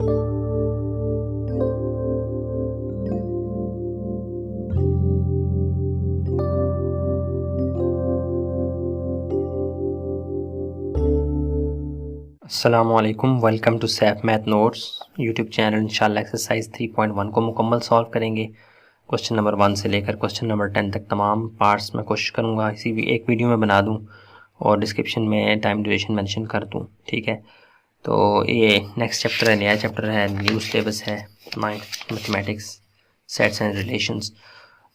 अस्सलामुअलैकुम, welcome to Saif math notes YouTube channel. इंशाल्लाह exercise 3.1 को मुकम्मल सॉल्व करेंगे। क्वेश्चन नंबर 1 से लेकर क्वेश्चन नंबर 10 तक तमाम पार्ट्स में कोशिश करूँगा इसी भी एक वीडियो में बना दूँ और डिस्क्रिप्शन में टाइम ड्यूरेशन मेंशन कर दूँ। ठीक है, तो ये नेक्स्ट चैप्टर है, नया चैप्टर है, न्यू सिलेबस है, 9th mathematics, sets and relations.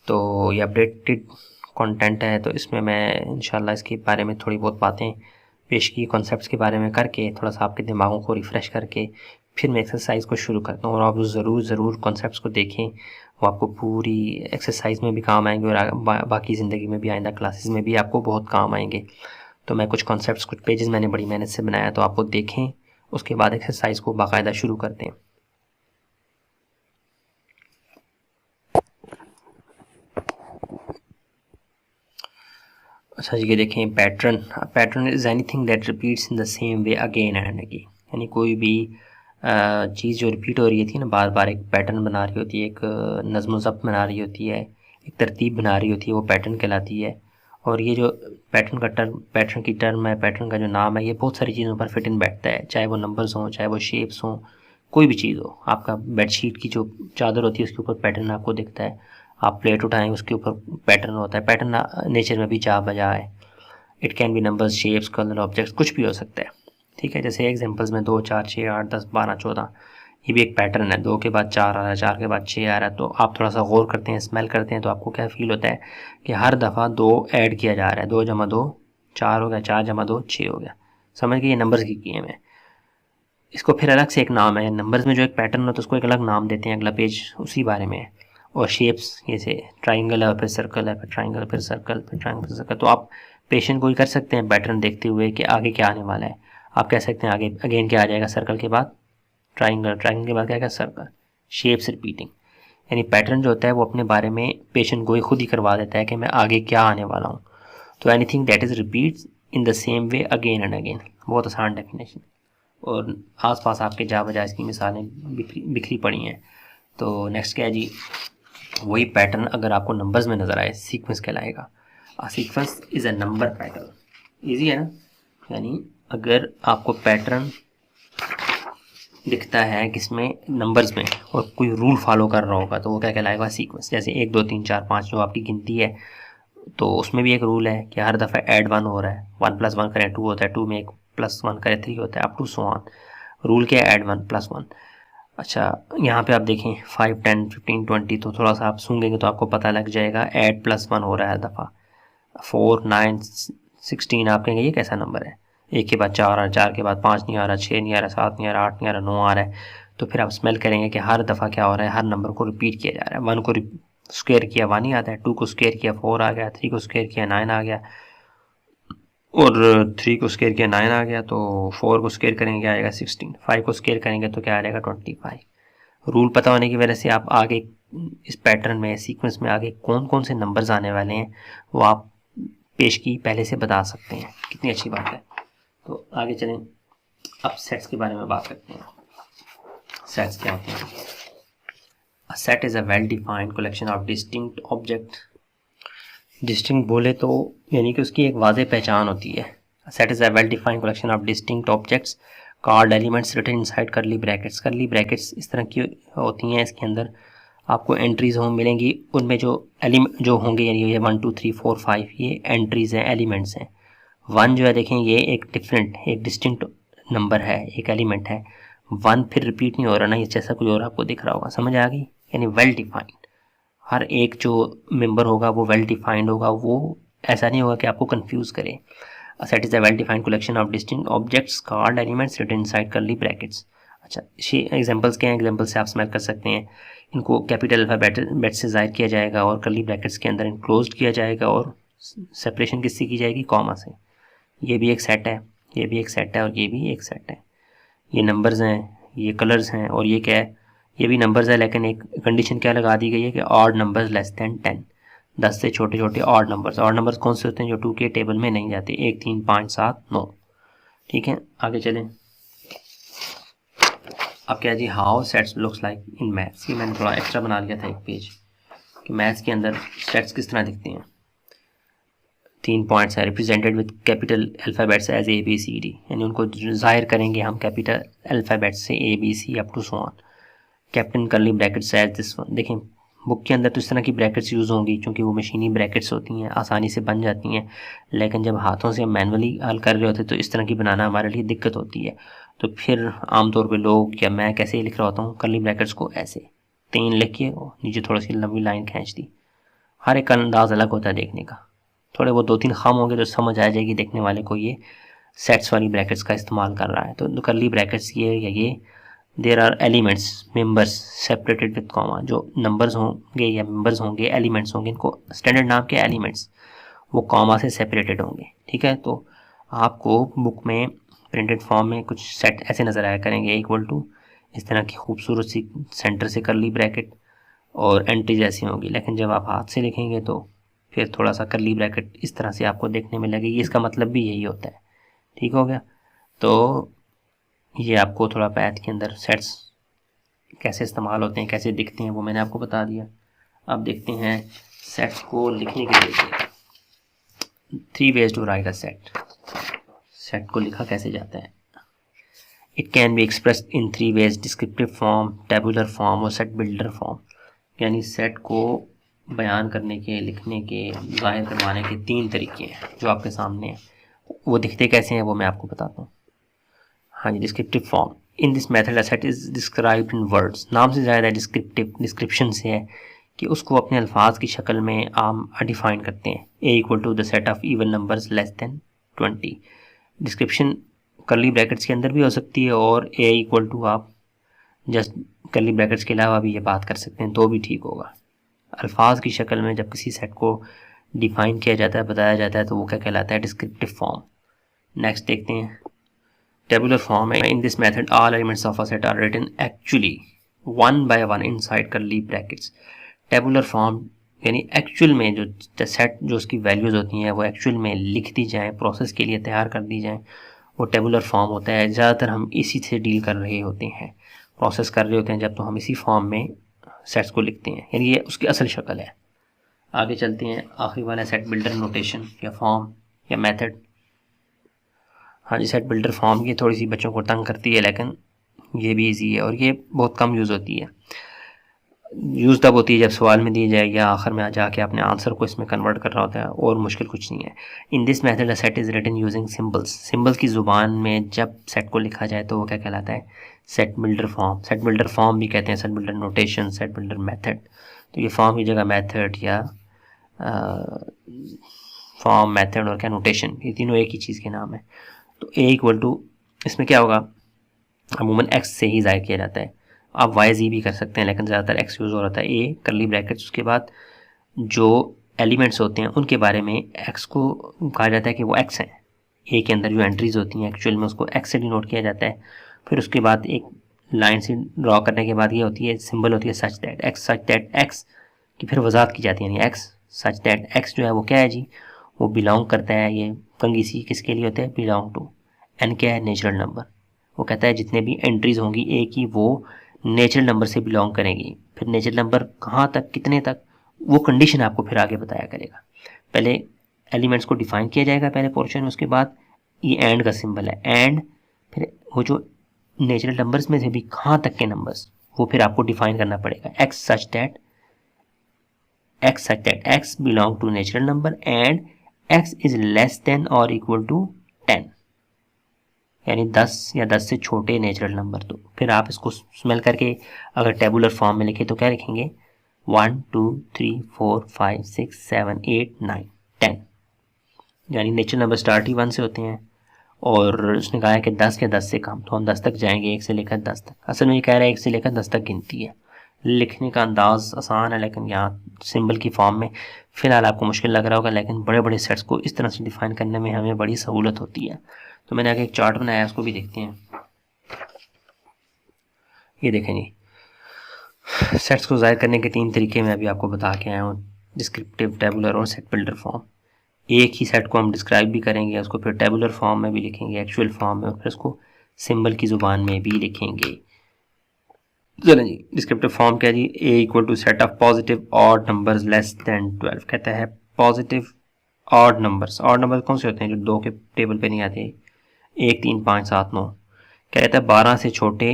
तो ये अपडेटेड कंटेंट है, तो इसमें मैं इंशाल्लाह इसके बारे में थोड़ी बहुत बातें पेश की, कॉन्सेप्ट्स के बारे में करके थोड़ा सा आपके दिमागों को रिफ़्रेश करके फिर मैं एक्सरसाइज को शुरू करता हूँ। और आप ज़रूर कॉन्सेप्ट्स को देखें, वो आपको पूरी एक्सरसाइज में भी काम आएंगे और बाकी ज़िंदगी में भी, आइंदा क्लासेस में भी आपको बहुत काम आएंगे। तो मैं कुछ कॉन्सेप्ट्स, कुछ पेजेस मैंने बड़ी मेहनत से बनाया, तो आपको देखें, उसके बाद एक्सरसाइज को बाकायदा शुरू करते हैं। अच्छा जी, ये देखें pattern is anything that repeats in the same way again and again. यानी कोई भी चीज़ जो रिपीट हो रही थी ना, बार बार एक पैटर्न बना रही होती है, एक नज़्म ज़ब्त बना रही होती है, एक तरतीब बना रही होती है, वो पैटर्न कहलाती है। और ये जो पैटर्न की टर्म है, पैटर्न का जो नाम है, ये बहुत सारी चीज़ों पर फिट इन बैठता है, चाहे वो नंबर्स हों, चाहे वो शेप्स हों, कोई भी चीज़ हो। आपका बेडशीट की जो चादर होती है उसके ऊपर पैटर्न आपको दिखता है, आप प्लेट उठाएं उसके ऊपर पैटर्न होता है। पैटर्न नेचर में भी जा बजा है। It can B numbers, shapes, colour, objects, कुछ भी हो सकता है। ठीक है, जैसे एग्जांपल्स में 2, 4, 6, 8, 10, 12, 14, ये भी एक पैटर्न है। 2 के बाद 4 आ रहा है, 4 के बाद 6 आ रहा है। तो आप थोड़ा सा गौर करते हैं, स्मेल करते हैं, तो आपको क्या फील होता है कि हर दफ़ा 2 ऐड किया जा रहा है। 2 जमा 2 4 हो गया, 4 जमा 2 6 हो गया। समझ गए, ये नंबर्स की गेम है। इसको फिर अलग से एक नाम है, नंबर्स में जो एक पैटर्न होता है उसको एक अलग नाम देते हैं, अगला पेज उसी बारे में है। और शेप्स, जैसे ट्राइंगल है, फिर सर्कल है, फिर ट्राइंगल, फिर सर्कल, फिर ट्राइंगल, फिर सर्कल। तो आप पेशेंट कोई कर सकते हैं पैटर्न देखते हुए कि आगे क्या आने वाला है। आप कह सकते हैं आगे अगेन क्या आ जाएगा, सर्कल के बाद ट्राइंगल, ट्राइंगल के बाद क्या आएगा, सर्कल। शेप्स रिपीटिंग, यानी पैटर्न जो होता है वो अपने बारे में पेशेंट को खुद ही करवा देता है कि मैं आगे क्या आने वाला हूँ। तो anything that is repeats in the same way again and again, बहुत आसान डेफिनेशन। और आसपास आपके जा बजा इसकी मिसालें बिखरी पड़ी हैं। तो नेक्स्ट क्या है जी, वही पैटर्न अगर आपको नंबर्स में नज़र आए, सीक्वेंस कहलाएगा। Sequence is a number pattern. Easy है ना, यानी अगर आपको पैटर्न दिखता है किसमें, नंबर्स में, और कोई रूल फॉलो कर रहा होगा, तो वो क्या कहलाएगा, सीक्वेंस। जैसे 1 2 3 4 5 जो आपकी गिनती है, तो उसमें भी एक रूल है कि हर दफ़ा ऐड 1 हो रहा है। 1 + 1 करें 2 होता है, 2 में 1 + 1 करें 3 होता है, up to so on. Rule क्या है, ऐड 1 + 1। अच्छा, यहाँ पे आप देखें 5 10 15 20, तो थोड़ा सा आप सूंघेंगे तो आपको पता लग जाएगा, ऐड +1 हो रहा है दफ़ा। 4 9 16, आप कहेंगे ये कैसा नंबर है, 1 के बाद 4 आ रहा है, 4 के बाद 5 नहीं आ रहा, 6 नहीं आ रहा, 7 नहीं आ रहा, 8 नहीं आ रहा, 9 आ रहा है। तो फिर आप स्मेल करेंगे कि हर दफ़ा क्या हो रहा है, हर नंबर को रिपीट किया जा रहा है। 1 को स्क्वायर किया 1 ही आता है, 2 को स्क्वायर किया 4 आ गया, 3 को स्क्वायर किया 9 आ गया, और 3 को स्क्वायर किया 9 आ गया। तो 4 को स्क्वायर करेंगे क्या आएगा, 16। 5 को स्क्वायर करेंगे तो क्या आ जाएगा, 25। रूल पता होने की वजह से आप आगे इस पैटर्न में, सीक्वेंस में आगे कौन कौन से नंबर्स आने वाले हैं वो आप पेश की पहले से बता सकते हैं। कितनी अच्छी बात है। तो आगे चलें, अब सेट्स के बारे में बात करते हैं। सेट्स क्या होते हैं? अ set is a well defined collection of distinct object. Distinct बोले तो यानी कि उसकी एक वाज़ेह पहचान होती है। A set is a well defined collection of distinct objects called elements written inside curly brackets. Curly brackets इस तरह की होती हैं, इसके अंदर आपको एंट्रीज मिलेंगी, उनमें जो एलिमेंट जो होंगे, यानी ये 1 2 3 4 5 ये एंट्रीज हैं, एलिमेंट्स हैं। 1 जो है देखें, ये एक डिफरेंट, एक डिस्टिंक्ट नंबर है, एक एलिमेंट है। 1 फिर रिपीट नहीं हो रहा ना, ये जैसा कोई और आपको दिख रहा होगा, समझ आ गई। यानी वेल डिफाइंड, हर एक जो मेंबर होगा वो वेल डिफाइंड होगा, वो ऐसा नहीं होगा कि आपको कंफ्यूज करे। A set is a well-defined collection of distinct objects called elements written inside curly brackets। अच्छा, ये एग्जांपल्स क्या हैं, एग्जांपल से आप स्मेल कर सकते हैं। इनको कैपिटल अल्फाबेट से जाहिर किया जाएगा और कर्ली ब्रैकेट्स के अंदर इनक्लोज्ड किया जाएगा, और सेपरेशन किससे की जाएगी, कॉमा से। ये भी एक सेट है, ये भी एक सेट है, और ये भी एक सेट है। ये नंबर्स हैं, ये कलर्स हैं, और ये क्या है, ये भी नंबर्स है, लेकिन एक कंडीशन क्या लगा दी गई है कि ऑड नंबर्स लेस दैन 10। 10 से छोटे छोटे ऑड नंबर्स। ऑड नंबर्स कौन से होते हैं, जो 2 के टेबल में नहीं जाते, 1 3 5 7 9। ठीक है, आगे चलें। अब क्या जी, how sets looks like in maths. ये मैंने थोड़ा एक्स्ट्रा बना लिया था एक पेज कि मैथ्स के अंदर सेट्स किस तरह दिखते हैं। 3 पॉइंट्स हैं, represented with capital alphabets as A B C D, यानी उनको जाहिर करेंगे हम कैपिटल अल्फ़ाबेट्स से A B C up to so on. Captain curly brackets as this one. देखें बुक के अंदर तो इस तरह की ब्रैकेट्स यूज़ होंगी क्योंकि वो मशीनी ब्रैकेट्स होती हैं, आसानी से बन जाती हैं, लेकिन जब हाथों से मैनुअली हल कर रहे होते तो इस तरह की बनाना हमारे लिए दिक्कत होती है। तो फिर आमतौर पे लोग या मैं कैसे लिख रहा होता हूँ, करली ब्रैकेट्स को ऐसे 3 लिख के नीचे थोड़ी सी लंबी लाइन खींच दी। हर एक का अंदाज़ अलग होता है देखने का, थोड़े वो 2-3 खम होंगे तो समझ आ जाएगी देखने वाले को ये सेट्स वाली ब्रैकेट्स का इस्तेमाल कर रहा है। तो करली ब्रैकेट्स ये या ये, there are elements members separated with comma. जो नंबर्स होंगे या मेंबर्स होंगे, एलिमेंट्स होंगे, इनको स्टैंडर्ड नाम के एलिमेंट्स वो कॉमा से सेपरेटेड होंगे। ठीक है, तो आपको बुक में प्रिंटेड फॉर्म में कुछ सेट ऐसे नज़र आया करेंगे, इक्वल टू इस तरह की खूबसूरत सी सेंटर से करली ब्रैकेट और एंट्री जैसी होगी। लेकिन जब आप हाथ से लिखेंगे तो फिर थोड़ा सा करली ब्रैकेट इस तरह से आपको देखने में लगेगी। इसका मतलब भी यही होता है। ठीक हो गया। तो ये आपको थोड़ा मैथ के अंदर सेट्स कैसे इस्तेमाल होते हैं, कैसे दिखते हैं, वो मैंने आपको बता दिया। अब देखते हैं सेट्स को लिखने के लिए 3 ways to write a set. Set को लिखा कैसे जाता है। It can be expressed in 3 ways, descriptive form, tabular form और सेट बिल्डर फॉर्म। यानी सेट को बयान करने के, लिखने के, जाहिर करवाने के 3 तरीके हैं जो आपके सामने हैं। वो दिखते कैसे हैं वो मैं आपको बताता हूँ। हाँ जी, descriptive form. In this method a set is described in words. नाम से ज़्यादा डिस्क्रिप्टिव, डिस्क्रिप्शन से है कि उसको अपने अल्फाज की शक्ल में आम डिफाइन करते हैं। A equal to the set of even numbers less than 20। Description curly brackets के अंदर भी हो सकती है और ए इक्वल टू आप जस्ट करली ब्रैकेट्स के अलावा भी ये बात कर सकते हैं तो भी ठीक होगा। अल्फाज की शक्ल में जब किसी सेट को डिफाइन किया जाता है, बताया जाता है, तो वो क्या कहलाता है, डिस्क्रिप्टिव फॉर्म। नेक्स्ट देखते हैं टेबुलर फॉर्म है। In this method all elements of a set are written actually 1 by 1 inside curly brackets. Tabular form यानी एक्चुअल में जो सेट जो उसकी वैल्यूज़ होती हैं वो एक्चुअल में लिख दी जाएँ, प्रोसेस के लिए तैयार कर दी जाएँ, वो टेबुलर फॉर्म होता है। ज़्यादातर हम इसी से डील कर रहे होते हैं, प्रोसेस कर रहे होते हैं जब तो हम इसी फॉर्म में सेट्स को लिखते हैं, यानी ये उसकी असल शक्ल है। आगे चलते हैं, आखिरी वाला सेट बिल्डर नोटेशन या फॉर्म या मेथड। हाँ जी, सेट बिल्डर फॉर्म ये थोड़ी सी बच्चों को तंग करती है, लेकिन ये भी इजी है और ये बहुत कम यूज़ होती है। यूज़ तब होती है जब सवाल में दी जाए या आखिर में आ जाके अपने आंसर को इसमें कन्वर्ट कर रहा होता है, और मुश्किल कुछ नहीं है। In this method a set is written using symbols. Symbols की ज़ुबान में जब सेट को लिखा जाए तो वो क्या कहलाता है, set builder form. Set builder form भी कहते हैं set builder notation, set builder method. तो ये फॉर्म की जगह मेथड या फॉर्म, मेथड और क्या नोटेशन, ये तीनों एक ही चीज़ के नाम है। तो ए इक्वल टू, इसमें क्या होगा, अमूमन एक्स से ही ज़ाहिर किया जाता है। आप वाई जी भी कर सकते हैं लेकिन ज़्यादातर एक्स यूज़ हो रहा था। ए करली ब्रैकेट्स, उसके बाद जो एलिमेंट्स होते हैं उनके बारे में एक्स को कहा जाता है कि वो एक्स हैं। ए के अंदर जो एंट्रीज होती हैं एक्चुअल में उसको एक्स से डिनोट किया जाता है। फिर उसके बाद एक लाइन से ड्रॉ करने के बाद ये होती है, सिंबल होती है such that x, such that x की फिर वजाहत की जाती है, यानी एक्स सच दैट एक्स जो है वो क्या है जी, वो बिलोंग करता है, ये कंगी सी किसके लिए होता है, बिलोंग टू। एन क्या है, नेचुरल नंबर। वो कहता है जितने भी एंट्रीज होंगी ए की वो नेचुरल नंबर से बिलोंग करेंगी। फिर नेचुरल नंबर कहाँ तक, कितने तक, वो कंडीशन आपको फिर आगे बताया करेगा। पहले एलिमेंट्स को डिफाइन किया जाएगा पहले पोर्शन में, उसके बाद ये एंड का सिंबल है, एंड फिर वो जो नेचुरल नंबर्स में से भी कहाँ तक के नंबर्स वो फिर आपको डिफाइन करना पड़ेगा। X such that x belong to natural number and x is less than और इक्वल टू 10, यानी 10 या 10 से छोटे नेचुरल नंबर। तो फिर आप इसको स्मेल करके अगर टेबुलर फॉर्म में लिखे तो क्या लिखेंगे, 1 2 3 4 5 6 7 8 9 10, यानी नेचुरल नंबर स्टार्ट ही 1 से होते हैं। और उसने कहा है कि 10 के 10 से कम, तो हम 10 तक जाएंगे, 1 से लेकर 10 तक। असल में ये कह रहा है 1 से लेकर 10 तक गिनती है। लिखने का अंदाज आसान है लेकिन यहाँ सिंबल की फॉर्म में फ़िलहाल आपको मुश्किल लग रहा होगा, लेकिन बड़े बड़े सेट्स को इस तरह से डिफाइन करने में हमें बड़ी सहूलत होती है। तो मैंने आगे एक चार्ट बनाया है, उसको भी देखते हैं। ये देखें जी, सेट्स को ज़ाहिर करने के 3 तरीके मैं अभी आपको बता के आया हूँ, डिस्क्रिप्टिव, टेबुलर और सेट बिल्डर फॉर्म। एक ही सेट को हम डिस्क्राइब भी करेंगे, उसको फिर टेबुलर फॉर्म में भी लिखेंगे, एक्चुअल फॉर्म में, और फिर उसको सिंबल की ज़ुबान में भी लिखेंगे। चलें जी, डिस्क्रिप्टिव फॉर्म क्या जी, A equal to set of positive odd numbers less than 12। कहता है पॉजिटिव ऑड नंबर्स कौन से होते हैं जो 2 के टेबल पे नहीं आते, 1 3 5 7 9। कहता है 12 से छोटे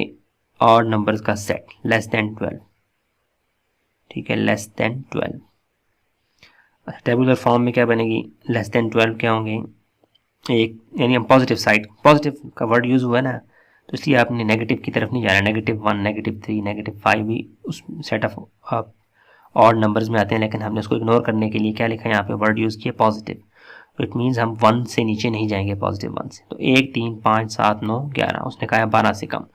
ऑड नंबर्स का सेट लेस देन 12, ठीक है, लेस देन 12। अच्छा, टेबुलर फॉर्म में क्या बनेगी, लेस देन 12 क्या होंगे, एक यानी हम पॉजिटिव साइड, पॉजिटिव का वर्ड यूज़ हुआ है ना, तो इसलिए आपने नेगेटिव की तरफ नहीं जाना। -1, -3, -5 भी उस सेट ऑफ ऑड नंबर्स में आते हैं, लेकिन हमने उसको इग्नोर करने के लिए क्या लिखा है यहाँ पे, वर्ड यूज़ किया पॉजिटिव। तो इट मीन्स हम 1 से नीचे नहीं जाएंगे, पॉजिटिव 1 से। तो 1 3 5 7 9 11, उसने कहा 12 से कम।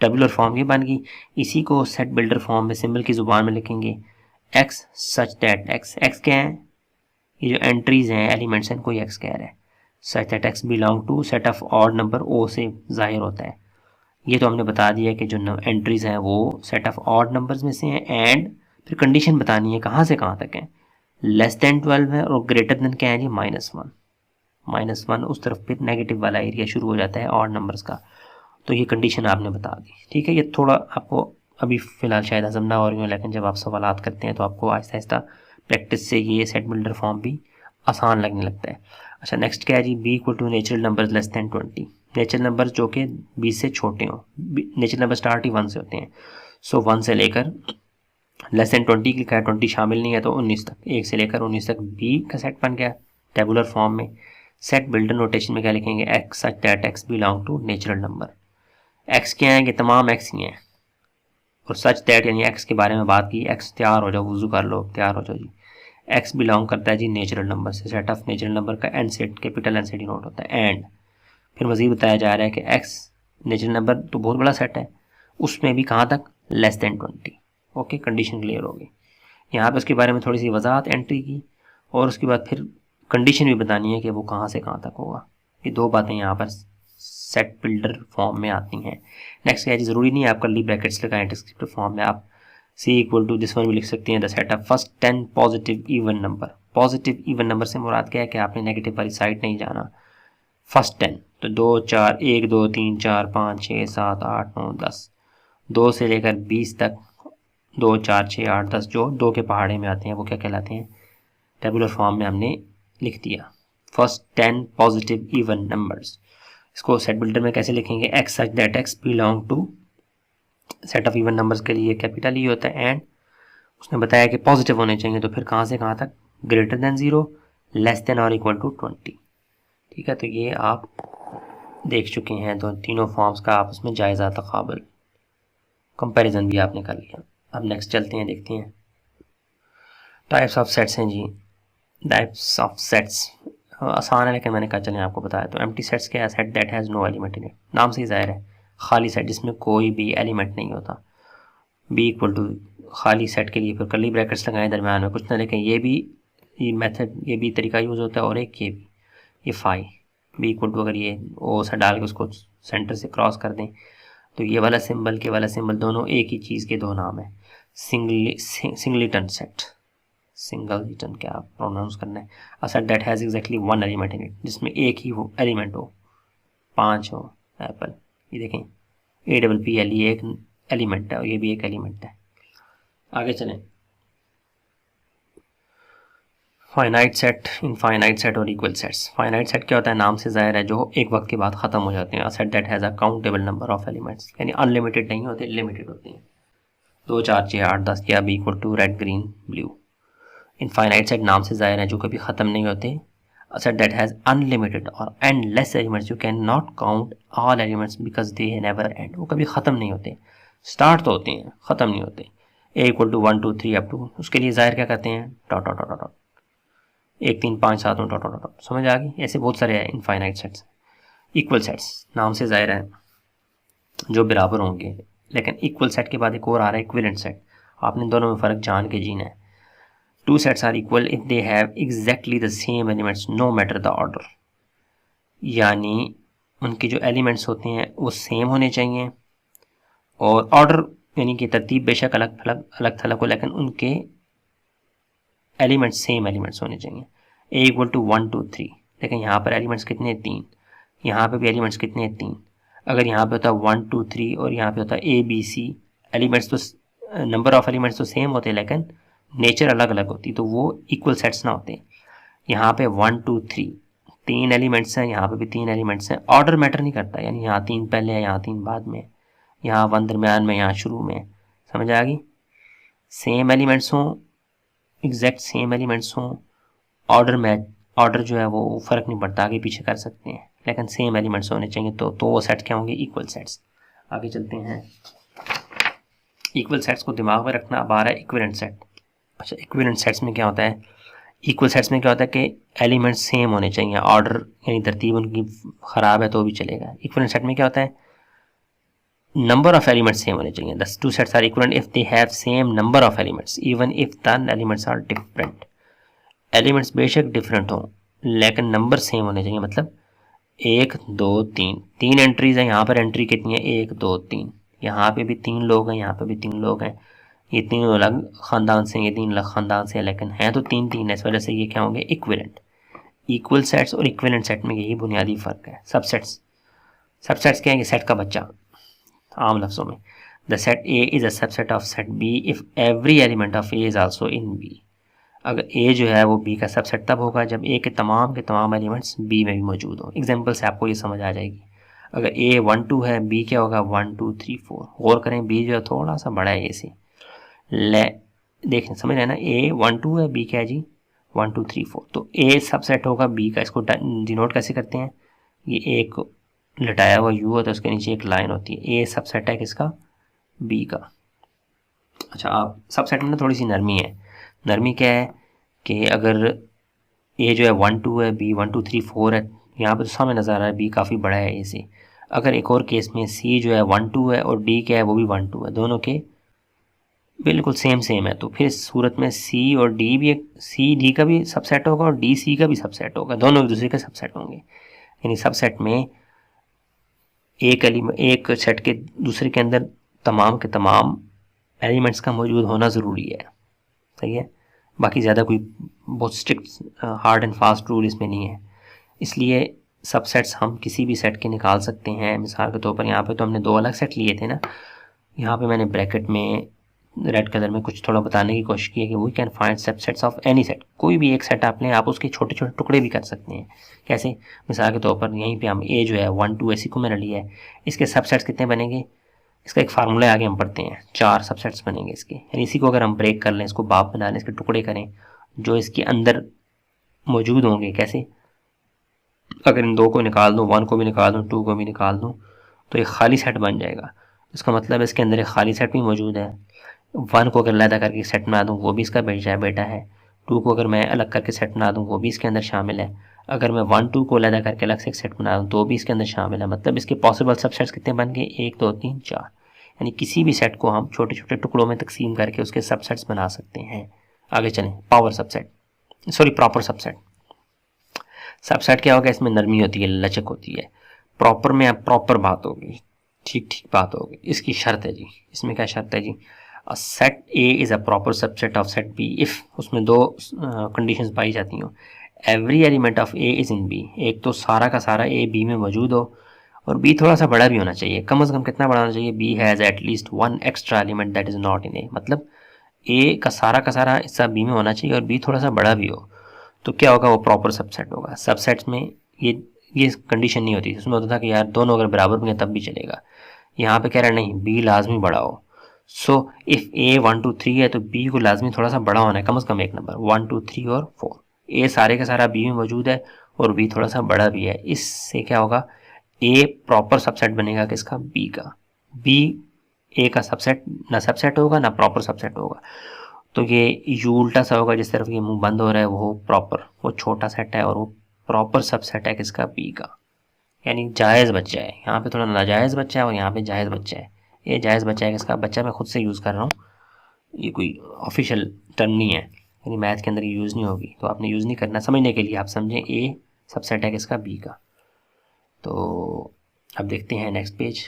टेबुलर फॉर्म ये बन गई। इसी को सेट बिल्डर फॉर्म में सिंबल की ज़ुबान में लिखेंगे एक्स सच दैट एक्स क्या है, ये जो एंट्रीज हैं एलिमेंट्स हैं इनको एक्स कह रहा है। Such that x belong to set of odd number, ओ से जाहिर होता है। ये तो हमने बता दिया कि जो एंट्रीज हैं वो सेट ऑफ ऑड नंबर्स में से हैं, एंड फिर कंडीशन बतानी है कहाँ से कहाँ तक है, लेस देन 12 है और ग्रेटर देन क्या है जी, -1 उस तरफ फिर नेगेटिव वाला एरिया शुरू हो जाता है ऑड नंबर्स का। तो ये कंडीशन आपने बता दी, ठीक है। ये थोड़ा आपको अभी फ़िलहाल शायद हजम ना हो रही हो, लेकिन जब आप सवालात करते हैं तो आपको आहिस्ता आहिस्ता प्रैक्टिस से ये सेट बिल्डर फॉर्म भी आसान लगने लगता है। अच्छा, नेक्स्ट क्या है जी, B equal to natural number less than 20। Natural number जो कि 20 से छोटे हों, नेचुरल नंबर स्टार्ट ही 1 से होते हैं। सो 1 से लेकर लेस देन 20 की, 20 शामिल नहीं है तो 19 तक, 1 से लेकर 19 तक बी का सेट बन गया टेबुलर फॉर्म में। सेट बिल्डर नोटेशन में क्या लिखेंगे, x such that x belong to natural number. X क्या है, कि तमाम एक्स ही हैं, और सच दैट यानी एक्स के बारे में बात की, एक्स तैयार हो जाओ, वुजू कर लो, तैयार हो जाओ जी। एक्स बिलोंग करता है जी नेचुरल नंबर से, सेट ऑफ नेचुरल नंबर का एन सेट, कैपिटल एन से डिनोट होता है। एंड फिर मज़ीद बताया जा रहा है कि एक्स नेचुरल नंबर तो बहुत बड़ा सेट है, उसमें भी कहाँ तक, less than 20। Okay, condition clear होगी। यहाँ पे उसके बारे में थोड़ी सी वजाहत एंट्री की, और उसके बाद फिर कंडीशन भी बतानी है कि वो कहाँ से कहाँ तक होगा। ये 2 बातें यहाँ पर सेट बिल्डर फॉर्म में आती हैं। नेक्स्ट क्या है जी, ज़रूरी नहीं है आप कर्ली ब्रैकेट्स लगाएं डिस्क्रिप्टिव फॉर्म में, आप सी इक्वल टू दिस वन भी लिख सकते हैं, the set of first 10 positive even number. Positive even number से मुराद क्या है कि आपने नेगेटिव वाली साइड नहीं जाना। फर्स्ट 10 तो 2 4 1 2 3 4 5 6 7 8 9 10, 2 से लेकर 20 तक, 2 4 6 8 10 जो 2 के पहाड़े में आते हैं वो क्या कहलाते हैं, टेबुलर फॉर्म में हमने लिख दिया। फर्स्ट 10 पॉजिटिव इवन नंबर्स, इसको सेट बिल्डर में कैसे लिखेंगे, x such that x belong to set of even numbers के लिए कैपिटल ई होता है, एंड उसने बताया कि पॉजिटिव होने चाहिए, तो फिर कहाँ से कहाँ तक, ग्रेटर देन 0, लेस देन और इक्वल टू 20। ठीक है, तो ये आप देख चुके हैं, तो तीनों फॉर्म्स का आपस में जायज़ा तक़ाबुल कंपैरिजन भी आपने कर लिया। अब नेक्स्ट चलते हैं, देखते हैं टाइप्स ऑफ सेट्स हैं जी। टाइप्स ऑफ सेट्स आसान है, लेकिन मैंने कहा चलें आपको बताया। तो एम्प्टी सेट्स क्या है, set that has no element in it, नाम से ही ज़ाहिर है, खाली सेट जिसमें कोई भी एलिमेंट नहीं होता। बी इक्वल टू खाली सेट के लिए फिर कर्ली ब्रैकेट्स लगाएं दरम्यान में कुछ ना, लेकिन ये मेथड, ये भी तरीका यूज़ होता है, और एक ये भी, ये फाई बी इक्वल टू, अगर ये ओ सा डाल के उसको सेंटर से क्रॉस कर दें तो ये वाला सिंबल के वाला सिंबल दोनों एक ही चीज़ के 2 नाम है। सिंगलिटन सेट, सिंगलिटन क्या प्रोनाउंस करना है, a set that has exactly 1 element in it, जिसमें एक ही वो एलिमेंट हो, 5 हो, एप्पल, ये देखें APPL, ये एक एलिमेंट है और ये भी एक एलिमेंट है। आगे चलें, फाइनाइट सेट, इनफाइनाइट सेट और इक्वल सेट्स। फाइनाइट सेट क्या होता है, नाम से ज़ाहिर है, जो एक वक्त के बाद ख़त्म हो जाते हैं। Set that has a countable number of elements, यानी अनलिमिटेड नहीं होते, लिमिटेड होते हैं, 2 4 6 8 10 या B equal to red green blue. Infinite set नाम से ज़ाहिर है, जो कभी ख़त्म नहीं होते। सेट दैट हैज़ अनलिमिटेड और endless elements, you can not count all elements because they never end, वो कभी ख़त्म नहीं होते, स्टार्ट तो होते हैं, ख़त्म नहीं होते। ए इक्वल टू 1 2 3 अप टू, उसके लिए ज़ाहिर क्या करते हैं, dot dot dot dot, 1 3 5 7 dot dot dot, समझ आ गई। ऐसे बहुत सारे हैं इनफाइनाइट सेट्स। इक्वल सेट्स नाम से ज़ाहिर है जो बराबर होंगे, लेकिन इक्वल सेट के बाद एक और आ रहा है इक्विवेलेंट सेट। आपने दोनों में फ़र्क जान के जीना है। 2 sets are equal if they have exactly the same elements no matter the order, यानी उनके जो एलिमेंट्स होते हैं वो सेम होने चाहिए, और ऑर्डर यानी कि तरतीब बेशक अलग थलग हो, लेकिन उनके एलिमेंट्स सेम एलिमेंट्स होने चाहिए। ए इक्वल टू 1 2 3, लेकिन यहाँ पर एलिमेंट्स कितने, 3, यहाँ पे भी एलिमेंट्स कितने, 3। अगर यहाँ पे होता 1 2 3 और यहाँ पे होता ABC एलिमेंट्स तो नंबर ऑफ एलिमेंट्स तो सेम होते हैं लेकिन नेचर अलग अलग होती, तो वो इक्वल सेट्स ना होते। यहाँ पे 1 2 3 3 एलिमेंट्स हैं, यहाँ पे भी 3 एलिमेंट्स हैं, ऑर्डर मैटर नहीं करता, यानी यहाँ 3 पहले है, यहाँ 3 बाद में, यहाँ 1 दरम्यान में, यहाँ शुरू में। समझ आ गई? सेम एलिमेंट्स हों, एग्जैक्ट सेम एलिमेंट्स हों, ऑर्डर जो है वो फ़र्क नहीं पड़ता, आगे पीछे कर सकते हैं, लेकिन सेम एलिमेंट्स होने चाहिए, तो वो सेट क्या होंगे? Equal sets. आगे चलते हैं। इक्वल सेट्स को दिमाग में रखना। अब आ रहा है इक्विवेलेंट सेट। अच्छा, इक्विवेलेंट सेट्स में क्या होता है? इक्वल सेट्स में क्या होता है कि एलिमेंट्स सेम होने चाहिए, ऑर्डर यानी तरतीब उनकी ख़राब है तो भी चलेगा। इक्विवेलेंट सेट में क्या होता है? नंबर ऑफ एलिमेंट्स सेम होने चाहिए। The two sets are equivalent if they have same number of elements even if the elements are different. Elements बेशक डिफरेंट हों लेकिन नंबर सेम होने चाहिए। मतलब 1 2 3 3 एंट्रीज हैं, यहाँ पर एंट्री कितनी है? 1 2 3। यहाँ पे भी 3 लोग हैं, यहाँ पे भी 3 लोग हैं, ये 3 अलग ख़ानदान से, ये 3 अलग ख़ानदान से, लेकिन हैं तो 3 3 है, इस वजह से ये क्या होंगे? इक्विवेलेंट। इक्वल सेट्स और इक्विवेलेंट सेट में यही बुनियादी फ़र्क है। सबसेट्स क्या है? ये सेट का बच्चा, आम लफ्ज़ों में। The set A is a subset of set B if every element of A is also in B. अगर ए जो है वो बी का सबसेट तब होगा जब ए के तमाम एलिमेंट्स बी में भी मौजूद हों। एग्जांपल से आपको ये समझ आ जाएगी। अगर ए 1 2 है, बी क्या होगा? 1 2 3 4। गौर करें, बी जो है थोड़ा सा बड़ा है ए से। ले देखें, समझ रहे हैं ना? ए 1 2 है, बी क्या है जी? 1 2 3 4। तो ए सबसेट होगा बी का। इसको डिनोट कैसे करते हैं? ये एक लटाया हुआ यू होता है, उसके नीचे एक लाइन होती है। ए सबसेट है किसका? बी का। अच्छा, आप सबसेट में ना थोड़ी सी नरमी है। नरमी क्या है कि अगर ए जो है 1 2 है, बी 1 2 3 4 है, यहाँ पर तो सामने नज़र आ रहा है बी काफ़ी बड़ा है ए से। अगर एक और केस में सी जो है 1 2 है और डी क्या है? वो भी 1 2 है, दोनों के बिल्कुल सेम है, तो फिर इस सूरत में सी और डी भी सी डी का भी सबसेट होगा और डी सी का भी सबसेट होगा, दोनों एक दूसरे के सबसेट होंगे। यानी सबसेट में एक सेट के दूसरे के अंदर तमाम के तमाम एलिमेंट्स का मौजूद होना ज़रूरी है। सही है? बाकी ज़्यादा कोई बहुत strict hard and fast rule इसमें नहीं है। इसलिए सबसेट्स हम किसी भी सेट के निकाल सकते हैं। मिसाल के तौर पर यहाँ पे तो हमने 2 अलग सेट लिए थे ना, यहाँ पे मैंने ब्रैकेट में रेड कलर में कुछ थोड़ा बताने की कोशिश की है कि we can find subsets of any set. कोई भी एक सेट आप लें, आप उसके छोटे छोटे टुकड़े भी कर सकते हैं। कैसे? मिसाल के तौर पर यहीं पे हम ए जो है 1 2 ऐसी को मैंने लिया है, इसके सबसेट्स कितने बनेंगे? इसका एक फार्मूला आगे हम पढ़ते हैं, 4 सबसेट्स बनेंगे इसके। यानी इसी को अगर हम ब्रेक कर लें, इसको बाप बना लें, इसके टुकड़े करें जो इसके अंदर मौजूद होंगे। कैसे? अगर इन 2 को निकाल दूँ, 1 को भी निकाल दूँ, 2 को भी निकाल दूँ, तो एक खाली सेट बन जाएगा। इसका मतलब इसके अंदर एक खाली सेट भी मौजूद है। 1 को अगर अलग करके सेट बना दूँ, वो भी इसका बेटा है। 2 को अगर मैं अलग करके सेट बना दूँ, वो भी इसके अंदर शामिल है। अगर मैं 1 2 को अलग करके अलग से एक सेट बना दूँ, तो भी इसके अंदर शामिल है। मतलब इसके पॉसिबल सबसेट्स कितने बन गए? 1 2 3 4। यानी किसी भी सेट को हम छोटे छोटे टुकड़ों में तकसीम करके उसके सबसेट्स बना सकते हैं। आगे चलें। Proper subset. सबसेट क्या होगा? इसमें नरमी होती है, लचक होती है। प्रॉपर में अब प्रॉपर बात होगी, ठीक बात होगी। इसकी शर्त है जी, इसमें क्या शर्त है जी? Set A is a proper subset of set B if, उसमें 2 कंडीशंस पाई जाती हैं। Every element of A is in B, एक तो सारा का सारा ए बी में मौजूद हो, और बी थोड़ा सा बड़ा भी होना चाहिए। कम से कम कितना बड़ा होना चाहिए? B has at least 1 extra element that is not in A. मतलब ए का सारा हिस्सा बी में होना चाहिए और बी थोड़ा सा बड़ा भी हो, तो क्या होगा? वो प्रॉपर सबसेट होगा। सबसेट्स में ये कंडीशन नहीं होती। उसमें होता था कि यार दोनों अगर बराबर में तब भी चलेगा। यहाँ पे कह रहा नहीं, बी लाजमी बड़ा हो। सो इफ़ ए 1 2 3 है तो बी को लाजमी थोड़ा सा बड़ा होना है, कम से कम एक नंबर। 1 2 3 और 4, ए सारे का सारा बी में मौजूद है और बी थोड़ा सा बड़ा भी है। इससे क्या होगा? ए प्रॉपर सबसेट बनेगा किसका? बी का। बी ए का सबसेट ना सबसेट होगा ना प्रॉपर सबसेट होगा। तो ये यू उल्टा सा होगा, जिस तरफ ये मुंह बंद हो रहा है वो प्रॉपर, वो छोटा सेट है, और वो प्रॉपर सबसेट है किसका? बी का। यानी जायज़ बच्चा है। यहाँ पे थोड़ा नाजायज़ बच्चा है और यहाँ पे जायज़ बच्चा है। ये जायज़ बच्चा है किसका? बच्चा मैं खुद से यूज़ कर रहा हूँ, ये कोई ऑफिशियल टर्म नहीं है, यानी मैथ के अंदर ये यूज़ नहीं होगी, तो आपने यूज़ नहीं करना। समझने के लिए आप समझें, ए सबसेट है किसका? बी का। तो अब देखते हैं नेक्स्ट पेज।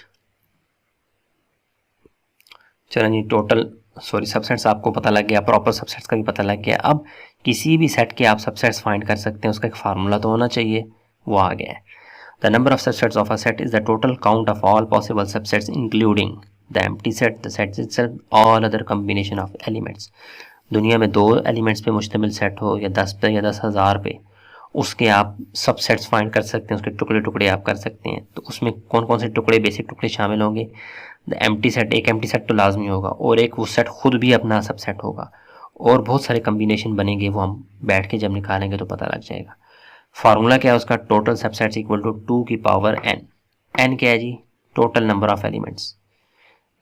चलो जी, सबसेट्स आपको पता लग गया, प्रॉपर सबसेट्स का भी पता लग गया। अब किसी भी सेट के आप सबसेट्स फाइंड कर सकते हैं, उसका एक फार्मूला तो होना चाहिए, वो आ गया है। The number of subsets of a set is the total count of all possible subsets including the empty set, the set itself, all other combination of elements. दुनिया में 2 एलिमेंट्स पे मुश्तमिल सेट हो या 10 पे या 10,000 पे, उसके आप सब सेट्स फाइंड कर सकते हैं, उसके टुकड़े टुकड़े आप कर सकते हैं। तो उसमें कौन कौन से टुकड़े, बेसिक टुकड़े शामिल होंगे? द एम्प्टी सेट, एक एम्प्टी सेट तो लाजमी होगा, और एक वो सेट खुद भी अपना सब सेट होगा, और बहुत सारे कम्बिनेशन बनेंगे, वो हम बैठ के जब निकालेंगे तो पता लग जाएगा। फार्मूला क्या है उसका? टोटल सबसेट्स इक्वल टू 2 की पावर n। n क्या है जी? Total number of elements.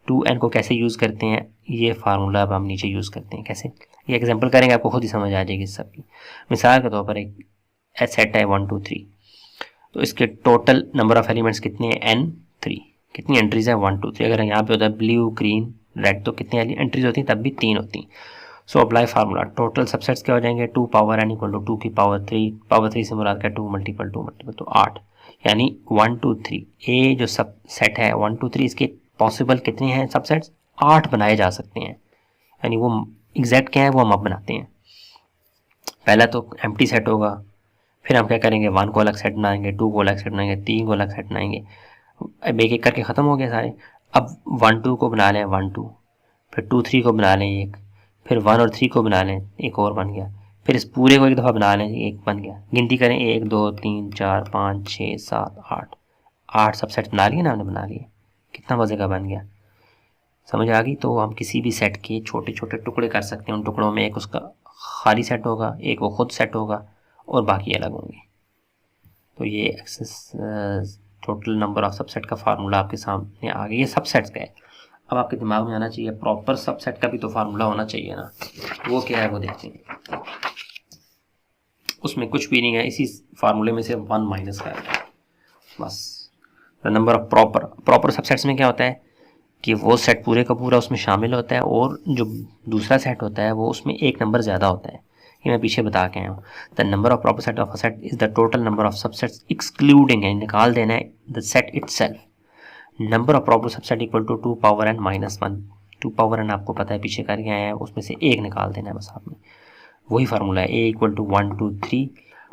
2n को कैसे यूज़ करते हैं, ये फार्मूला अब हम नीचे यूज़ करते हैं। कैसे? ये एग्जांपल करेंगे, आपको खुद ही समझ आ जाएगी सब की। मिसाल के तौर पर एक सेट है 1 2 3, तो इसके टोटल नंबर ऑफ एलिमेंट्स कितने हैं? n 3। कितनी एंट्रीज है? 1 2 3। अगर यहाँ पे होता है ब्लू ग्रीन रेड, तो कितनी एंट्रीज होती हैं? तब भी 3 होती। So apply formula, total subsets क्या हो जाएंगे? 2 पावर n इक्वल टू 2 की पावर 3। पावर 3 से मुराद क्या? 2 मल्टीपल तो 8, यानी 1 2 3। ए जो सब सेट है 1 2 3, इसके पॉसिबल कितने हैं सबसेट्स? 8 बनाए जा सकते हैं। यानी वो एग्जैक्ट क्या है वो हम अब बनाते हैं। पहला तो एम्प्टी सेट होगा, फिर हम क्या करेंगे? 1 को अलग सेट बनाएंगे, 2 को अलग सेट बनाएंगे, 3 को अलग सेट बनाएंगे। अब एक एक करके ख़त्म हो गए सारे। अब 1 2 को बना लें 1 2, फिर 2 3 को बना लें एक, फिर 1 और 3 को बना लें एक और बन गया, फिर इस पूरे को एक दफ़ा बना लें एक बन गया। गिनती करें 1 2 3 4 5 6 7 8, 8 सबसेट बना लिए ना हमने, बना लिए। कितना मज़े का बन गया, समझ आ गई? तो हम किसी भी सेट के छोटे छोटे टुकड़े कर सकते हैं। उन टुकड़ों में एक उसका खाली सेट होगा, एक वो खुद सेट होगा, और बाकी अलग होंगे। तो ये एक्सेस टोटल नंबर ऑफ सबसेट का फार्मूला आपके सामने आ गया। ये सबसेट्स का है। अब आपके दिमाग में आना चाहिए प्रॉपर सबसेट का भी तो फार्मूला होना चाहिए ना। वो क्या है वो देखते हैं। उसमें कुछ भी नहीं है, इसी फार्मूले में से 1 माइनस का है बस। नंबर ऑफ प्रॉपर सबसेट्स में क्या होता है कि वो सेट पूरे का पूरा उसमें शामिल होता है, और जो दूसरा सेट होता है वो उसमें एक नंबर ज़्यादा होता है। ये मैं पीछे बता के आया हूँ। The number of proper set of a set is the total number of subsets excluding, यानी निकाल देना है the set itself. Number of proper subset equal to 2 power n minus 1। 2 power n आपको पता है पीछे करके आया है, उसमें से एक निकाल देना है बस आपने। वही फार्मूला है, a equal to 1 2 3।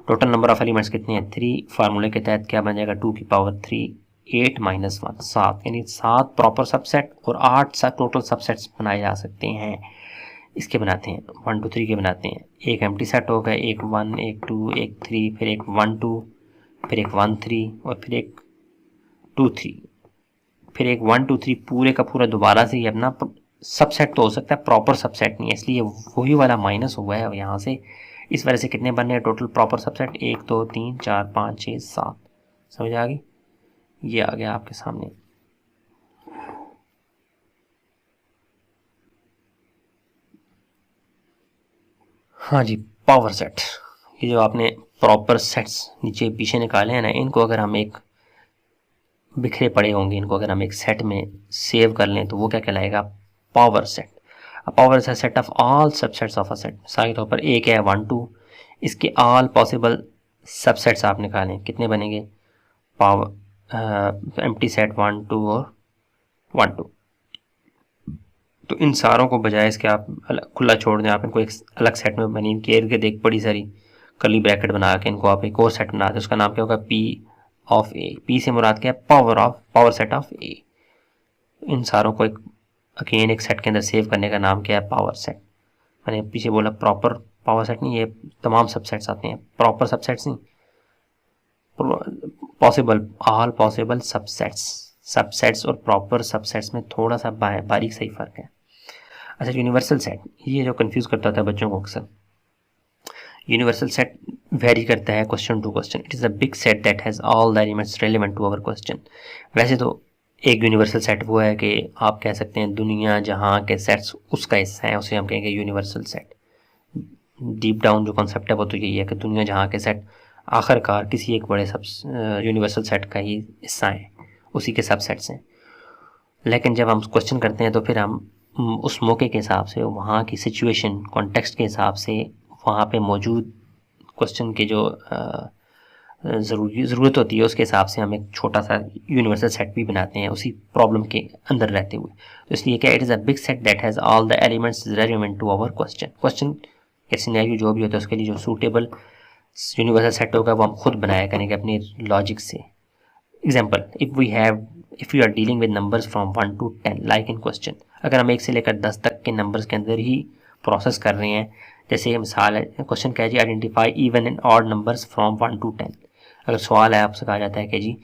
Total number of elements कितने हैं? 3। फार्मूले के तहत क्या बन जाएगा? 2 की पावर 3 8 माइनस 1 7, यानी 7 प्रॉपर सबसेट और 8 टोटल सबसेट्स बनाए जा सकते हैं। इसके बनाते हैं 1 2 3 के बनाते हैं। एक एम्प्टी सेट होगा, एक 1 एक 2 एक 3, फिर एक 1 2, फिर एक 1 3, और फिर एक 2 3, फिर एक 1 2 3। पूरे का पूरा दोबारा से ही अपना सबसेट तो हो सकता है, प्रॉपर सबसेट नहीं है, इसलिए वही वाला माइनस हुआ है यहाँ से। इस वजह से कितने बनने हैं टोटल प्रॉपर सबसेट? 1 2 3 4 5 6 7। समझ आ गई? ये आ गया आपके सामने। हाँ जी, पावर सेट। ये जो आपने प्रॉपर सेट्स नीचे पीछे निकाले हैं ना, इनको अगर हम एक बिखरे पड़े होंगे, इनको अगर हम एक सेट में सेव कर लें तो वो क्या कहलाएगा? Power set. A power is a set of all subsets of a set. मिसाल के तौर पर एक है 1 2, इसके ऑल पॉसिबल सबसेट्स आप निकालें, कितने बनेंगे? पावर एम्प्टी सेट 1 2 और 1 2। तो इन सारों को बजाय इसके आप खुला छोड़ दें, आप इनको एक अलग सेट में बनी इनके इर्द गिर्द एक बड़ी सारी कर्ली ब्रैकेट बना के इनको आप एक और सेट बना दें, उसका नाम क्या होगा? P of A. पी से मुराद क्या है? पावर सेट ऑफ ए। इन सारों को एक अगेन एक सेट के अंदर सेव करने का नाम क्या है? Power set. मैंने पीछे बोला प्रॉपर पावर सेट नहीं, ये तमाम सबसेट्स आते हैं, प्रॉपर सबसेट्स नहीं, possible, all possible subsets. Subsets और प्रॉपर सबसेट्स में थोड़ा सा बारीक सही फर्क है। अच्छा, यूनिवर्सल सेट, ये जो कंफ्यूज करता था बच्चों को अक्सर। यूनिवर्सल सेट वेरी करता है question to question. It is a big set that has all the elements relevant to our question. वैसे तो एक यूनिवर्सल सेट वो है कि आप कह सकते हैं दुनिया जहाँ के सेट्स उसका हिस्सा है, उसे हम कहेंगे यूनिवर्सल सेट। डीप डाउन जो कॉन्सेप्ट है वो तो यही है कि दुनिया जहाँ के सेट आखिरकार किसी एक बड़े सब यूनिवर्सल सेट का ही हिस्सा है, उसी के सब सेट्स हैं। लेकिन जब हम क्वेश्चन करते हैं तो फिर हम उस मौके के हिसाब से, वहाँ की सिचुएशन कॉन्टेक्स्ट के हिसाब से, वहाँ पे मौजूद क्वेश्चन के जो ज़रूरत होती है उसके हिसाब से हम एक छोटा सा यूनिवर्सल सेट भी बनाते हैं उसी प्रॉब्लम के अंदर रहते हुए। तो इसलिए क्या, it is a big set that has all the elements relevant to our question या सिनेरियो जो भी होता है उसके लिए जो सूटेबल यूनिवर्सल सेट होगा वो हम खुद बनाया करेंगे अपनी लॉजिक से। Example, if you are dealing with numbers from 1 to 10 like in question, अगर हम 1 से लेकर 10 तक के नंबर्स के अंदर ही प्रोसेस कर रहे हैं, जैसे मिसाल है क्वेश्चन क्या है जी, identify even and odd numbers from 1 to 10। अगर सवाल है आपसे कहा जाता है कि जी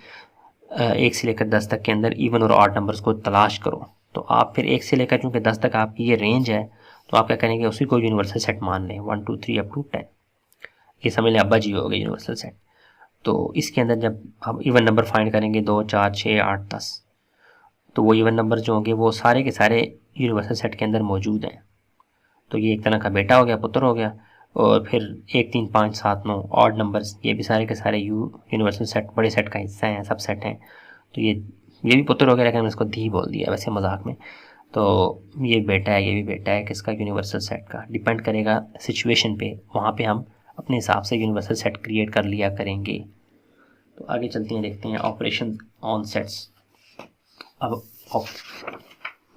1 से लेकर 10 तक के अंदर इवन और ऑड नंबर्स को तलाश करो, तो आप फिर 1 से लेकर चूँकि 10 तक आपकी ये रेंज है, तो आप क्या करेंगे, उसी को यूनिवर्सल सेट मान लें 1 2 3 अप टू 10। ये समझ लें अब्बा जी हो गए यूनिवर्सल सेट। तो इसके अंदर जब हम इवन नंबर फाइंड करेंगे 2 4 6 8 10, तो वो इवन नंबर जो होंगे वो सारे के सारे यूनिवर्सल सेट के अंदर मौजूद हैं। तो ये एक तरह का बेटा हो गया, पुत्र हो गया। और फिर 1 3 5 7 9 ऑड नंबर्स, ये भी सारे के सारे यूनिवर्सल सेट, बड़े सेट का हिस्सा हैं, सब सेट हैं। तो ये भी पुत्र हो गया, लेकिन इसको धी बोल दिया वैसे मजाक में। तो ये बेटा है, ये भी बेटा है, किसका, यूनिवर्सल सेट का। डिपेंड करेगा सिचुएशन पे, वहाँ पे हम अपने हिसाब से यूनिवर्सल सेट क्रिएट कर लिया करेंगे। तो आगे चलते हैं, देखते हैं ऑपरेशन ऑन सेट्स। अब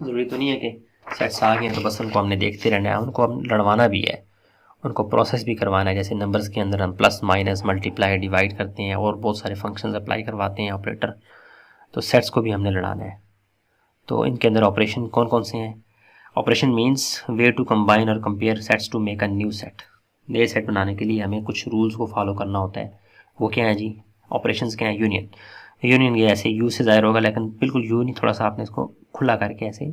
ज़रूरी तो नहीं है कि सेट्स आ गए तो बस उनको हमने देखते रहना है, उनको हम लड़वाना भी है, उनको प्रोसेस भी करवाना है। जैसे नंबर्स के अंदर हम प्लस माइनस मल्टीप्लाई डिवाइड करते हैं और बहुत सारे फंक्शंस अप्लाई करवाते हैं ऑपरेटर, तो सेट्स को भी हमने लड़ाना है। तो इनके अंदर ऑपरेशन कौन कौन से हैं? Operation means way to combine और compare sets to make a new set. नए सेट बनाने के लिए हमें कुछ रूल्स को फॉलो करना होता है। वो क्या है जी? ऑपरेशंस क्या है? यूनियन ये ऐसे यू से ज़ाहिर होगा, लेकिन बिल्कुल यू नहीं, थोड़ा सा आपने इसको खुला करके ऐसे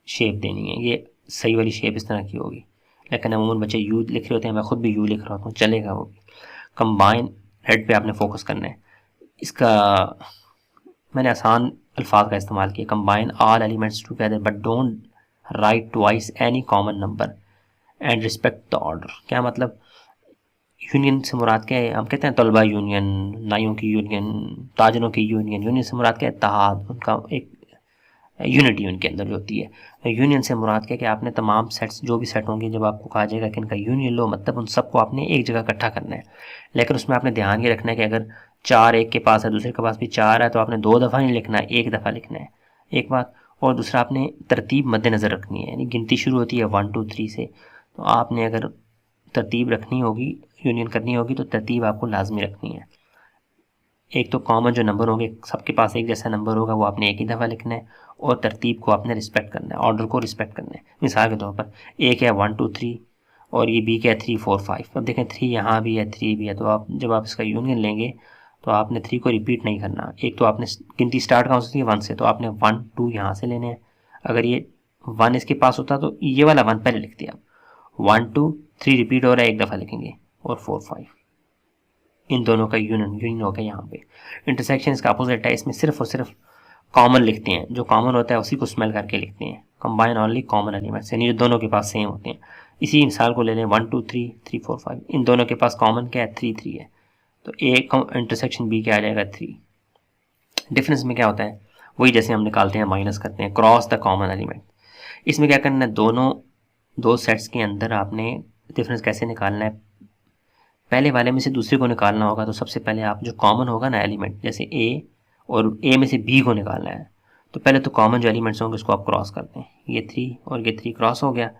शेप देनी है। ये सही वाली शेप इस तरह की होगी, लेकिन अमूमन बच्चे यू लिख रहे होते हैं, मैं खुद भी यू लिख रहा हूँ, चलेगा वो भी। कंबाइन, हेड पे आपने फोकस करना है। इसका मैंने आसान अल्फाज का इस्तेमाल किया, combine all elements together but don't write twice any common number and respect the order. क्या मतलब? यूनियन से मुराद क्या है? हम कहते हैं तलबा यूनियन, नाइयों की यूनियन, ताजरों की यूनियन। यूनियन से मुराद क्या है? इत्तेहाद, उनका एक यूनिटी उनके अंदर जो होती है। यूनियन से मुराद क्या है कि आपने तमाम सेट्स, जो भी सेट होंगे, जब आपको कहा जाएगा कि इनका यूनियन लो, मतलब उन सबको आपने एक जगह इकट्ठा करना है। लेकिन उसमें आपने ध्यान ये रखना है कि अगर 4 एक के पास है, दूसरे के पास भी 4 है, तो आपने 2 दफ़ा नहीं लिखना है, 1 दफ़ा लिखना है, एक बात। और दूसरा, आपने तरतीब मद्देनज़र रखनी है, यानी गिनती शुरू होती है 1 2 3 से, तो आपने अगर तरतीब रखनी होगी, यूनियन करनी होगी, तो तरतीब आपको लाजमी रखनी है। एक तो कॉमन जो नंबर होंगे, सबके पास एक जैसा नंबर होगा, वो आपने एक ही दफ़ा लिखना है, और तरतीब को आपने रिस्पेक्ट करना है, ऑर्डर को रिस्पेक्ट करना है। मिसाल के तौर पर एक है 1 2 3 और ये बी क्या है 3 4 5। अब देखें 3 यहाँ भी है, 3 भी है, तो आप जब आप इसका यूनियन लेंगे तो आपने 3 को रिपीट नहीं करना। एक तो आपने गिनती स्टार्ट कहाँ से, 1 से, तो आपने 1 2 यहाँ से लेने हैं। अगर ये 1 इसके पास होता तो ये वाला 1 पहले लिख दिया। 1 2 3 रिपीट हो रहा है, एक दफ़ा लिखेंगे, और 4 5, इन दोनों का यूनियन हो गया। यहाँ पे इंटरसेक्शन इसका अपोजिट है, इसमें सिर्फ और सिर्फ कॉमन लिखते हैं, जो कॉमन होता है उसी को स्मेल करके लिखते हैं। कंबाइन ओनली कॉमन एलिमेंट्स, यानी जो दोनों के पास सेम होते हैं। इसी मिसाल को ले लें 1 2 3 3 4 5, इन दोनों के पास कॉमन क्या है? 3 3 है, तो ए इंटरसेक्शन बी क्या आ जाएगा? 3। डिफरेंस में क्या होता है? वही जैसे हम निकालते हैं, माइनस करते हैं, क्रॉस द कॉमन एलिमेंट। इसमें क्या करना है? दो सेट्स के अंदर आपने डिफरेंस कैसे निकालना है? पहले वाले में से दूसरे को निकालना होगा, तो सबसे पहले आप जो कॉमन होगा ना एलिमेंट, जैसे ए, और ए में से बी को निकालना है, तो पहले तो कॉमन जो एलिमेंट्स होंगे उसको आप क्रॉस करते हैं। ये 3 और ये 3 क्रॉस हो गया,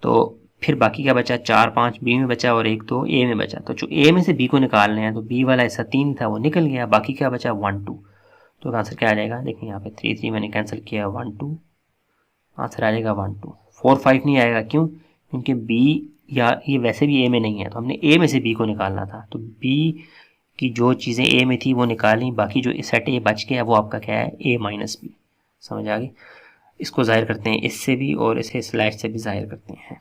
तो फिर बाकी क्या बचा? 4 5 बी में बचा और 1 2 ए में बचा। तो जो ए में से बी को निकालने हैं, तो बी वाला हिस्सा 3 था, वो निकल गया, बाकी क्या बचा? 1 2। तो आंसर क्या आ जाएगा? देखिए यहाँ पे 3 3 मैंने कैंसिल किया, 1 2, आंसर आ जाएगा 1 2। 4 5 नहीं आएगा, क्यों? क्योंकि बी या ये वैसे भी ए में नहीं है, तो हमने ए में से बी को निकालना था, तो बी की जो चीज़ें ए में थी वो निकाली, बाकी जो सेट ए बच गया वो आपका क्या है? ए माइनस बी। समझ आ गई? इसको जाहिर करते हैं इससे भी, और इसे स्लैश से भी जाहिर करते हैं।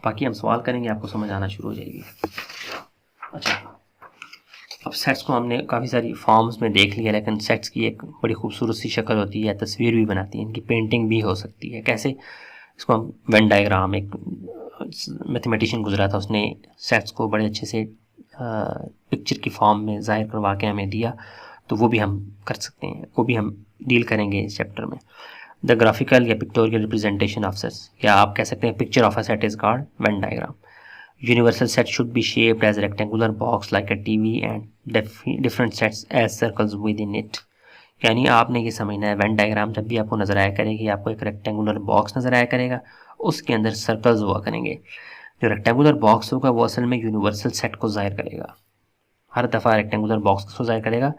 बाकी हम सवाल करेंगे, आपको समझ आना शुरू हो जाएगी। अच्छा, अब सेट्स को हमने काफ़ी सारी फॉर्म्स में देख लिया, लेकिन सेट्स की एक बड़ी खूबसूरत सी शक्ल होती है, तस्वीर भी बनाती है, इनकी पेंटिंग भी हो सकती है। कैसे? इसको हम वेन डायग्राम, एक मैथमेटिशियन गुजरा था, उसने सेट्स को बड़े अच्छे से पिक्चर की फॉर्म में ज़ाहिर करवा के हमें दिया, तो वो भी हम कर सकते हैं, वो भी हम डील करेंगे इस चैप्टर में। द ग्राफिकल या पिक्टोरियल रिप्रेजेंटेशन ऑफ सेट्स, या आप कह सकते हैं picture of a set is called Venn diagram. Universal set should be shaped as rectangular box like a TV and different sets as circles with in it. यानी आपने ये समझना है, वेन डायग्राम जब भी आपको नज़र आया करेगी, आपको एक रेक्टेंगुलर बॉक्स नज़र आया करेगा, उसके अंदर सर्कल्स हुआ करेंगे। जो रेक्टेंगुलर बॉक्स होगा वो असल में यूनिवर्सल सेट को ज़ाहिर करेगा। हर दफ़ा रेक्टेंगुलर बॉक्स को ज़ाहिर करेगा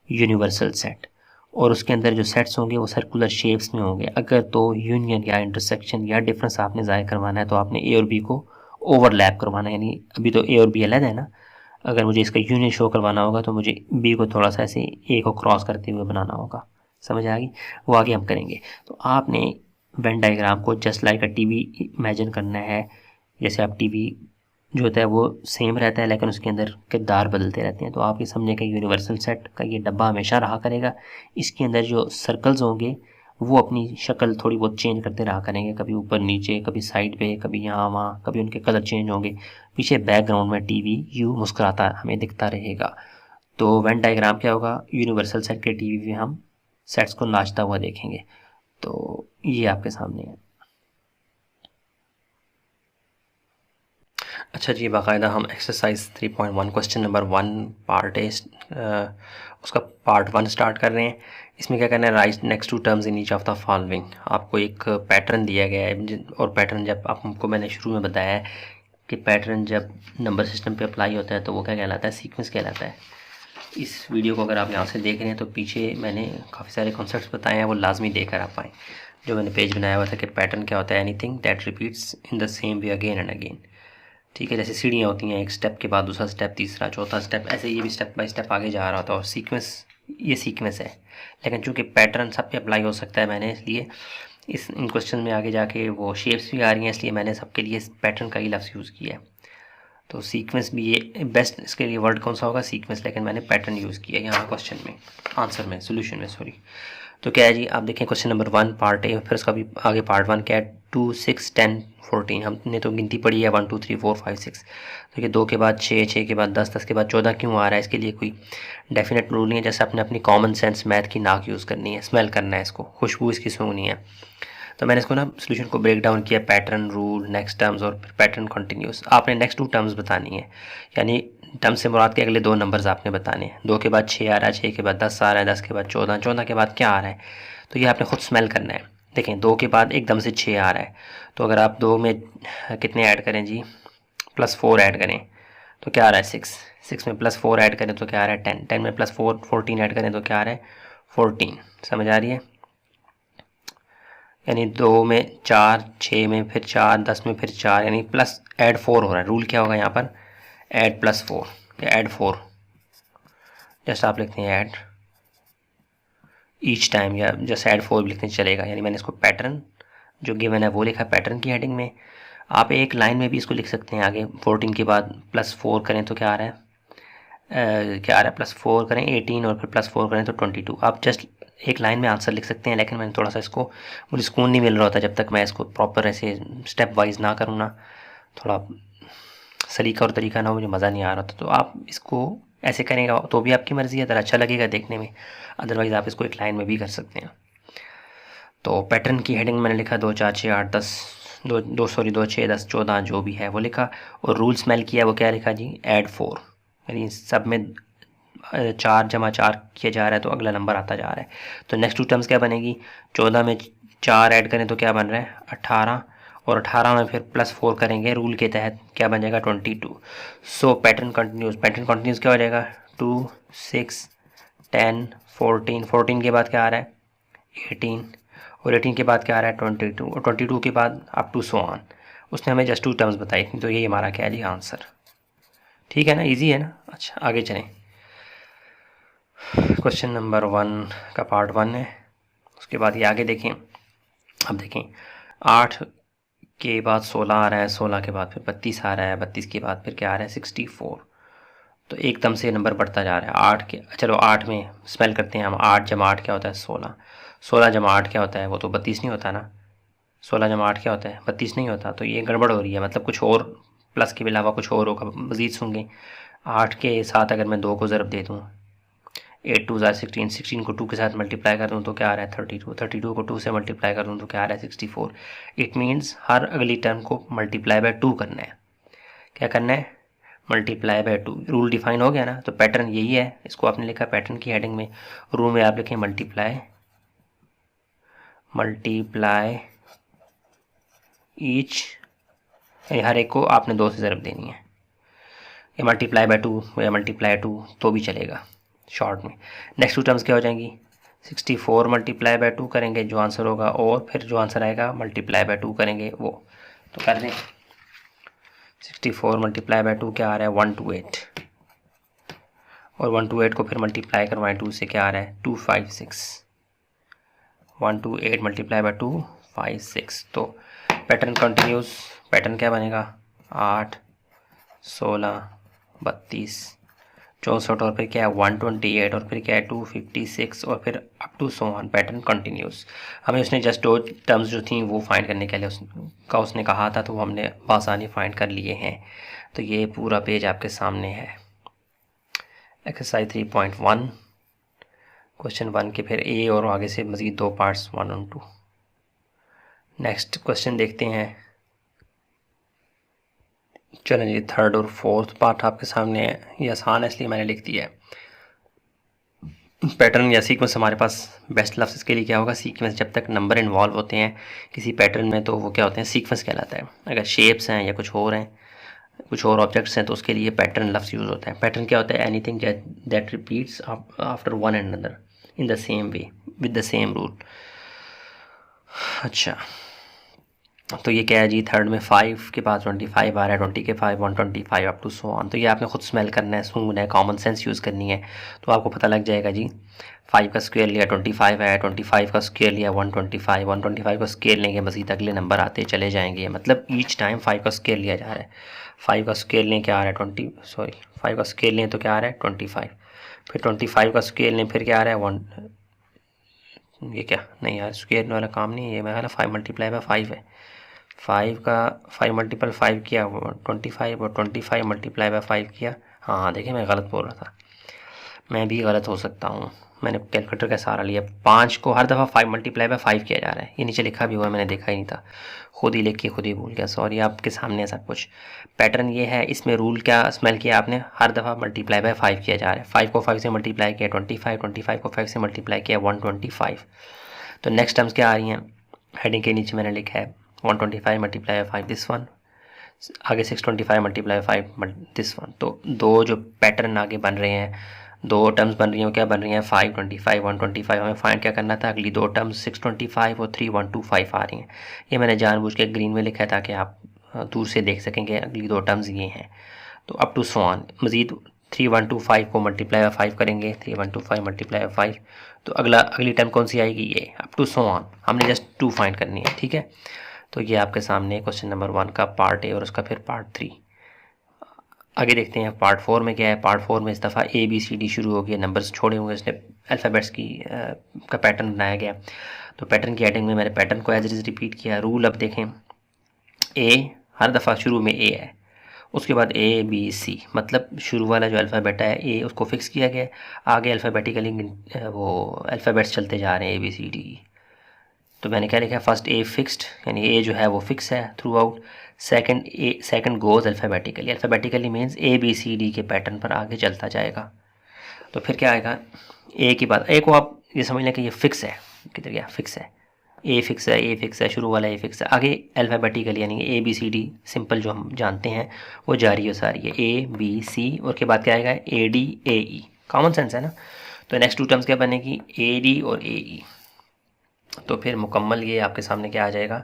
यूनिवर्सल सेट, और उसके अंदर जो सेट्स होंगे वो सर्कुलर शेप्स में होंगे। अगर तो यूनियन या इंटरसेक्शन या डिफरेंस आपने ज़ाहिर करवाना है तो आपने ए और बी को ओवरलैप करवाना है, यानी अभी तो ए और बी अलग है ना, अगर मुझे इसका यूनियन शो करवाना होगा तो मुझे बी को थोड़ा सा ऐसे ए को क्रॉस करते हुए बनाना होगा। समझ आ गई? वो आगे हम करेंगे। तो आपने वेन डायग्राम को just like a TV imagine करना है। जैसे आप टीवी जो होता है वो सेम रहता है लेकिन उसके अंदर किरदार बदलते रहते हैं, तो आप ये समझें कि यूनिवर्सल सेट का ये डब्बा हमेशा रहा करेगा। इसके अंदर जो सर्कल्स होंगे वो अपनी शक्ल थोड़ी बहुत चेंज करते रहा करेंगे, कभी ऊपर नीचे, कभी साइड पे, कभी यहाँ वहाँ, कभी उनके कलर चेंज होंगे। पीछे बैकग्राउंड में टीवी यू मुस्कुराता हमें दिखता रहेगा। तो वेन डायग्राम क्या होगा, यूनिवर्सल सेट के टीवी में हम सेट्स को नाचता हुआ देखेंगे। तो ये आपके सामने है। अच्छा जी, बाकायदा हम exercise 3.1 question number 1 part A उसका पार्ट 1 स्टार्ट कर रहे हैं। इसमें क्या करना है, write next two terms in each of the following. आपको एक पैटर्न दिया गया है, और पैटर्न जब आपको मैंने शुरू में बताया है कि पैटर्न जब नंबर सिस्टम पे अप्लाई होता है तो वो क्या कहलाता है, सीक्वेंस कहलाता है। इस वीडियो को अगर आप यहाँ से देख रहे हैं तो पीछे मैंने काफ़ी सारे कॉन्सेप्ट्स बताए हैं, वो लाजमी देखकर आप पाएँ। जो मैंने पेज बनाया हुआ था कि पैटर्न क्या होता है, anything that repeats in the same way again and again. ठीक है, जैसे सीढ़ियाँ होती हैं, एक स्टेप के बाद दूसरा स्टेप, तीसरा, चौथा स्टेप, ऐसे ये भी स्टेप बाय स्टेप आगे जा रहा होता है। और सीक्वेंस, ये सीक्वेंस है, लेकिन चूंकि पैटर्न सब पे अप्लाई हो सकता है, मैंने इसलिए इन क्वेश्चन में आगे जाके वो शेप्स भी आ रही हैं, इसलिए मैंने सबके लिए पैटर्न का ही लफ्ज़ यूज़ किया है। तो सीक्वेंस भी ये बेस्ट, इसके लिए वर्ड कौन सा होगा, सीक्वेंस, लेकिन मैंने पैटर्न यूज़ किया यहाँ क्वेश्चन में, आंसर में, सोल्यूशन में, सॉरी। तो क्या है जी, आप देखें क्वेश्चन नंबर 1 पार्ट ए, फिर उसका भी आगे पार्ट 1 क्या है, 2 6 10 14। हमने तो गिनती पढ़ी है 1 2 3 4 5 6। तो ये 2 के बाद 6, 6 के बाद 10, 10 के बाद 14 क्यों आ रहा है, इसके लिए कोई डेफिनेट रूल नहीं है। जैसे आपने अपनी कॉमन सेंस मैथ की नाक यूज़ करनी है, स्मेल करना है इसको, खुशबू इसकी सूंघनी है। तो मैंने इसको ना सोल्यूशन को ब्रेक डाउन किया, पैटर्न, रूल, नेक्स्ट टर्म्स और फिर पैटर्न कंटिन्यूस। आपने नेक्स्ट 2 टर्म्स बतानी है, यानी टर्म से मुराद के अगले 2 नंबर्स आपने बताने हैं। 2 के बाद 6 आ रहा है, 6 के बाद 10 आ रहा है, 10 के बाद 14, 14 के बाद क्या आ रहा है, तो ये आपने खुद स्मेल करना है। देखें 2 के बाद एकदम से 6 आ रहा है, तो अगर आप 2 में कितने ऐड करें जी, +4 ऐड करें तो क्या आ रहा है, 6। 6 में +4 ऐड करें तो क्या आ रहा है, 10। 10 में +4 14 ऐड करें तो क्या आ रहा है, 14। समझ आ रही है? यानी 2 में 4, 6 में फिर 4, 10 में फिर 4, यानी प्लस ऐड 4 हो रहा है। रूल क्या होगा यहाँ पर, ऐड +4 या ऐड 4। जैसे आप लिखते हैं ऐड ईच टाइम, या जैसे ऐड 4 भी लिखते हैं चलेगा। यानी मैंने इसको पैटर्न जो गिवन है वो लिखा है पैटर्न की हेडिंग में। आप एक लाइन में भी इसको लिख सकते हैं आगे, 14 के बाद +4 करें तो क्या आ रहा है, क्या आ रहा है, +4 करें 18 और फिर +4 करें तो 22। आप जस्ट एक लाइन में आंसर लिख सकते हैं, लेकिन मैंने थोड़ा सा इसको, मुझे सुकून नहीं मिल रहा होता जब तक मैं इसको प्रॉपर ऐसे स्टेप वाइज ना करूँ ना, थोड़ा सलीका और तरीका ना हो, मुझे मज़ा नहीं आ रहा था। तो आप इसको ऐसे करेंगे तो भी आपकी मर्ज़ी है, अगर अच्छा लगेगा देखने में, अदरवाइज़ आप इसको एक लाइन में भी कर सकते हैं। तो पैटर्न की हेडिंग मैंने लिखा 2 4 6 8 10, 2 6 10 14 जो भी है वो लिखा। और रूल स्मेल किया, वो क्या लिखा जी, ऐड 4, यानी सब में 4 जमा 4 किया जा रहा है तो अगला नंबर आता जा रहा है। तो नेक्स्ट 2 टर्म्स क्या बनेगी, 14 में 4 ऐड करें तो क्या बन रहा है, 18, और 18 में फिर +4 करेंगे रूल के तहत, क्या बन जाएगा, 22। सो पैटर्न कंटिन्यूस, पैटर्न कंटिन्यूस क्या हो जाएगा, 2 6 10 14, 14 के बाद क्या आ रहा है, 18, और 18 के बाद क्या आ रहा है, 22, और 22 के बाद अप टू सो ऑन। उसने हमें जस्ट 2 टर्म्स बताई थी, तो ये हमारा क्या है जी, आंसर। ठीक है ना, इजी है ना। अच्छा आगे चलें, क्वेश्चन नंबर 1 का पार्ट 1 है। उसके बाद ये आगे देखें। अब देखें 8 के बाद 16 आ रहा है, 16 के बाद फिर 32 आ रहा है, 32 के बाद फिर क्या आ रहा है, 64। तो एकदम से नंबर बढ़ता जा रहा है। 8 के, चलो 8 में स्पेल करते हैं हम, 8 जमा 8 क्या होता है, 16। 16 जमा 8 क्या होता है, वो तो 32 नहीं होता ना। 16 जमा 8 क्या होता है, 32 नहीं होता। तो ये गड़बड़ हो रही है, मतलब कुछ और प्लस के अलावा कुछ और होगा, मज़ीद सुनेंगे। 8 के साथ अगर मैं 2 को ज़रब दे दूँ, 8 2 ज़ा 16, 16 को 2 के साथ मल्टीप्लाई कर दूँ तो क्या आ रहा है, 32, 32 को 2 से मल्टीप्लाई कर दूँ तो क्या आ रहा है, 64। इट मीन्स हर अगली टर्म को मल्टीप्लाई बाय 2 करना है। क्या करना है, मल्टीप्लाई बाय 2। रूल डिफाइन हो गया ना। तो पैटर्न यही है, इसको आपने लिखा पैटर्न की हेडिंग में। रूल में आप लिखें मल्टीप्लाई, मल्टीप्लाई ईच, हर एक को आपने 2 से ज़रब देनी है। ए मल्टीप्लाई बाय 2 या मल्टीप्लाई 2 तो भी चलेगा शॉर्ट में। नेक्स्ट 2 टर्म्स क्या हो जाएंगी, 64 मल्टीप्लाई बाय 2 करेंगे जो आंसर होगा, और फिर जो आंसर आएगा मल्टीप्लाई बाय 2 करेंगे वो। तो कर दें 64 मल्टीप्लाई बाय 2 क्या आ रहा है 128, और 128 को फिर मल्टीप्लाई करवाएं 2 से, क्या आ रहा है 256। 128 मल्टीप्लाई बाय 2 56। तो पैटर्न कंटिन्यूस, पैटर्न क्या बनेगा 8 16 32 64 और फिर क्या है 128 और फिर क्या है 256 और फिर up to so on, pattern continues. हमें उसने जस्ट दो टर्म्स जो थी वो फाइंड करने के लिए उसने कहा था, तो वो हमने आसानी फाइंड कर लिए हैं। तो ये पूरा पेज आपके सामने है। एक्सरसाइज 3.1 क्वेश्चन 1 के फिर ए और आगे से मज़ीद 2 पार्ट्स 1 और 2। नेक्स्ट क्वेश्चन देखते हैं। चलें जी, थर्ड और फोर्थ पार्ट आपके सामने है। ये आसान है इसलिए मैंने लिख दिया है। पैटर्न या सीक्वेंस हमारे पास बेस्ट लफ्ज़ इसके लिए क्या होगा, सीक्वेंस। जब तक नंबर इन्वॉल्व होते हैं किसी पैटर्न में तो वो क्या होते हैं, सीक्वेंस कहलाता है। अगर शेप्स हैं या कुछ और हैं, कुछ और ऑब्जेक्ट्स हैं, तो उसके लिए पैटर्न लफ्ज़ यूज़ होता है। पैटर्न क्या होता है, anything that repeats after one and another in the same way with the same rule. अच्छा, तो ये क्या है जी, थर्ड में 5 के बाद 25 आ रहा है, 20 के 5 125 अप टू सो ऑन। तो ये आपने खुद स्मेल करना है, सूंघना है, कॉमन सेंस यूज़ करनी है, तो आपको पता लग जाएगा जी। 5 का स्क्वायर लिया 25 है, 25 का स्क्वायर लिया 125, 125 का स्क्वायर लेंगे, मज़ीद अगले नंबर आते चले जाएंगे। मतलब ईच टाइम 5 का स्क्वायर लिया जा रहा है। 5 का स्क्वायर लें क्या आ रहा है 5 का स्क्वायर लें तो क्या आ रहा है 25, फिर 25 का स्क्वायर लें फिर क्या आ रहा है 1। ये क्या नहीं यार, स्क्वायर वाला काम नहीं है ये, मेरा 5 मल्टीप्लाई बाय 5 है। 5 मल्टीपल 5 किया 25 और 25 मल्टीप्लाई बाय 5 किया। हाँ देखिए मैं गलत बोल रहा था, मैं भी गलत हो सकता हूँ, मैंने कैलकुलेटर का सहारा लिया। 5 को हर दफ़ा 5 मल्टीप्लाई बाय 5 किया जा रहा है। ये नीचे लिखा भी हुआ है, मैंने देखा ही नहीं था, खुद ही लिख के खुद ही भूल गया, सॉरी। आपके सामने है सब कुछ। पैटर्न ये है, इसमें रूल क्या स्मेल किया आपने, हर दफ़ा मल्टीप्लाई बाय 5 किया जा रहा है। 5 को 5 से मल्टीप्लाई किया 25, 25 को 5 से मल्टीप्लाई किया 125। तो नेक्स्ट टर्म्स क्या आ रही हैं, हेडिंग के नीचे मैंने लिखा है 125 मल्टीप्लाई बाय 5 दिस वन, आगे 625 मल्टीप्लाई बाय 5 दिस वन। तो दो जो पैटर्न आगे बन रहे हैं, दो टर्म्स बन रही हैं, क्या बन रही हैं 525 125। हमें फाइंड क्या करना था, अगली दो टर्म्स 625 और 3125 आ रही हैं। ये मैंने जानबूझ के ग्रीन में लिखा है ताकि आप दूर से देख सकेंगे अगली दो टर्म्स ये हैं। तो अप टू सो ऑन, मज़ीद 3125 को मल्टीप्लाई बाय 5 करेंगे, 3125 मल्टीप्लाई बाय 5, तो अगली टर्म कौन सी आएगी, ये अप टू सो ऑन। हमने जस्ट 2 फाइंड करनी है, ठीक है। तो ये आपके सामने क्वेश्चन नंबर 1 का पार्ट ए और उसका फिर पार्ट 3। आगे देखते हैं पार्ट 4 में क्या है। पार्ट 4 में इस दफ़ा ABCD शुरू हो गया, नंबर्स छोड़े हुए, इसने अल्फ़ाबेट्स की का पैटर्न बनाया गया। तो पैटर्न की हेडिंग में मैंने पैटर्न को एज इट इज़ रिपीट किया। रूल अब देखें, ए हर दफ़ा शुरू में ए है, उसके बाद ABC, मतलब शुरू वाला जो अल्फ़ाबेट है ए उसको फिक्स किया गया, आगे अल्फ़ाबेटिकली वो अल्फ़ाबेट्स चलते जा रहे हैं ABCD। तो मैंने क्या लिखा है, फर्स्ट ए फिक्स्ड, यानी ए जो है वो फिक्स है through out. Second goes alphabetically, alphabetically means ABCD के पैटर्न पर आगे चलता जाएगा। तो फिर क्या आएगा, ए की बात, ए को आप ये समझ लें कि ये फिक्स है, किधर गया, फिक्स है, ए फिक्स है, ए फिक्स है, शुरू वाला ए फिक्स है। आगे अल्फ़ाबेटिकली यानी ABCD सिंपल जो हम जानते हैं वो जारी हो सारी है, ABC और के बाद क्या आएगा AD AE, कॉमन सेंस है ना। तो नेक्स्ट 2 टर्म्स क्या बनेगी, AD और AE। तो फिर मुकम्मल ये आपके सामने क्या आ जाएगा,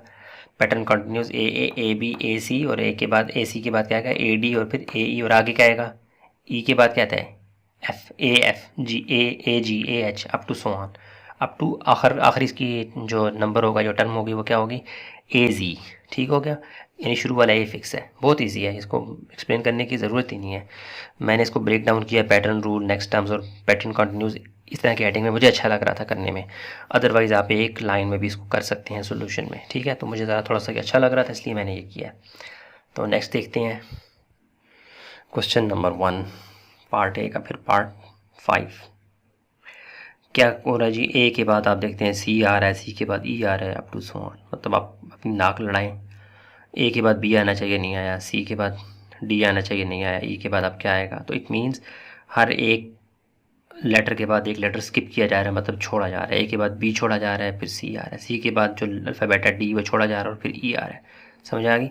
पैटर्न कंटिन्यूस AB AC और ए के बाद AC के बाद क्या आएगा AD और फिर AE और आगे क्या आएगा E के बाद क्या आता है FAF AG AH up to so on, up to आखिर इसकी जो नंबर होगा, जो टर्म होगी वो क्या होगी AZ। ठीक हो गया, यानी शुरू वाला ए फिक्स है। बहुत इजी है, इसको एक्सप्लेन करने की ज़रूरत ही नहीं है। मैंने इसको ब्रेक डाउन किया, पैटर्न रूल नेक्स्ट टर्म्स और पैटर्न कंटिन्यूस, इस तरह की हेडिंग में मुझे अच्छा लग रहा था करने में। अदरवाइज़ आप एक लाइन में भी इसको कर सकते हैं सोल्यूशन में, ठीक है। तो मुझे ज़रा थोड़ा सा अच्छा लग रहा था इसलिए मैंने ये किया। तो नेक्स्ट देखते हैं क्वेश्चन नंबर 1 पार्ट ए का फिर पार्ट 5। क्या हो रहा है जी, ए के बाद आप देखते हैं सी आ रहा है, सी के बाद ई आ रहा है अप टू सो ऑन। मतलब आप अपनी नाक लड़ाएं, ए के बाद बी आना चाहिए नहीं आया, सी के बाद डी आना चाहिए नहीं आया, ई के बाद अब क्या आएगा। तो इट मीन्स हर एक लेटर के बाद एक लेटर स्किप किया जा रहा है, मतलब छोड़ा जा रहा है। ए के बाद बी छोड़ा जा रहा है, फिर सी आ रहा है, सी के बाद जो अल्फ़ाबेट है डी वो छोड़ा जा रहा है और फिर ई आ रहा है। समझ आ गई।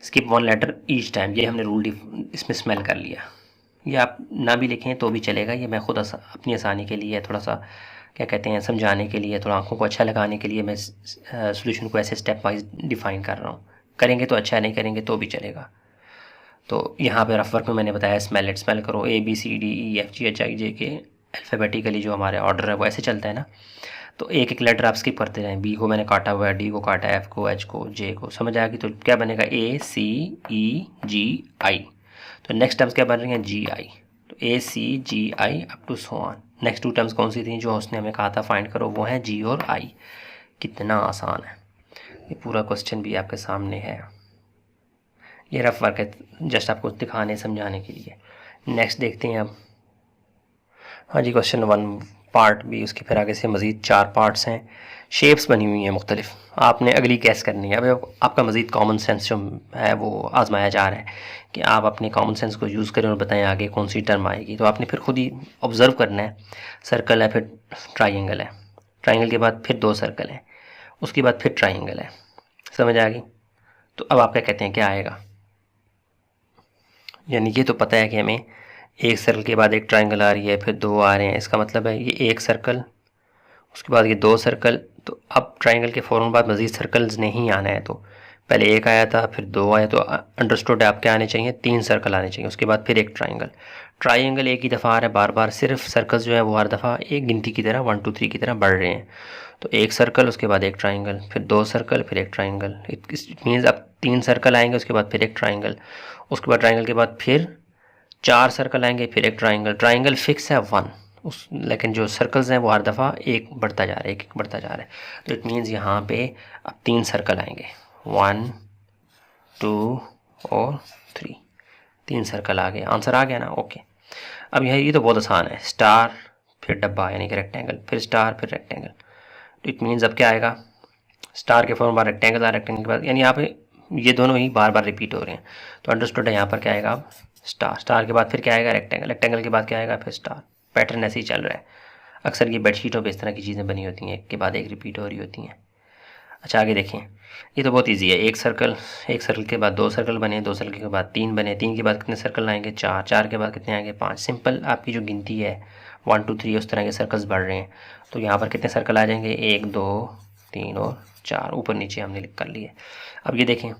Skip one letter each time, ये हमने रूल इसमें स्मेल कर लिया। ये आप ना भी लिखें तो भी चलेगा, ये मैं खुद अपनी आसानी के लिए थोड़ा सा क्या कहते हैं समझाने के लिए, थोड़ा आंखों को अच्छा लगाने के लिए मैं सॉल्यूशन को ऐसे स्टेप वाइज डिफ़ाइन कर रहा हूँ। करेंगे तो अच्छा, नहीं करेंगे तो भी चलेगा। तो यहाँ पे रफ वर्क में मैंने बताया स्मेल इट, स्मेल करो ABCDEFGHIJK अल्फ़ाबेटिकली जो हमारे ऑर्डर है वो ऐसे चलता है ना। तो एक एक लेटर आप स्किप करते जाएं। B को मैंने काटा हुआ है, D को काटा है, F को, H को, J को, समझ आएगी। तो क्या बनेगा ACEGI। तो नेक्स्ट टर्म्स क्या बन रही हैं GI। तो ACGI up to so on. Next 2 terms कौन सी थी जो उसने हमें कहा था फाइंड करो, वो है G और I। कितना आसान है, ये पूरा क्वेश्चन भी आपके सामने है। ये रफ वर्क है जस्ट आपको दिखाने समझाने के लिए। नेक्स्ट देखते हैं अब। हाँ जी, क्वेश्चन 1 पार्ट भी, उसके फिर आगे से मज़ीद 4 पार्ट्स हैं। शेप्स बनी हुई हैं मुख्तलिफ, आपने अगली गैस करनी है। अब आपका मज़ीद कॉमन सेंस जो है वो आजमाया जा रहा है कि आप अपने कॉमन सेंस को यूज़ करें और बताएं आगे कौन सी टर्म आएगी। तो आपने फिर खुद ही ऑब्ज़र्व करना है। सर्कल है, फिर ट्राइंगल है, ट्राइंगल के बाद फिर 2 सर्कल हैं, उसके बाद फिर ट्राइंगल है, समझ आ गई। तो अब आप क्या कहते हैं क्या आएगा, यानी ये तो पता है कि हमें एक सर्कल के बाद एक ट्राइंगल आ रही है, फिर 2 आ रहे हैं, इसका मतलब है ये एक सर्कल, उसके बाद ये 2 सर्कल। तो अब ट्राइंगल के फ़ौरन बाद मज़ीद सर्कल्स नहीं आना है। तो पहले एक आया था, फिर 2 आए, तो अंडरस्टूड है आप क्या आने चाहिए, 3 सर्कल आने चाहिए, उसके बाद फिर एक ट्राइंगल। ट्राइंगल एक ही दफ़ा आ रहा है बार बार, सिर्फ सर्कल्स जो है वो हर दफ़ा एक गिनती की तरह 1 2 3 की तरह बढ़ रहे हैं। तो एक सर्कल, उसके बाद एक ट्राइंगल, फिर 2 सर्कल, फिर एक ट्राइंगल। इट मीन्स अब 3 सर्कल आएंगे, उसके बाद फिर एक ट्राइंगल, उसके बाद ट्राइंगल के बाद फिर 4 सर्कल आएंगे, फिर एक ट्राइंगल। ट्राइंगल फिक्स है 1, उस लेकिन जो सर्कल्स हैं वो हर दफ़ा एक बढ़ता जा रहा है, एक एक बढ़ता जा रहा है। तो इट मीन्स यहाँ पे अब 3 सर्कल आएंगे, 1 2 और 3, 3 सर्कल आ गए। आंसर आ गया ना, ओके। अब ये तो बहुत आसान है, स्टार फिर डब्बा यानी कि रेक्टेंगल, फिर स्टार फिर रेक्टेंगल। तो इट मीन्स अब क्या आएगा, स्टार के फॉर्म बार रेक्टेंगल आ, रेक्टेंगल के बाद यानी यहाँ पे ये दोनों ही बार बार रिपीट हो रहे हैं। तो अंडरस्टूड है, यहाँ पर क्या आएगा अब स्टार, स्टार के बाद फिर क्या आएगा रेक्टेंगल, रेक्टेंगल के बाद क्या आएगा फिर स्टार। पैटर्न ऐसे ही चल रहा है। अक्सर ये बेडशीटों पे इस तरह की चीज़ें बनी होती हैं, एक के बाद एक रिपीट हो रही होती हैं। अच्छा आगे देखें, ये तो बहुत इजी है। एक सर्कल के बाद 2 सर्कल बने, 2 सर्कल के बाद 3 बने, 3 के बाद कितने सर्कल आएंगे 4, 4 के बाद कितने आएंगे 5। सिंपल आपकी जो गिनती है 1 2 3 उस तरह के सर्कल्स बढ़ रहे हैं। तो यहाँ पर कितने सर्कल आ जाएंगे, 1 2 3 और 4, ऊपर नीचे हमने लिख कर लिए। अब ये देखें,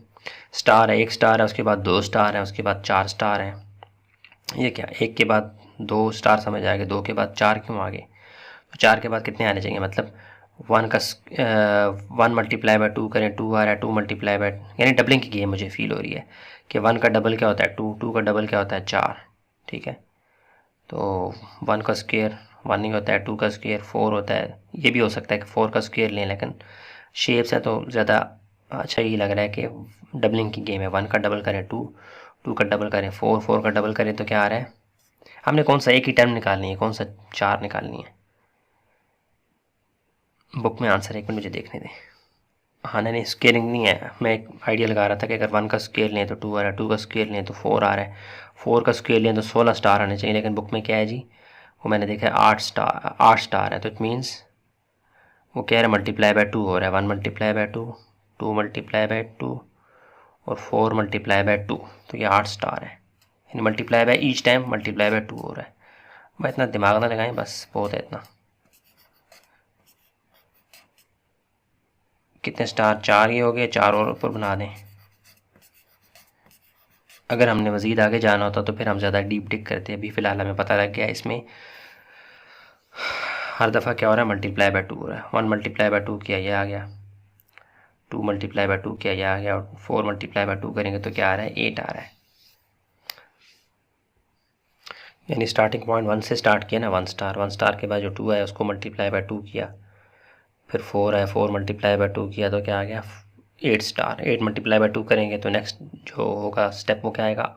स्टार है, एक स्टार है, उसके बाद 2 स्टार है, उसके बाद 4 स्टार हैं। ये क्या, एक के बाद 2 स्टार समझ आएगा, 2 के बाद 4 क्यों आ गए। तो 4 के बाद कितने आने चाहिए, मतलब 1 का 1 मल्टीप्लाई बाय 2 करें, 2 आ रहा है, 2 मल्टीप्लाई बाय, यानी डबलिंग की गेम मुझे फील हो रही है कि 1 का डबल क्या होता है 2, 2 का डबल क्या होता है 4, ठीक है। तो 1 का स्क्वायर 1 नहीं होता है, 2 का स्क्वायर 4 होता है। ये भी हो सकता है कि 4 का स्क्वायर लें, लेकिन शेप्स है तो ज़्यादा अच्छा ही लग रहा है कि डबलिंग की गेम है। 1 का डबल करें 2, 2 का डबल करें 4, 4 का डबल करें तो क्या आ रहा है, हमने कौन सा एक ही टर्म निकालनी है, कौन सा 4 निकालनी है। बुक में आंसर एक मिनट मुझे देखने दें। हाँ नहीं स्केलिंग नहीं है, मैं एक आइडिया लगा रहा था कि अगर 1 का स्केल लें तो 2 आ रहा है, 2 का स्केल लें तो 4 आ रहा है, 4 का स्केल लें तो 16 स्टार आने चाहिए। लेकिन बुक में क्या है जी, वो मैंने देखा है 8 स्टार है। तो इट मीन्स वो कह रहा है मल्टीप्लाई बाय 2 हो रहा है, 1 मल्टीप्लाई बाय 2, 2 मल्टीप्लाई बाय 2 और 4 मल्टीप्लाई बाय 2, तो ये 8 स्टार है। यानी multiply by each time multiply by 2 हो रहा है। भाई इतना दिमाग ना लगाएं, बस बहुत है इतना। कितने स्टार, 4 ही हो गए, 4 और ऊपर बना दें। अगर हमने मज़ीद आगे जाना होता तो फिर हम ज़्यादा डीप डिक करते। अभी फ़िलहाल हमें पता लग गया इसमें हर दफ़ा क्या हो रहा है मल्टीप्लाई बाय 2 हो रहा है। 1 मल्टीप्लाई बाय 2 किया ये आ गया, 2 मल्टीप्लाई बाय 2 किया ये आ गया, और 4 मल्टीप्लाई बाय 2 करेंगे तो क्या आ रहा है 8 आ रहा है। यानी स्टार्टिंग पॉइंट 1 से स्टार्ट किया ना, 1 स्टार, 1 स्टार के बाद जो 2 है उसको मल्टीप्लाई बाय 2 किया, फिर 4 है, 4 मल्टीप्लाई बाय 2 किया तो क्या आ गया 8 स्टार। 8 मल्टीप्लाई बाय 2 करेंगे तो नेक्स्ट जो होगा स्टेप वो क्या आएगा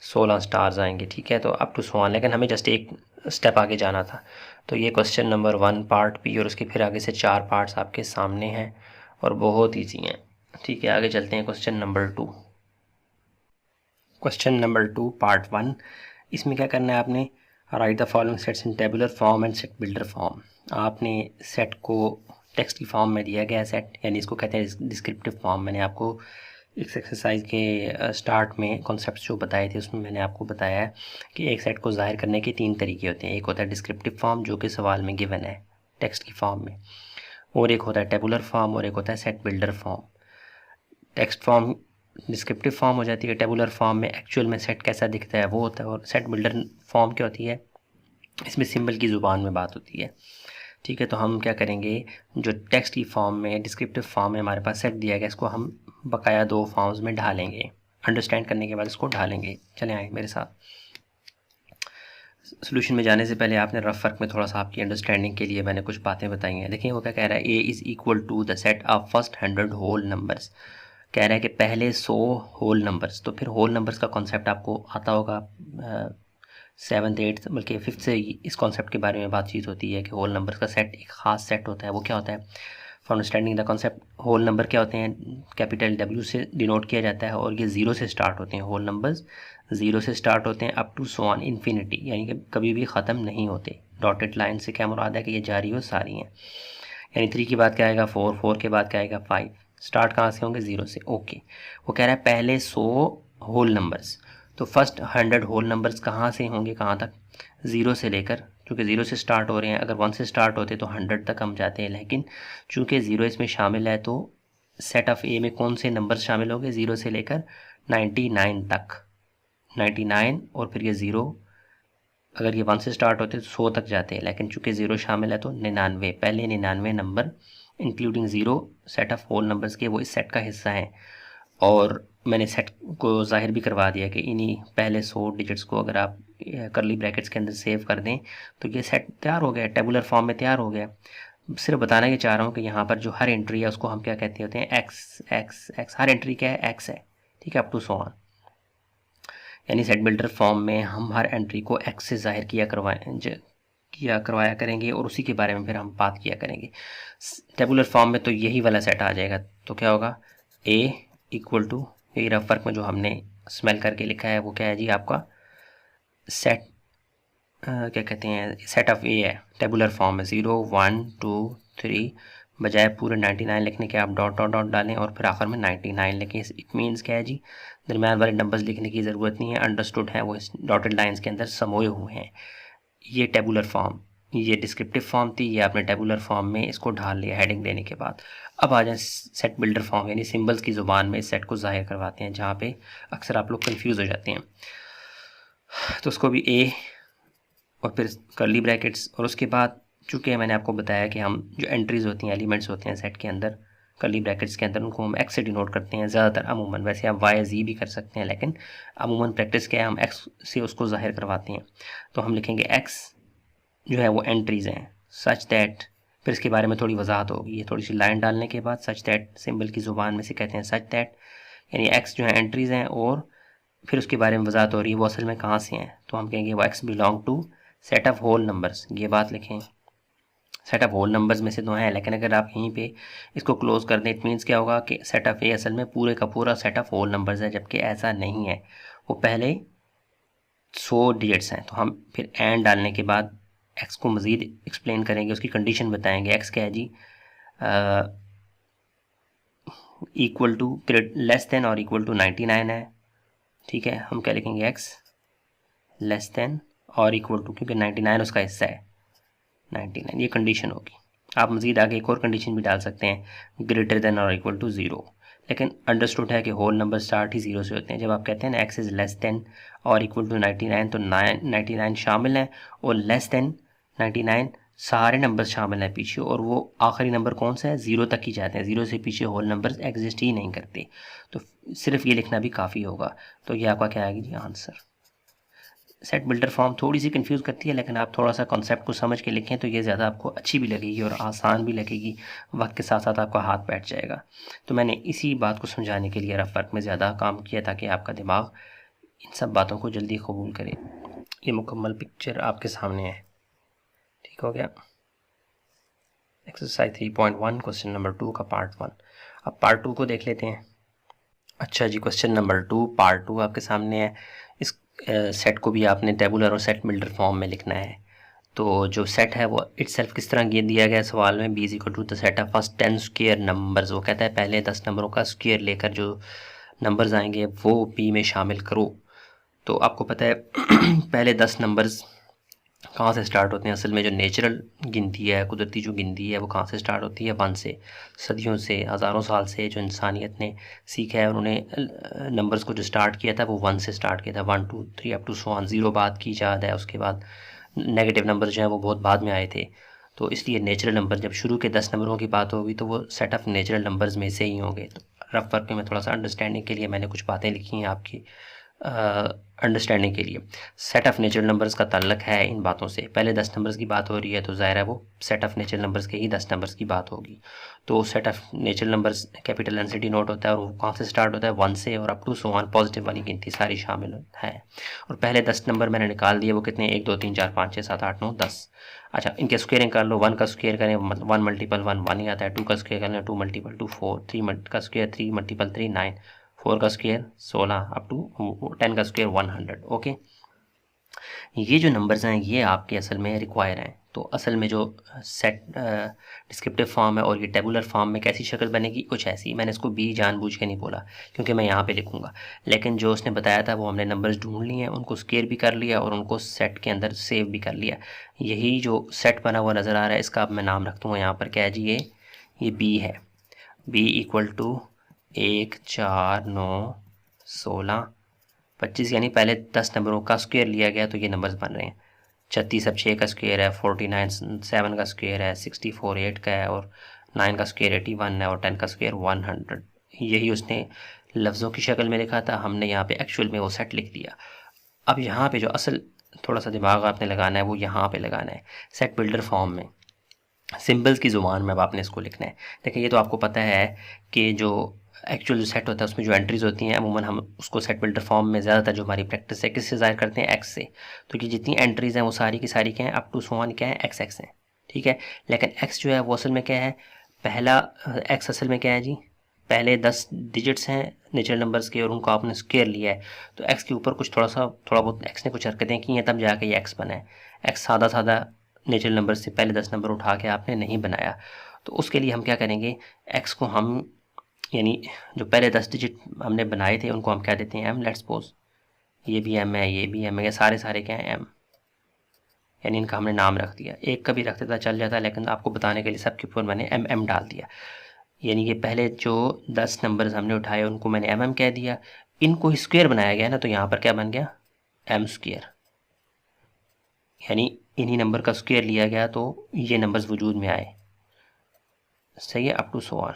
16 स्टार्स आएंगे, ठीक है। तो अप टू 1, लेकिन हमें जस्ट एक स्टेप आगे जाना था। तो ये क्वेश्चन नंबर 1 पार्ट बी, और उसके फिर आगे से 4 पार्ट्स आपके सामने हैं और बहुत ईजी हैं, ठीक है। आगे चलते हैं question number 2। Question number 2 part 1, इसमें क्या करना है आपने, right the following sets in tabular form and set builder form. आपने सेट को टेक्स्ट की फॉर्म में दिया गया सेट, यानी इसको कहते हैं डिस्क्रिप्टिव फॉर्म। मैंने आपको इस एक्सरसाइज के स्टार्ट में कॉन्सेप्ट जो बताए थे उसमें मैंने आपको बताया है कि एक सेट को ज़ाहिर करने के 3 तरीके होते हैं। एक होता है डिस्क्रिप्टिव फॉर्म जो कि सवाल में गिवन है टेक्स्ट की फॉर्म में, और एक होता है टेबुलर फॉर्म, और एक होता है set builder form. Text form descriptive form हो जाती है, टेबुलर फॉर्म में एक्चुअल में सेट कैसा दिखता है वो होता है, और सेट बिल्डर फॉर्म क्या होती है, इसमें सिंबल की ज़ुबान में बात होती है। ठीक है, तो हम क्या करेंगे, जो टेक्स्ट की फॉर्म में डिस्क्रिप्टिव फॉर्म में हमारे पास सेट दिया गया इसको हम बकाया 2 फॉर्म्स में ढालेंगे, अंडरस्टैंड करने के बाद इसको ढालेंगे। चले आए मेरे साथ। सोल्यूशन में जाने से पहले आपने रफ वर्क में थोड़ा सा आपकी अंडरस्टैंडिंग के लिए मैंने कुछ बातें बताई हैं। देखिए वो क्या कह रहा है, A is equal to the set of first 100 whole numbers. कह रहा है कि पहले 100 होल नंबर्स, तो फिर होल नंबर्स का कॉन्सेप्ट आपको आता होगा 7th 8th बल्कि 5th से इस कॉन्सेप्ट के बारे में बातचीत होती है कि होल नंबर्स का सेट एक ख़ास सेट होता है। वो क्या होता है, for understanding the concept, whole number क्या होते हैं, कैपिटल W से डिनोट किया जाता है, और ये 0 से स्टार्ट होते हैं। होल नंबर्स 0 से स्टार्ट होते हैं up to so on infinity, यानी कि कभी भी ख़त्म नहीं होते। डॉटेड लाइन से क्या मुराद है कि ये जारी हो सारी हैं। यानी 3 की बात क्या आएगा 4, 4 के बाद क्या आएगा 5। स्टार्ट कहाँ से होंगे 0 से। ओके, वो कह रहा है पहले 100 होल नंबर्स, तो फर्स्ट 100 होल नंबर्स कहाँ से होंगे, कहाँ तक, 0 से लेकर, चूँकि 0 से स्टार्ट हो रहे हैं, अगर 1 से स्टार्ट होते तो 100 तक हम जाते हैं, लेकिन चूँकि 0 इसमें शामिल है तो सेट ऑफ ए में कौन से नंबर शामिल होंगे, 0 से लेकर 99 तक, 99 और फिर ये 0, अगर ये 1 से स्टार्ट होते तो 100 तक जाते हैं, लेकिन चूँकि 0 शामिल है तो 99, पहले 99 नंबर including 0 set of whole numbers के वो इस सेट का हिस्सा हैं। और मैंने सेट को ज़ाहिर भी करवा दिया कि इन्हीं पहले 100 डिजिट्स को अगर आप करली ब्रैकेट्स के अंदर सेव कर दें तो ये सेट तैयार हो गया, टेबुलर फॉर्म में तैयार हो गया। सिर्फ बताना ये चाह रहा हूँ कि यहाँ पर जो हर एंट्री है उसको हम क्या कहते होते हैं, एक्स एक्स एक्स, हर एंट्री क्या है, एक्स है। ठीक है, अप टू सो ऑन, यानी सेट बिल्डर फॉर्म में हम हर एंट्री को एक्स से ज़ाहिर करवाया करेंगे, और उसी के बारे में फिर हम बात किया करेंगे। टेबुलर फॉर्म में तो यही वाला सेट आ जाएगा, तो क्या होगा, ए इक्वल टू, ये रफ वर्क में जो हमने स्मेल करके लिखा है वो क्या है जी, आपका सेट क्या कहते हैं, सेट ऑफ ए है, टेबुलर फॉर्म में 0 1 2 3, बजाय पूरे 99 लिखने के आप डॉट डॉट डॉट डालें और फिर आखिर में 99 लिखें। इट मीन्स क्या है जी, दरम्यान वाले नंबर्स लिखने की ज़रूरत नहीं है, अंडरस्टूड है, वो इस डॉटेड लाइंस के अंदर समोए हुए हैं। ये टेबुलर फॉर्म, ये डिस्क्रिप्टिव फॉर्म थी, ये आपने टेबुलर फॉर्म में इसको ढाल लिया हेडिंग देने के बाद। अब आ जाए सेट बिल्डर फॉर्म, यानी सिंबल्स की ज़ुबान में इस सेट को ज़ाहिर करवाते हैं, जहाँ पे अक्सर आप लोग कंफ्यूज हो जाते हैं। तो उसको भी ए और फिर कर्ली ब्रैकेट्स, और उसके बाद चूँकि मैंने आपको बताया कि हम जो एंट्रीज़ होती हैं, एलिमेंट्स होते हैं सेट के अंदर कर्ली ब्रैकेट्स के अंदर, उनको हम एक्स से डिनोट करते हैं ज़्यादातर, अमूमन। वैसे आप वाई जी भी कर सकते हैं, लेकिन अमूमन प्रैक्टिस क्या है, हम एक्स से उसको ज़ाहिर करवाते हैं। तो हम लिखेंगे एक्स जो है वो एंट्रीज़ हैं, सच दैट, फिर इसके बारे में थोड़ी वजाहत होगी, ये थोड़ी सी लाइन डालने के बाद, सच दैट सिंबल की ज़ुबान में से कहते हैं सच दैट, यानी एक्स जो है एंट्रीज़ हैं, और फिर उसके बारे में वजाहत हो रही है वो असल में कहाँ से हैं, तो हम कहेंगे वो x belong to set of whole numbers. ये बात लिखें, सेट ऑफ होल नंबर्स में से तो हैं, लेकिन अगर आप यहीं पे इसको क्लोज कर दें, इट मीन्स क्या होगा कि सेट ऑफ ए असल में पूरे का पूरा सेट ऑफ होल नंबर्स है, जबकि ऐसा नहीं है, वो पहले 100 डिजिट्स हैं। तो हम फिर एंड डालने के बाद एक्स को मज़ीद एक्सप्लेन करेंगे, उसकी कंडीशन बताएंगे। एक्स क्या है जी, इक्वल टू लेस देन और इक्वल टू 99 है। ठीक है, हम क्या लिखेंगे, एक्स लेस देन और इक्वल टू, क्योंकि 99 उसका हिस्सा है, 99 ये कंडीशन होगी। आप मज़ीद आगे एक और कंडीशन भी डाल सकते हैं, ग्रेटर देन और इक्वल टू 0, लेकिन अंडरस्टूड है कि होल नंबर स्टार्ट ही 0 से होते हैं। जब आप कहते हैं ना एक्स इज़ लेस देन और इक्वल टू 99, तो 99 शामिल है, और लेस देन 99 सारे नंबर शामिल हैं पीछे, और वो आखिरी नंबर कौन सा है, 0 तक ही जाते हैं, 0 से पीछे होल नंबर एग्जिस्ट ही नहीं करते। तो सिर्फ ये लिखना भी काफ़ी होगा। तो ये आपका क्या आएगी जी, आंसर। सेट बिल्डर फॉर्म थोड़ी सी कंफ्यूज करती है, लेकिन आप थोड़ा सा कॉन्सेप्ट को समझ के लिखें तो ये ज़्यादा आपको अच्छी भी लगेगी और आसान भी लगेगी, वक्त के साथ साथ आपका हाथ बैठ जाएगा। तो मैंने इसी बात को समझाने के लिए रफ वर्क में ज़्यादा काम किया, ताकि आपका दिमाग इन सब बातों को जल्दी कबूल करे। ये मुकम्मल पिक्चर आपके सामने है, ठीक हो गया। एक्सरसाइज 3.1 क्वेश्चन नंबर 2 का पार्ट 1। अब पार्ट 2 को देख लेते हैं। अच्छा जी, क्वेश्चन नंबर 2 पार्ट 2 आपके सामने है। इस सेट को भी आपने टेबुलर और सेट बिल्डर फॉर्म में लिखना है। तो जो सेट है वो इटसेल्फ किस तरह ये दिया गया सवाल में, B equal to the set of first 10 square numbers. वो कहता है पहले 10 नंबरों का स्क्वायर लेकर जो नंबर्स आएंगे वो बी में शामिल करो। तो आपको पता है पहले 10 नंबर्स कहाँ से स्टार्ट होते हैं? असल में जो नेचुरल गिनती है, कुदरती जो गिनती है, वो कहाँ से स्टार्ट होती है? 1 से। सदियों से, हज़ारों साल से जो इंसानियत ने सीखा है, उन्होंने नंबर्स को जो स्टार्ट किया था वो 1 से स्टार्ट किया था। 1 2 3 अप टू सो ऑन। 0 बाद की इजाद है, उसके बाद नेगेटिव नंबर जो हैं वो बहुत बाद में आए थे। तो इसलिए नेचुरल नंबर, जब शुरू के 10 नंबरों की बात होगी तो वो सेट ऑफ नेचुरल नंबर्स में से ही होंगे। तो रफ वर्क में थोड़ा सा अंडरस्टैंडिंग के लिए मैंने कुछ बातें लिखी हैं आपकी अंडरस्टैंडिंग के लिए। सेट ऑफ नेचुरल नंबर्स का ताल्लुक है इन बातों से। पहले 10 नंबर्स की बात हो रही है तो ज़ाहिर है वो सेट ऑफ नेचुरल नंबर्स के ही 10 नंबर्स की बात होगी। तो set of natural numbers capital N से डिनोट होता है और वो कहाँ से स्टार्ट होता है? 1 से, और up to so on positive वाली गिनती सारी शामिल है। और पहले 10 नंबर मैंने निकाल दिए, वो कितने? 1 2 3 4 5 6 7 8 9 10। अच्छा, इनके स्क्वेयरिंग कर लो। 1 का स्क्वेयर करें, मतलब 1 मल्टीपल 1 1 ही आता है। 2 का स्क्वेयर करें, 2 मल्टीपल 2 4। 3 का स्क्वेयर 3 मल्टीपल 3 9। 4 का स्क्वेयर 16 अप टू 10 का स्क्वेयर 100। ओके, ये जो नंबर्स हैं ये आपके असल में रिक्वायर हैं। तो असल में जो सेट डिस्क्रिप्टिव फॉर्म है और ये टेबुलर फॉर्म में कैसी शक्ल बनेगी? कुछ ऐसी। मैंने इसको बी जानबूझ के नहीं बोला क्योंकि मैं यहाँ पे लिखूंगा, लेकिन जो उसने बताया था वो हमने नंबर्स ढूंढ लिए हैं, उनको स्केयर भी कर लिया और उनको सेट के अंदर सेव भी कर लिया। यही जो सेट बना हुआ नज़र आ रहा है इसका अब मैं नाम रख दूँगा यहाँ पर, क्या है जी? ये बी है। बी इक्वल टू 1 4 9 16 25, यानी पहले 10 नंबरों का स्क्वायर लिया गया तो ये नंबर्स बन रहे हैं। 36 अब 6 का स्क्वायर है, 49 7 का स्क्वायर है, 64 8 का है, और 9 का स्क्वायर 81 है, और 10 का स्क्वायर 100। यही उसने लफ्ज़ों की शक्ल में लिखा था, हमने यहाँ पे एक्चुअल में वो सेट लिख दिया। अब यहाँ पे जो असल थोड़ा सा दिमाग आपने लगाना है वो यहाँ पे लगाना है, सेट बिल्डर फॉर्म में, सिंबल्स की ज़ुबान में अब आपने इसको लिखना है। देखिए, ये तो आपको पता है कि जो एक्चुअल जो सेट होता है उसमें जो एंट्रीज़ होती हैं अमूमन हम उसको सेट बिल्डर फॉर्म में ज़्यादातर जो हमारी प्रैक्टिस है किससे ज़ाहिर करते हैं? एक्स से। तो ये जितनी एंट्रीज़ हैं वो सारी की सारी क्या हैं? अप टू सो ऑन क्या है? एक्स एक्स हैं, ठीक है। लेकिन एक्स जो है वो असल में क्या है? पहला एक्स असल में क्या है जी? पहले 10 डिजिट्स हैं नेचुरल नंबर्स के और उनको आपने स्क्वायर लिया है, तो एक्स के ऊपर कुछ थोड़ा बहुत एक्स ने कुछ हरकतें की हैं तब जाके ये एक्स बना है। एक्स सादा सादा नेचुरल नंबर से पहले 10 नंबर उठा के आपने नहीं बनाया। तो उसके लिए हम क्या करेंगे? एक्स को हम, यानी जो पहले 10 डिजिट हमने बनाए थे उनको हम क्या देते हैं? एम। लेट्स सपोज ये भी एम है, ये भी एम है, ये सारे सारे क्या हैं? एम। यानी इनका हमने नाम रख दिया। एक का भी रख देता चल जाता, लेकिन आपको बताने के लिए सबके ऊपर मैंने एम एम डाल दिया। यानी कि पहले जो 10 नंबर्स हमने उठाए उनको मैंने एम एम कह दिया। इनको स्क्वायर बनाया गया ना, तो यहाँ पर क्या बन गया? M square. यानी इन्हीं नंबर का स्क्वायर लिया गया तो ये नंबर्स वजूद में आए। सही है, अप टू सो ऑन।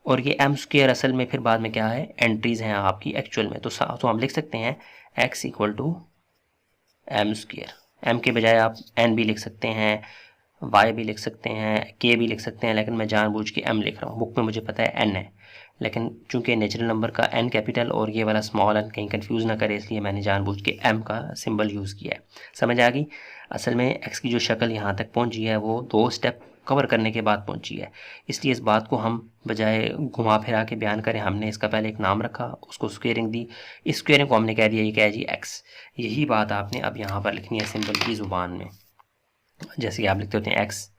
और ये एम स्क्वायर असल में फिर बाद में क्या है? एंट्रीज हैं आपकी एक्चुअल में। तो हम लिख सकते हैं x equal to m square. M के बजाय आप एन भी लिख सकते हैं, वाई भी लिख सकते हैं, के भी लिख सकते हैं, लेकिन मैं जानबूझ के एम लिख रहा हूँ। बुक में मुझे पता है एन है, लेकिन चूंकि नेचुरल नंबर का एन कैपिटल और ये वाला स्मॉल एन कहीं कंफ्यूज ना करे, इसलिए मैंने जानबूझ के एम का सिंबल यूज़ किया है। समझ आ गई? असल में एक्स की जो शक्ल यहाँ तक पहुँची है वो 2 स्टेप कवर करने के बाद पहुँची है, इसलिए इस बात को हम बजाय घुमा फिरा के बयान करें, हमने इसका पहले एक नाम रखा, उसको स्क्वेयरिंग दी, इस स्क्वेयरिंग को हमने कह दिया ये क्या है जी? एक्स। यही बात आपने अब यहाँ पर लिखनी है सिंबल की ज़ुबान में। जैसे कि आप लिखते होते हैं एक्स,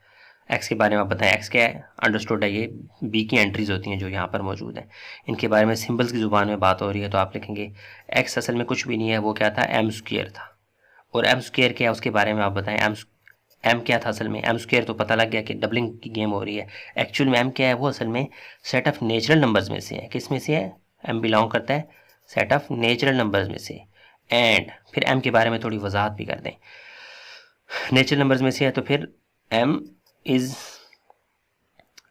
एक्स के बारे में आप बताएं एक्स क्या है? अंडरस्टूड है, ये बी की एंट्रीज होती हैं जो यहाँ पर मौजूद हैं, इनके बारे में सिंबल्स की ज़ुबान में बात हो रही है, तो आप लिखेंगे एक्स असल में कुछ भी नहीं है, वो क्या था? एम स्क्वायर था। और एम स्क्वायर क्या है उसके बारे में आप बताएं। एम क्या था असल में? एम स्क्वायर तो पता लग गया कि डबलिंग की गेम हो रही है। एक्चुअल में एम क्या है? वो असल में सेट ऑफ नेचुरल नंबर्स में से है। किस में से है? एम बिलोंग करता है सेट ऑफ नेचुरल नंबर्स में से। एंड फिर एम के बारे में थोड़ी वजाहत भी कर दें, नेचुरल नंबर्स में से है तो फिर एम इज़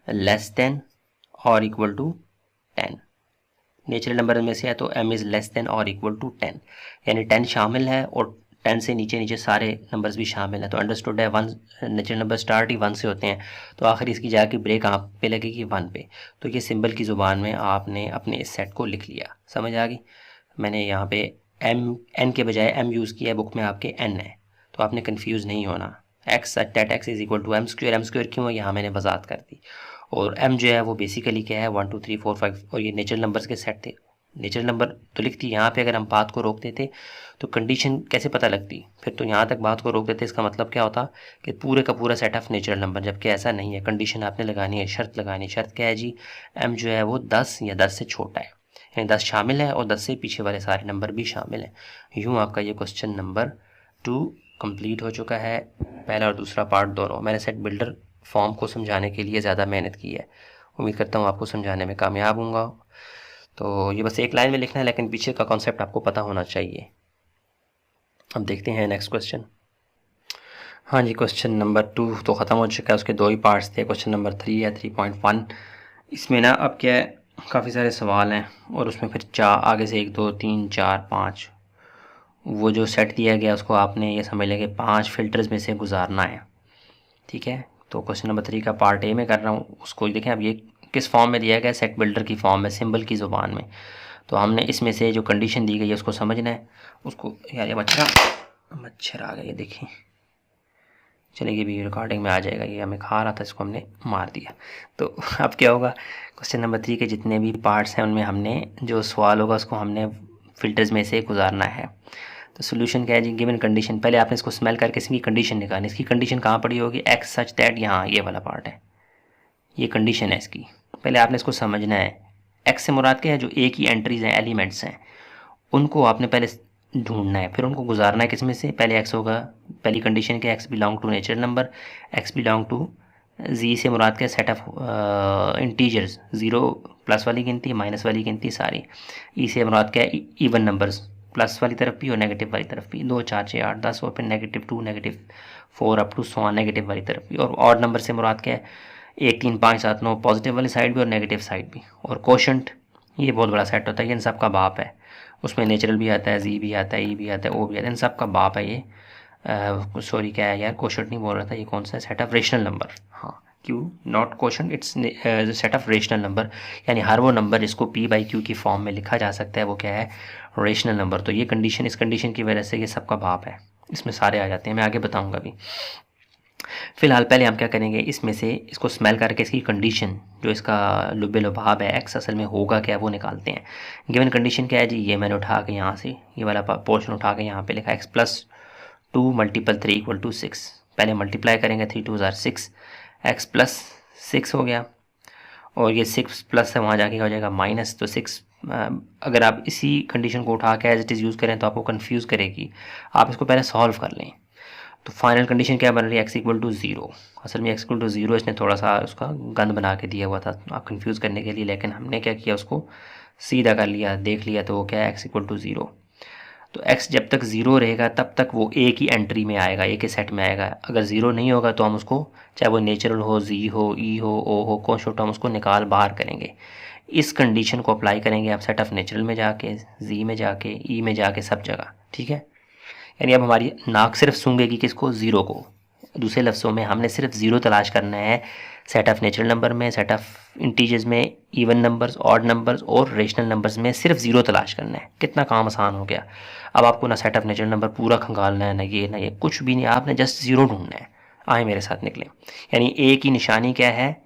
लेस देन और इक्वल टू 10। नेचुरल नंबर में से है तो m इज़ लेस देन और इक्वल टू 10, यानी 10 शामिल है और 10 से नीचे नीचे सारे नंबर्स भी शामिल हैं। तो अंडरस्टूड है, 1 नेचुरल नंबर स्टार्ट ही 1 से होते हैं, तो आखिर इसकी जाके ब्रेक कहाँ पे लगेगी? 1 पे। तो ये सिंबल की ज़ुबान में आपने अपने इस सेट को लिख लिया। समझ आ गई? मैंने यहाँ पे एन के बजाय एम यूज़ किया है, बुक में आपके एन है, तो आपने कन्फ्यूज़ नहीं होना। X that x is equal to m square क्यों है यहाँ मैंने वजाहत कर दी। और m जो है वो बेसिकली क्या है? 1 2 3 4 5, और ये नेचुरल नंबर्स के सेट थे। नेचुरल नंबर तो लिखती यहाँ पे, अगर हम बात को रोक देते तो कंडीशन कैसे पता लगती? फिर तो यहाँ तक बात को रोक देते, इसका मतलब क्या होता कि पूरे का पूरा सेट ऑफ नेचुरल नंबर, जबकि ऐसा नहीं है। कंडीशन आपने लगानी है, शर्त लगानी है। शर्त क्या है जी? m जो है वो 10 या 10 से छोटा है, यानी 10 शामिल है और 10 से पीछे वाले सारे नंबर भी शामिल हैं। यूँ आपका ये क्वेश्चन नंबर 2 कंप्लीट हो चुका है। पहला और दूसरा पार्ट दोनों मैंने सेट बिल्डर फॉर्म को समझाने के लिए ज़्यादा मेहनत की है। उम्मीद करता हूँ आपको समझाने में कामयाब होऊंगा। तो ये बस एक लाइन में लिखना है, लेकिन पीछे का कॉन्सेप्ट आपको पता होना चाहिए। अब देखते हैं नेक्स्ट क्वेश्चन। हाँ जी, क्वेश्चन नंबर 2 तो ख़त्म हो चुका है, उसके 2 ही पार्ट्स थे। क्वेश्चन नंबर 3 है 3.1। इसमें ना अब क्या है, काफ़ी सारे सवाल हैं और उसमें फिर आगे से 1 2 3 4 5 वो जो सेट दिया गया उसको आपने ये समझ लें कि 5 फिल्टर्स में से गुजारना है। ठीक है, तो क्वेश्चन नंबर 3 का पार्ट ए में कर रहा हूँ। उसको देखें अब ये किस फॉर्म में दिया गया है, सेट बिल्डर की फॉर्म में, सिंबल की ज़ुबान में। तो हमने इसमें से जो कंडीशन दी गई है उसको समझना है। उसको यार ये मच्छर आ गया, ये देखें, चलेगी भी रिकॉर्डिंग में आ जाएगा। ये हमें खा रहा था, इसको हमने मार दिया। तो अब क्या होगा, क्वेश्चन नंबर 3 के जितने भी पार्ट्स हैं उनमें हमने जो सवाल होगा उसको हमने फिल्टर्स में से गुजारना है। तो सोल्यूशन क्या है जी, गिवन कंडीशन, पहले आपने इसको स्मेल करके इसकी कंडीशन निकालनी। इसकी कंडीशन कहाँ पड़ी होगी, एक्स सच दैट, यहाँ ये वाला पार्ट है, ये कंडीशन है इसकी। पहले आपने इसको समझना है। एक्स से मुराद क्या है, जो ए की एंट्रीज हैं, एलिमेंट्स हैं, उनको आपने पहले ढूंढना है, फिर उनको गुजारना है किसमें से। पहले एक्स होगा, पहली कंडीशन क्या, x belong to natural number, x belong to Z से मुराद क्या, सेट ऑफ इंटीजर्स, 0 प्लस वाली गिनती, माइनस वाली गिनती सारी। ई से मुराद क्या है, इवन नंबर्स, प्लस वाली तरफ भी और नेगेटिव वाली तरफ भी, 2 4 6 8 10, और फिर -2 -4 अप टू 100 नेगेटिव वाली तरफ भी। और ऑड नंबर से मुराद क्या है, 1 3 5 7 9 पॉजिटिव वाली साइड भी और नेगेटिव साइड भी। और कोशंट, ये बहुत बड़ा सेट होता है, ये इन सब का बाप है। उसमें नेचुरल भी आता है, जी भी आता है, ई भी आता है, ओ भी आता है, इन सब का बाप है ये। सॉरी क्या है यार, कोशंट नहीं बोल रहा था, ये कौन सा है, सेट ऑफ रेशनल नंबर। हाँ, Q not quotient, it's set of rational number, यानी हर वो नंबर जिसको पी बाई क्यू की फॉर्म में लिखा जा सकता है वो क्या है, रेशनल नंबर। तो ये कंडीशन, इस कंडीशन की वजह से ये सबका बाप है, इसमें सारे आ जाते हैं, मैं आगे बताऊंगा अभी। फिलहाल पहले हम क्या करेंगे, इसमें से इसको स्मेल करके इसकी कंडीशन, जो इसका लुब्बे लुभाब है, एक्स असल में होगा क्या, वो निकालते हैं। गिवन कंडीशन क्या है जी, ये मैंने उठा के यहाँ से ये वाला पोर्शन उठा के यहाँ पे लिखा, एक्स प्लस 2 × 3 = 6। पहले मल्टीप्लाई करेंगे, 3 2 6, एक्स प्लस 6 हो गया, और ये 6 प्लस है वहाँ जाके हो जाएगा माइनस। तो 6 अगर आप इसी कंडीशन को उठा के एज इट इज़ यूज़ करें तो आपको कन्फ्यूज़ करेगी, आप इसको पहले सॉल्व कर लें। तो फाइनल कंडीशन क्या बन रही है, एक्स इक्वल टू 0। असल में एक्स इक्वल टू 0 इसने थोड़ा सा उसका गंद बना के दिया हुआ था आप कंफ्यूज करने के लिए, लेकिन हमने क्या किया, उसको सीधा कर लिया, देख लिया, तो वो क्या है, एक्स इक्वल टू 0। तो एक्स जब तक 0 रहेगा तब तक वो ए की एंट्री में आएगा, ए के सेट में आएगा। अगर 0 नहीं होगा तो हम उसको, चाहे वो नेचुरल हो, जी हो, ई हो, ओ हो, कौन छोटा, हम उसको निकाल बाहर करेंगे। इस कंडीशन को अप्लाई करेंगे आप सेट ऑफ नेचुरल में जाके, जी में जाके, ई में जाके, सब जगह। ठीक है, यानी अब हमारी नाक सिर्फ सूंघेगी किसको, 0 को। दूसरे लफ्ज़ों में हमने सिर्फ 0 तलाश करना है सेट ऑफ नेचुरल नंबर में, सेट ऑफ इंटीजर्स में, इवन नंबर्स, ऑड नंबर्स और रेशनल नंबर्स में सिर्फ 0 तलाश करना है। कितना काम आसान हो गया। अब आपको ना सेट ऑफ नेचुरल नंबर पूरा खंगालना है, ना ये कुछ भी नहीं, आपने जस्ट 0 ढूंढना है। आए मेरे साथ निकले, यानी ए की निशानी क्या है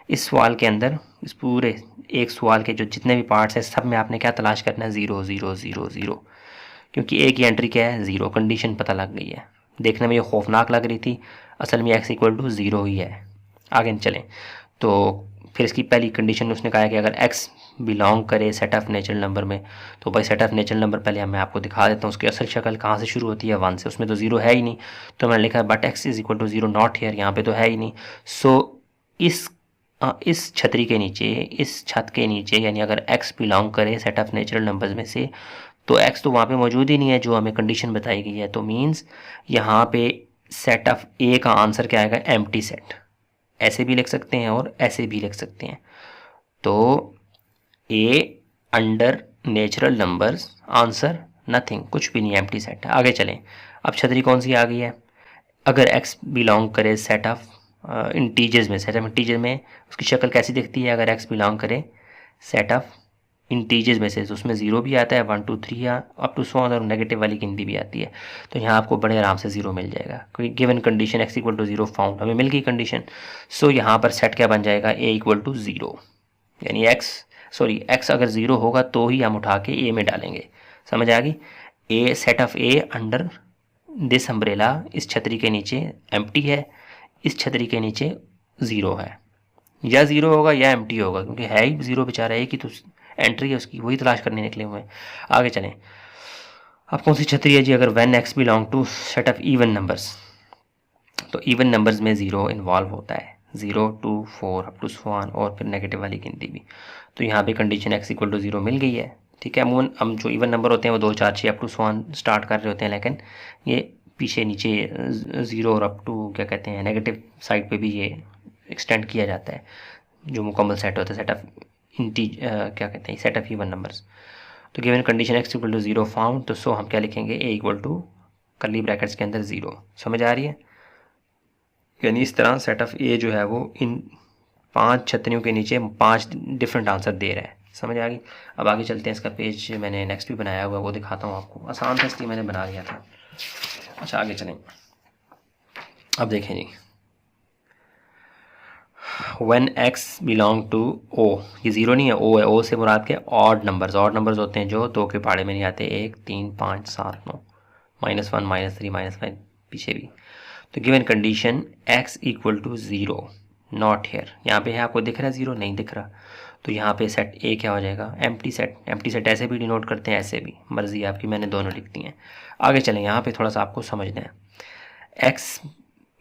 इस सवाल के अंदर, इस पूरे एक सवाल के जो जितने भी पार्ट्स हैं सब में आपने क्या तलाश करना है, 0 0 0 0, क्योंकि ए की एंट्री क्या है, 0। कंडीशन पता लग गई है। देखने में ये खौफनाक लग रही थी, असल में एक्स इक्वल टू 0 ही है। आगे चलें तो फिर इसकी पहली कंडीशन उसने कहा कि अगर एक्स बिलोंग करे सेट ऑफ नेचुरल नंबर में, तो भाई सेट ऑफ नेचुरल नंबर पहले मैं आपको दिखा देता हूँ उसकी असल शक्ल कहाँ से शुरू होती है, 1 से। उसमें तो 0 है ही नहीं, तो मैंने लिखा but x is equal to 0 not here, यहाँ पे तो है ही नहीं। सो इस छतरी के नीचे, इस छत के नीचे, यानी अगर एक्स बिलोंग करे सेट ऑफ नेचुरल नंबर्स में से, तो एक्स तो वहाँ पे मौजूद ही नहीं है जो हमें कंडीशन बताई गई है। तो मीन्स यहाँ पे सेट ऑफ ए का आंसर क्या आएगा, एम्प्टी सेट। ऐसे भी लिख सकते हैं और ऐसे भी लिख सकते हैं। तो A under natural numbers, answer nothing, कुछ भी नहीं, एम्प्टी सेट है। आगे चलें, अब छतरी कौन सी आ गई है, अगर एक्स बिलोंग करे सेट ऑफ इंटीजर्स में, सेट ऑफ इंटीजर में उसकी शक्ल कैसी दिखती है, अगर एक्स बिलोंग करे सेट ऑफ इंटीजर्स में से, तो उसमें 0 भी आता है, 1 2 3 या अप टू 100, और नेगेटिव वाली गिनती भी आती है। तो यहाँ आपको बड़े आराम से 0 मिल जाएगा, क्योंकि given condition x equal to 0 found, हमें मिल गई कंडीशन। सो यहाँ पर सेट क्या बन जाएगा, ए इक्वल टू 0, यानी एक्स अगर 0 होगा तो ही हम उठा के ए में डालेंगे। समझ आ गई, A set of A under this umbrella, इस छतरी के नीचे एम्प्टी है, इस छतरी के नीचे 0 है, या 0 होगा या एम्प्टी होगा, क्योंकि है ही 0 बेचारा, एक ही तो एंट्री है उसकी, वही तलाश करने निकले हुए हैं। आगे चलें। अब कौन सी छतरी है जी? अगर when x belong to set of even numbers, तो इवन नंबर्स में 0 इन्वॉल्व होता है, 0 to 4 up to so on, और फिर नेगेटिव वाली गिनती भी। तो यहाँ पे कंडीशन x इक्वल टू 0 मिल गई है। ठीक है, अमूमन हम जो इवन नंबर होते हैं वो 2 4 6 up to so on start कर रहे होते हैं, लेकिन ये पीछे नीचे 0 और अप टू क्या कहते हैं नेगेटिव साइड पे भी ये एक्सटेंड किया जाता है, जो मुकम्मल सेट होता है, सेट ऑफ क्या कहते हैं सेट ऑफ इवन नंबर्स। तो given condition x equal to 0 found, तो सो हम क्या लिखेंगे, a equal to curly brackets के अंदर 0। समझ आ रही है? यानी इस तरह सेट ऑफ ए जो है वो इन 5 छतरियों के नीचे 5 डिफरेंट आंसर दे रहा है। समझ आ गई? अब आगे चलते हैं। इसका पेज मैंने नेक्स्ट भी बनाया हुआ, वो दिखाता हूँ आपको। आसान था इसलिए मैंने बना लिया था। अच्छा आगे चलें। अब देखें जी, when x belong to o, ये 0 नहीं है, o है। o से मुराद के ऑड नंबर्स होते हैं जो 2 के पहाड़े में नहीं आते, 1 3 5 7 9, -1 -3 -5 पीछे भी। तो given condition x equal to 0 not here, यहाँ पे है, आपको दिख रहा है 0? नहीं दिख रहा। तो यहाँ पे सेट a क्या हो जाएगा, एम्प्टी सेट। एम्प्टी सेट ऐसे भी डिनोट करते हैं, ऐसे भी, मर्जी आपकी, मैंने दोनों लिख दी हैं। आगे चलें, यहाँ पे थोड़ा सा आपको समझना है। x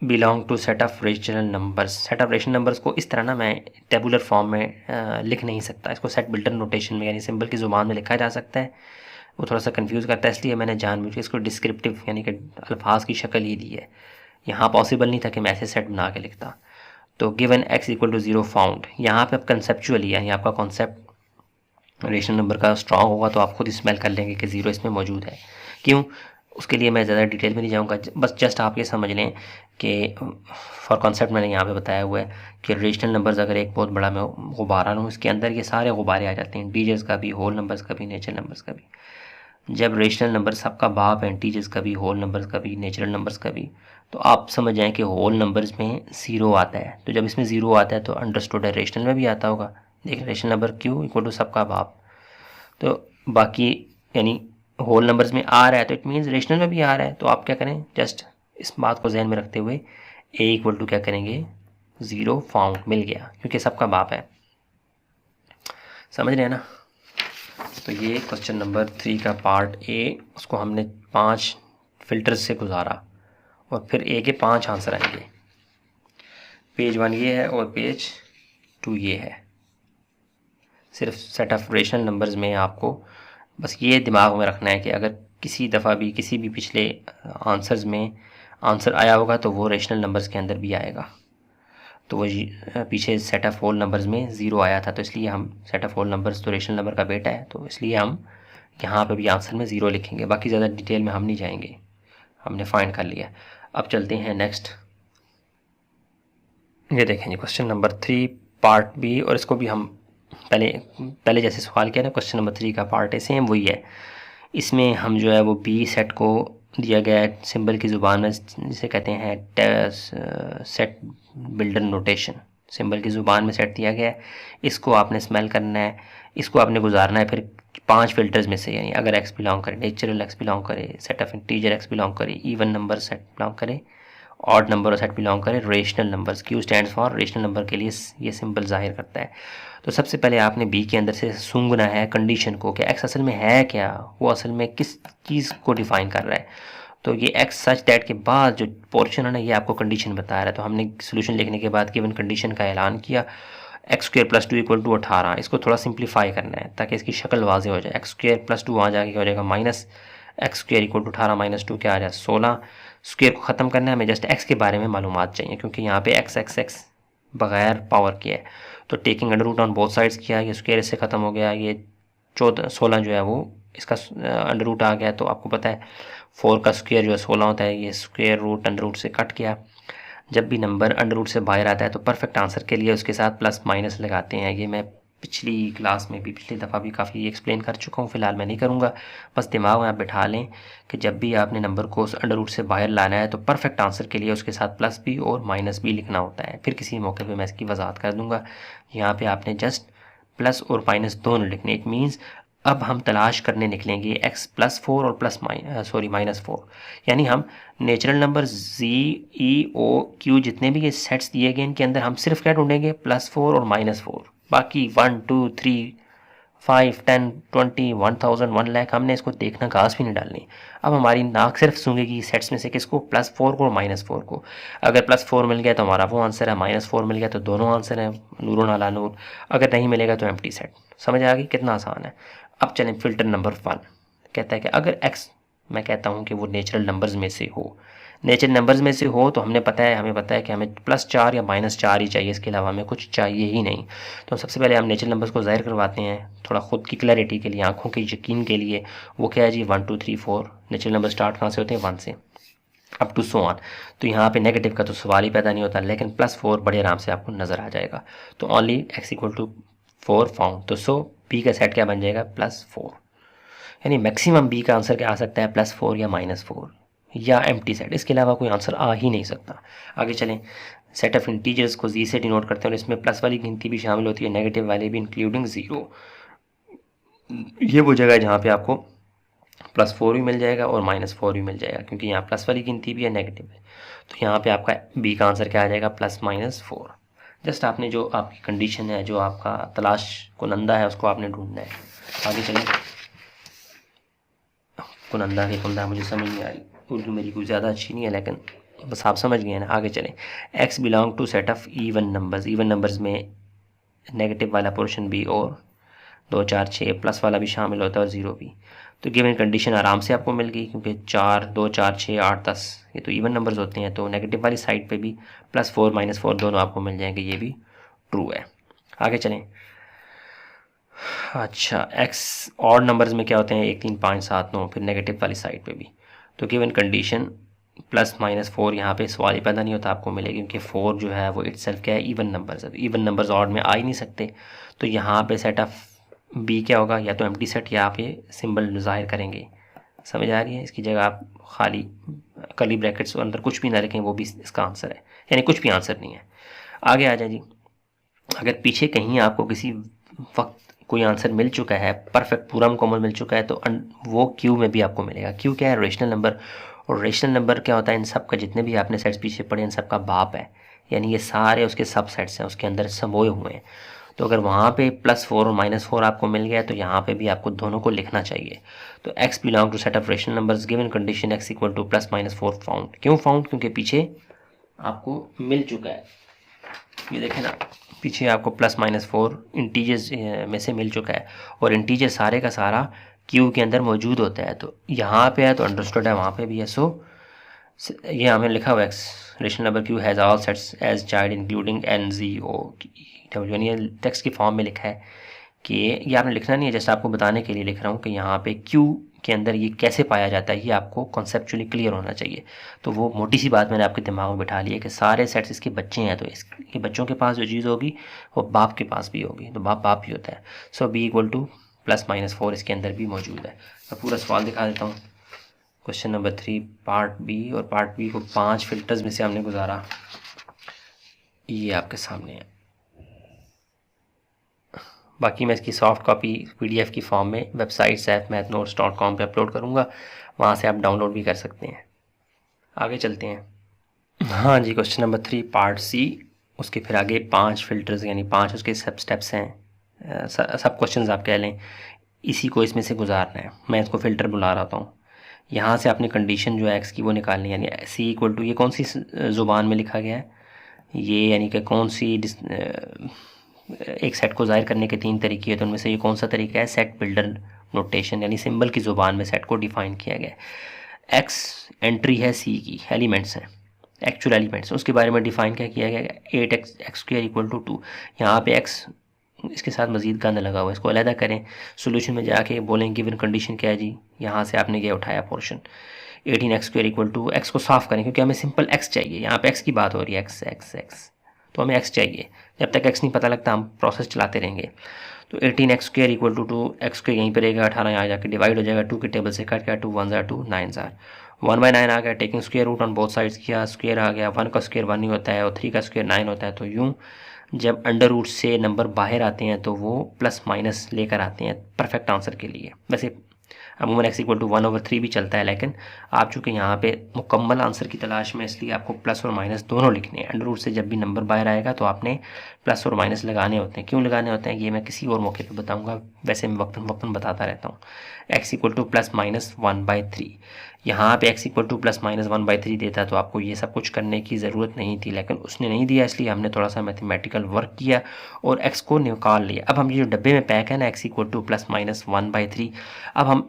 belong to set of rational numbers. Set of rational numbers को इस तरह ना मैं टेबुलर फॉर्म में लिख नहीं सकता, इसको सेट बिल्डर नोटेशन में यानी सिंबल की ज़ुबान में लिखा जा सकता है। वो थोड़ा सा कंफ्यूज करता है, इसलिए मैंने जानबूझ के इसको डिस्क्रिप्टिव यानी कि अल्फाज की शक्ल ही दी है। यहाँ पॉसिबल नहीं था कि मैं ऐसे सेट बना के लिखता। तो given x equal to 0 found, यहाँ पे अब कंसेप्चुअली यानी आपका कॉन्सेप्ट रेशनल नंबर का स्ट्रॉन्ग होगा तो आप खुद स्मेल कर लेंगे कि 0 इसमें मौजूद है। क्यों? उसके लिए मैं ज़्यादा डिटेल में नहीं जाऊँगा, बस जस्ट आप ये समझ लें कि फॉर कॉन्सेप्ट मैंने यहाँ पे बताया हुआ है कि रेशनल नंबर्स अगर एक बहुत बड़ा मैं गुब्बारा लूँ, इसके अंदर ये सारे गुब्बारे आ जाते हैं, इंटीजर्स का भी, होल नंबर्स का भी, नेचुरल नंबर्स का भी। जब रेशनल नंबर सबका बाप है, इंटीजर्स का भी, होल नंबर्स का भी, नेचुरल नंबर्स का भी, तो आप समझ जाएं कि होल नंबर्स में 0 आता है। तो जब इसमें 0 आता है तो अंडरस्टूड है रेशनल में भी आता होगा। देखिए rational number Q equal to सबका बाप, तो बाकी यानी होल नंबर्स में आ रहा है तो इट मीन्स रेशनल में भी आ रहा है। तो आप क्या करें, जस्ट इस बात को जहन में रखते हुए a इक्वल टू क्या करेंगे, 0 फाउंड मिल गया, क्योंकि सबका बाप है। समझ रहे हैं ना? तो ये क्वेश्चन नंबर 3 का पार्ट ए, उसको हमने 5 फिल्टर्स से गुजारा और फिर ए के 5 आंसर आएंगे। पेज 1 ये है और पेज 2 ये है। सिर्फ सेट ऑफ रेशनल नंबर्स में आपको बस ये दिमाग में रखना है कि अगर किसी दफ़ा भी किसी भी पिछले आंसर्स में आंसर आया होगा तो वो रेशनल नंबर्स के अंदर भी आएगा। तो वो पीछे सेट ऑफ होल नंबर्स में 0 आया था, तो इसलिए हम सेट ऑफ होल नंबर्स तो रेशनल नंबर का बेटा है, तो इसलिए हम यहाँ पे भी आंसर में 0 लिखेंगे। बाकी ज़्यादा डिटेल में हम नहीं जाएंगे, हमने फाइंड कर लिया। अब चलते हैं नेक्स्ट। ये देखें जी क्वेश्चन नंबर 3 पार्ट बी, और इसको भी हम पहले जैसे सवाल किया ना क्वेश्चन नंबर 3 का पार्ट ए, सेम वही है। इसमें हम जो है वो बी सेट को दिया गया है सिंबल की ज़ुबान में, जिसे कहते हैं सेट बिल्डर नोटेशन। सिंबल की ज़ुबान में सेट दिया गया है, इसको आपने स्मेल करना है, इसको आपने गुजारना है फिर 5 फिल्टर्स में से। यानी अगर x बिलोंग करे, नेचुरल x बिलोंग करे, set of integer x belong करे, इवन नंबर सेट बिलोंग करे, ऑड नंबर और सेट बिलोंग करे, rational numbers, Q stand for rational number के लिए ये सिंबल जाहिर करता है। तो सबसे पहले आपने बी के अंदर से सूंघना है कंडीशन को कि एक्स असल में है क्या, वो असल में किस चीज़ को डिफाइन कर रहा है। तो ये एक्स सच दैट के बाद जो पोर्शन है ना, ये आपको कंडीशन बता रहा है। तो हमने सोल्यूशन लिखने के बाद गिवन कंडीशन का ऐलान किया, x² + 2 = 18। इसको थोड़ा सिंप्लीफाई करना है ताकि इसकी शक्ल वाजे हो जाए। x² + 2 वहाँ जाके क्या हो जाएगा, -x² = 18 - 2 क्या आ जाए 16। स्क्वेयर को ख़त्म करना है, हमें जस्ट x के बारे में मालूमात चाहिए क्योंकि यहाँ पे x बगैर पावर किया है। तो taking under root on both sides किया, ये स्क्वेयर इससे ख़त्म हो गया, ये 16 जो है वो इसका अंडर रूट आ गया। तो आपको पता है 4 का स्क्वेयर जो है 16 होता है, ये स्क्वेयर रूट अंडर रूट से कट गया। जब भी नंबर अंडर रूट से बाहर आता है तो परफेक्ट आंसर के लिए उसके साथ प्लस माइनस लगाते हैं। ये मैं पिछली क्लास में भी, पिछली दफ़ा भी काफ़ी एक्सप्लेन कर चुका हूँ, फ़िलहाल मैं नहीं करूँगा। बस दिमाग में आप बिठा लें कि जब भी आपने नंबर को अंडर रूट से बाहर लाना है तो परफेक्ट आंसर के लिए उसके साथ प्लस भी और माइनस भी लिखना होता है। फिर किसी मौके पे मैं इसकी वजाहत कर दूँगा। यहाँ पे आपने जस्ट प्लस और माइनस दोनों लिखने। इट मीन्स अब हम तलाश करने निकलेंगे x +4 और -4, यानी हम natural number z, e, o, q जितने भी ये सेट्स दिए गए इनके अंदर हम सिर्फ क्या ढूंढेंगे, +4 और -4। बाकी 1 2 3 5, 10, 20, 1000, 1 लाख, हमने इसको देखना घास भी नहीं डालनी। अब हमारी नाक सिर्फ सूंघेगी सेट्स में से किसको, +4 को और -4 को। अगर +4 मिल गया तो हमारा वो आंसर है, -4 मिल गया तो दोनों आंसर है, नूर नाला नूर। अगर नहीं मिलेगा तो एम्प्टी सेट। समझ आ गई कितना आसान है। अब चलें फिल्टर नंबर 1, कहता है कि अगर x, मैं कहता हूँ कि वो नेचुरल नंबर्स में से हो, नेचुरल नंबर्स में से हो तो हमें पता है कि हमें +4 या -4 ही चाहिए, इसके अलावा हमें कुछ चाहिए ही नहीं। तो सबसे पहले हम नेचुरल नंबर्स को ज़ाहिर करवाते हैं थोड़ा ख़ुद की क्लैरिटी के लिए, आंखों के यकीन के लिए। वो क्या है जी, 1 2 3 4। नेचुरल नंबर स्टार्ट कहाँ से होते हैं, 1 से, अप टू सो ऑन। तो यहाँ पे नेगेटिव का तो सवाल ही पैदा नहीं होता, लेकिन +4 बड़े आराम से आपको नज़र आ जाएगा। तो ओनली x = 4 फाउंड। तो सो b का सेट क्या बन जाएगा, +4। यानी मैक्सिमम b का आंसर क्या आ सकता है, +4 या -4 या एम्प्टी सेट, इसके अलावा कोई आंसर आ ही नहीं सकता। आगे चलें, सेट ऑफ इंटीजर्स को z से डिनोट करते हैं और इसमें प्लस वाली गिनती भी शामिल होती है, नेगेटिव वाले भी, इंक्लूडिंग 0। ये वो जगह है जहाँ पे आपको +4 भी मिल जाएगा और -4 भी मिल जाएगा, क्योंकि यहाँ प्लस वाली गिनती भी है, नेगेटिव है। तो यहाँ पे आपका b का आंसर क्या आ जाएगा, +-4। जस्ट आपने जो आपकी कंडीशन है, जो आपका तलाश कुनंदा है, उसको आपने ढूंढना है। आगे चलें, कुनंदा के कुंदा मुझे समझ नहीं आ रही, उर्दू मेरी कुछ ज़्यादा अच्छी नहीं है, लेकिन बस आप समझ गए ना। आगे चलें, x belong to set of even numbers. Even numbers में नेगेटिव वाला पोर्शन भी और 2 4 6 प्लस वाला भी शामिल होता है और 0 भी। तो गिवन कंडीशन आराम से आपको मिल गई, क्योंकि 4 2 4 6 8 10 ये तो इवन नंबर्स होते हैं। तो नेगेटिव वाली साइड पे भी +4 -4 दोनों आपको मिल जाएंगे, ये भी ट्रू है। आगे चलें, अच्छा x ऑड नंबर्स में क्या होते हैं, 1 3 5 7 9, फिर नेगेटिव वाली साइड पे भी। तो गिवन कंडीशन +-4 यहाँ पे सवाल ही पैदा नहीं होता, आपको मिलेगी, क्योंकि 4 जो है वो इटसेल्फ क्या है, इवन नंबर्स है। इवन नंबर्स ऑड में आ ही नहीं सकते। तो यहाँ पे सेट ऑफ b क्या होगा, या तो एम्प्टी सेट या आप ये सिंबल ज़ाहिर करेंगे। समझ आ रही है, इसकी जगह आप खाली कर्ली ब्रैकेट्स अंदर कुछ भी ना रखें, वो भी इसका आंसर है, यानी कुछ भी आंसर नहीं है। आगे आ जाए जी, अगर पीछे कहीं आपको किसी वक्त कोई आंसर मिल चुका है, परफेक्ट पूरा मुकम्मल मिल चुका है, तो वो क्यू में भी आपको मिलेगा। क्यू क्या है, रेशनल नंबर। और रेशनल नंबर क्या होता है, इन सब का जितने भी आपने सेट्स पीछे पढ़े, इन सब का बाप है, यानी ये सारे उसके सब सेट्स हैं, उसके अंदर समोए हुए हैं। तो अगर वहाँ पे +4 और -4 आपको मिल गया, तो यहाँ पे भी आपको दोनों को लिखना चाहिए। तो x belong to set of rational numbers, given condition x = +-4 found. क्यों फाउंड, क्योंकि पीछे आपको मिल चुका है। ये देखें ना, पीछे आपको +-4 इंटीजर्स में से मिल चुका है, और इंटीजर सारे का सारा क्यू के अंदर मौजूद होता है। तो यहाँ पे है तो अंडरस्टूड है, वहाँ पे भी है। सो ये हमें लिखा हुआ x rational number Q has all sets as child including NZO, ये टेक्स्ट की फॉर्म में लिखा है कि ये आपने लिखना नहीं है, जैसे आपको बताने के लिए लिख रहा हूँ कि यहाँ पे क्यू के अंदर ये कैसे पाया जाता है, ये आपको कॉन्सेप्चुअली क्लियर होना चाहिए। तो वो मोटी सी बात मैंने आपके दिमाग में बिठा ली है कि सारे सेट्स इसके बच्चे हैं, तो इसके बच्चों के पास जो चीज़ होगी वो बाप के पास भी होगी, तो बाप ही होता है। सो b = +-4 इसके अंदर भी मौजूद है। मैं पूरा सवाल दिखा देता हूँ। क्वेश्चन नंबर 3 पार्ट बी, और पार्ट बी को 5 फिल्टर्स में से हमने गुजारा, ये आपके सामने है। बाकी मैं इसकी सॉफ्ट कॉपी PDF की फॉर्म में वेबसाइट saifmathnotes.com पे अपलोड करूँगा, वहाँ से आप डाउनलोड भी कर सकते हैं। आगे चलते हैं। हाँ जी, क्वेश्चन नंबर 3 पार्ट सी, उसके फिर आगे 5 फिल्टर्स, यानी 5 उसके सब स्टेप्स हैं, सब क्वेश्चंस आप कह लें, इसी को इसमें से गुजारना है। मैं इसको फ़िल्टर बुला रहा हूँ। यहाँ से आपने कंडीशन जो है x की वो निकालनी है, यानी c = ये कौन सी ज़ुबान में लिखा गया है, ये यानी कि कौन सी एक सेट को ज़ाहिर करने के 3 तरीके हैं, तो उनमें से ये कौन सा तरीका है, सेट बिल्डर नोटेशन, यानी सिंबल की ज़ुबान में सेट को डिफ़ाइन किया गया है। x एंट्री है c की, एलिमेंट्स हैं, एक्चुअल एलिमेंट्स, उसके बारे में डिफ़ाइन क्या किया गया है, 8x² = 2। यहाँ पे x इसके साथ मज़ीद गंद लगा हुआ है, इसको अलहदा करें। सोल्यूशन में जाके बोलें गिवन कंडीशन क्या है जी, यहाँ से आपने क्या उठाया पोर्शन, 18x² = x को साफ़ करें, क्योंकि हमें सिंपल x चाहिए, यहाँ पे x की बात हो रही है, x, तो हमें x चाहिए। जब तक x नहीं पता लगता हम प्रोसेस चलाते रहेंगे। तो 18x² = 2, x को यहीं पर रहेगा, 18 यहाँ जाके डिवाइड हो जाएगा, 2 के टेबल से कट गया, 2 1 2 9 1/9 आ गया, taking square root on both sides किया, स्क्वायर आ गया, 1 का स्क्वायर 1 ही होता है और 3 का स्क्वायर 9 होता है। तो यूँ जब अंडर रूट से नंबर बाहर आते हैं तो वो प्लस माइनस लेकर आते हैं परफेक्ट आंसर के लिए। वैसे अमूमन x इक्वल टू 1/3 भी चलता है, लेकिन आप चूँकि यहाँ पे मुकम्मल आंसर की तलाश में, इसलिए आपको प्लस और माइनस दोनों लिखने हैं। अंडर रूट से जब भी नंबर बाहर आएगा तो आपने प्लस और माइनस लगाने होते हैं। क्यों लगाने होते हैं ये मैं किसी और मौके पे बताऊंगा, वैसे मैं वक्तन वक्तन बताता रहता हूँ। x equal two plus minus 1/3, यहाँ पे x equal two plus minus 1/3 देता तो आपको ये सब कुछ करने की ज़रूरत नहीं थी, लेकिन उसने नहीं दिया, इसलिए हमने थोड़ा सा मैथमेटिकल वर्क किया और x को निकाल लिया। अब हम ये जो डब्बे में पैक है ना x equal two plus minus 1/3, अब हम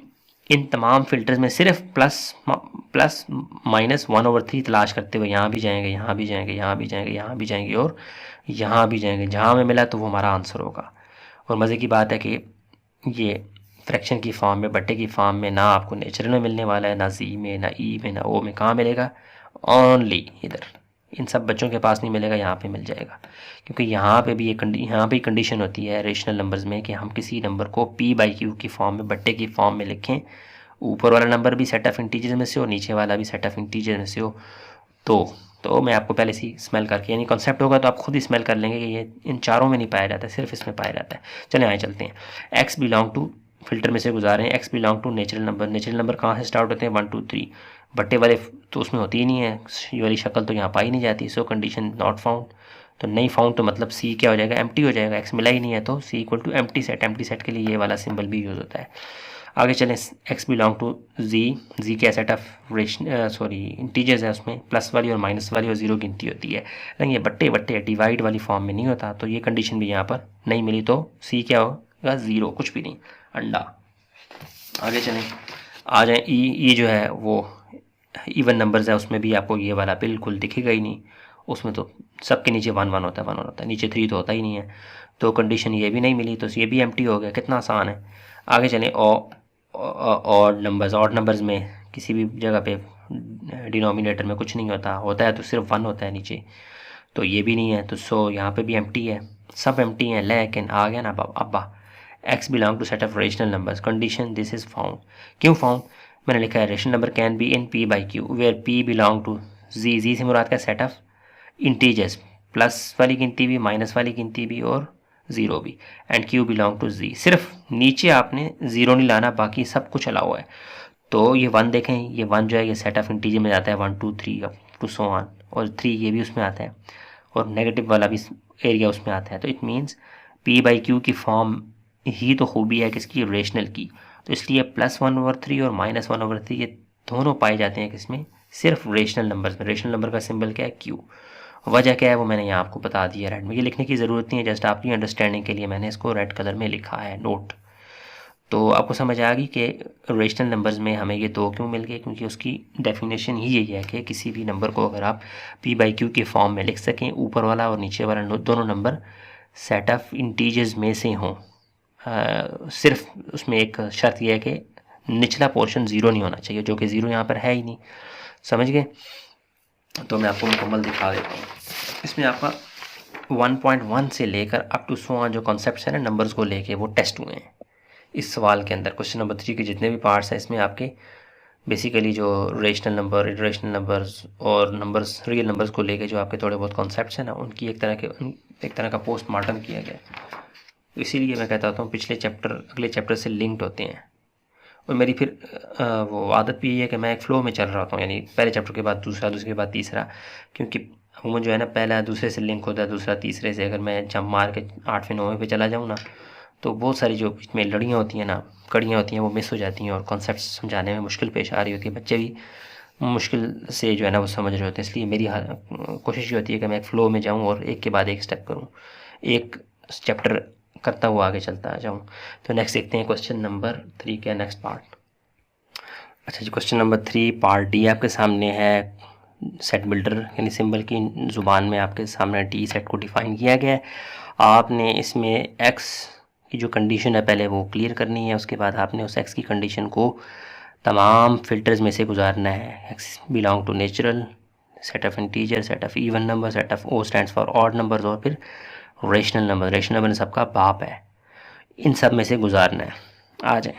इन तमाम फिल्टर्स में सिर्फ प्लस माइनस 1/3 तलाश करते हुए यहाँ भी जाएंगे, यहाँ भी जाएंगे, यहाँ भी जाएंगे, यहाँ भी जाएंगे और यहाँ भी जाएंगे। जहाँ हमें मिला तो वो हमारा आंसर होगा। और मज़े की बात है कि ये फ्रैक्शन की फॉर्म में, बट्टे की फॉर्म में ना आपको नेचुरल में मिलने वाला है, ना जी में, ना ई में, ना ओ में। कहाँ मिलेगा? ओनली इधर। इन सब बच्चों के पास नहीं मिलेगा, यहाँ पे मिल जाएगा। क्योंकि यहाँ पे भी यहाँ पे कंडीशन होती है रेशनल नंबर्स में कि हम किसी नंबर को p/q की फॉर्म में, बट्टे की फॉर्म में लिखें। ऊपर वाला नंबर भी सेट ऑफ इंटीजर में से हो, नीचे वाला भी सेट ऑफ इंटीजर में से हो। तो मैं आपको पहले से स्मेल करके, यानी कॉन्सेप्ट होगा तो आप खुद ही स्मेल कर लेंगे कि ये इन चारों में नहीं पाया जाता है, सिर्फ इसमें पाया जाता है। चले आए चलते हैं। x बिलोंग टू फिल्टर में से गुजारे हैं, x belong to natural number. Natural number कहाँ से स्टार्ट होते हैं? 1 2 3। बट्टे वाले तो उसमें होती ही नहीं है, ये वाली शक्ल तो यहाँ पाई नहीं जाती। सो कंडीशन नॉट फाउंड, तो नहीं फाउंड तो मतलब सी क्या हो जाएगा? एम्प्टी हो जाएगा। x मिला ही नहीं है तो C equal to empty set. Empty set के लिए ये वाला सिंबल भी यूज़ होता है। आगे चलें, x बिलोंग टू जी क्या सेट ऑफ इंटीजर्स है, उसमें प्लस वाली और माइनस वाली और जीरो गिनती होती है, लेकिन ये बट्टे डिवाइड वाली फॉर्म में नहीं होता, तो ये कंडीशन भी यहाँ पर नहीं मिली, तो सी क्या होगा? ज़ीरो, कुछ भी नहीं, अंडा। आगे चलें, आ जाए ई जो है वो इवन नंबर्स है, उसमें भी आपको ये वाला बिल्कुल दिखेगा ही नहीं। उसमें तो सबके नीचे 1 1 होता है, 1 1 होता है, नीचे 3 तो होता ही नहीं है। तो कंडीशन ये भी नहीं मिली, तो ये भी एम्प्टी हो गया। कितना आसान है। आगे चलें, ऑड नंबर्स में किसी भी जगह पे डिनोमिनेटर में कुछ नहीं होता है तो सिर्फ 1 होता है नीचे, तो ये भी नहीं है। तो सो यहाँ पे भी एम्प्टी है, सब एम्प्टी हैं। लेकिन आ गया ना अब्बा, x belong to set of rational numbers, condition this is found. क्यों फाउंड? मैंने लिखा है rational number can be in p/q where p belong to Z से मुराद का सेट ऑफ इंटीजर्स, प्लस वाली गिनती भी, माइनस वाली गिनती भी और ज़ीरो भी, एंड q बिलोंग टू जी। सिर्फ नीचे आपने ज़ीरो नहीं लाना, बाकी सब कुछ अलाउ है। तो ये 1 देखें, ये 1 जो है ये सेट ऑफ इंटीजर में जाता है, 1 2 3 अप टू सो ऑन, और 3 ये भी उसमें आता है, और नेगेटिव वाला भी एरिया उसमें आता है। तो इट मीन्स p/q की फॉर्म ही तो खूबी है किसकी? रेशनल की। तो इसलिए +1/3 और -1/3 ये दोनों पाए जाते हैं किसमें? सिर्फ रेशनल नंबर्स में। रेशनल नंबर का सिंबल क्या है? q। वजह क्या है वो मैंने यहाँ आपको बता दिया रेड में, ये लिखने की ज़रूरत नहीं है, जस्ट आपकी अंडरस्टैंडिंग के लिए मैंने इसको रेड कलर में लिखा है, नोट। तो आपको समझ आ गई कि रेशनल नंबर्स में हमें ये 2 क्यों मिल गए, क्योंकि उसकी डेफिनेशन ही यही है कि किसी भी नंबर को अगर आप p/q के फॉर्म में लिख सकें, ऊपर वाला और नीचे वाला दोनों नंबर सेट ऑफ इंटीजर्स में से हों। सिर्फ उसमें एक शर्त यह है कि निचला पोर्शन ज़ीरो नहीं होना चाहिए, जो कि ज़ीरो यहाँ पर है ही नहीं। समझ गए? तो मैं आपको मुकम्मल दिखा देता हूँ। इसमें आपका 1.1 से लेकर अप टू सो जो कॉन्सेप्ट्स हैं ना नंबर्स को लेके, वो टेस्ट हुए हैं इस सवाल के अंदर। क्वेश्चन नंबर 3 के जितने भी पार्ट्स हैं, इसमें आपके बेसिकली जो रेशनल नंबर, इरेशनल नंबर्स और नंबर्स, रियल नंबर्स को लेके जो आपके थोड़े बहुत कॉन्सेप्ट्स हैं ना, उनकी एक तरह का पोस्टमार्टम किया गया। तो इसीलिए मैं कहता हूँ पिछले चैप्टर अगले चैप्टर से लिंक्ड होते हैं। और मेरी फिर वो आदत भी है कि मैं एक फ़्लो में चल रहा होता हूँ, यानी पहले चैप्टर के बाद दूसरा, दूसरे के बाद तीसरा, क्योंकि अमूमन जो है ना पहला दूसरे से लिंक होता है, दूसरा तीसरे से। अगर मैं जंप मार के 8वें 9वें पे चला जाऊँ ना, तो बहुत सारी जो इसमें लड़ियाँ होती हैं ना, कड़ियाँ होती हैं, वो मिस हो जाती हैं और कॉन्सेप्ट समझाने में मुश्किल पेश आ रही होती है। बच्चे भी मुश्किल से जो है ना वो समझ रहे होते हैं। इसलिए मेरी कोशिश ये होती है कि मैं एक फ़्लो में जाऊँ और एक के बाद एक स्टेप करूँ, एक चैप्टर करता हुआ आगे चलता आ जाऊँ। तो नेक्स्ट देखते हैं क्वेश्चन नंबर 3 का नेक्स्ट पार्ट। अच्छा जी, क्वेश्चन नंबर 3 पार्ट डी आपके सामने है। सेट बिल्डर यानी सिंबल की ज़ुबान में आपके सामने डी सेट को डिफ़ाइन किया गया है। आपने इसमें एक्स की जो कंडीशन है पहले वो क्लियर करनी है, उसके बाद आपने उस एक्स की कंडीशन को तमाम फिल्टर्स में से गुजारना है। X belong to natural, set of integer, set of even number, set of O stands for odd numbers, और फिर रेशनल नंबर। रेशनल नंबर सबका बाप है, इन सब में से गुजारना है। आ जाए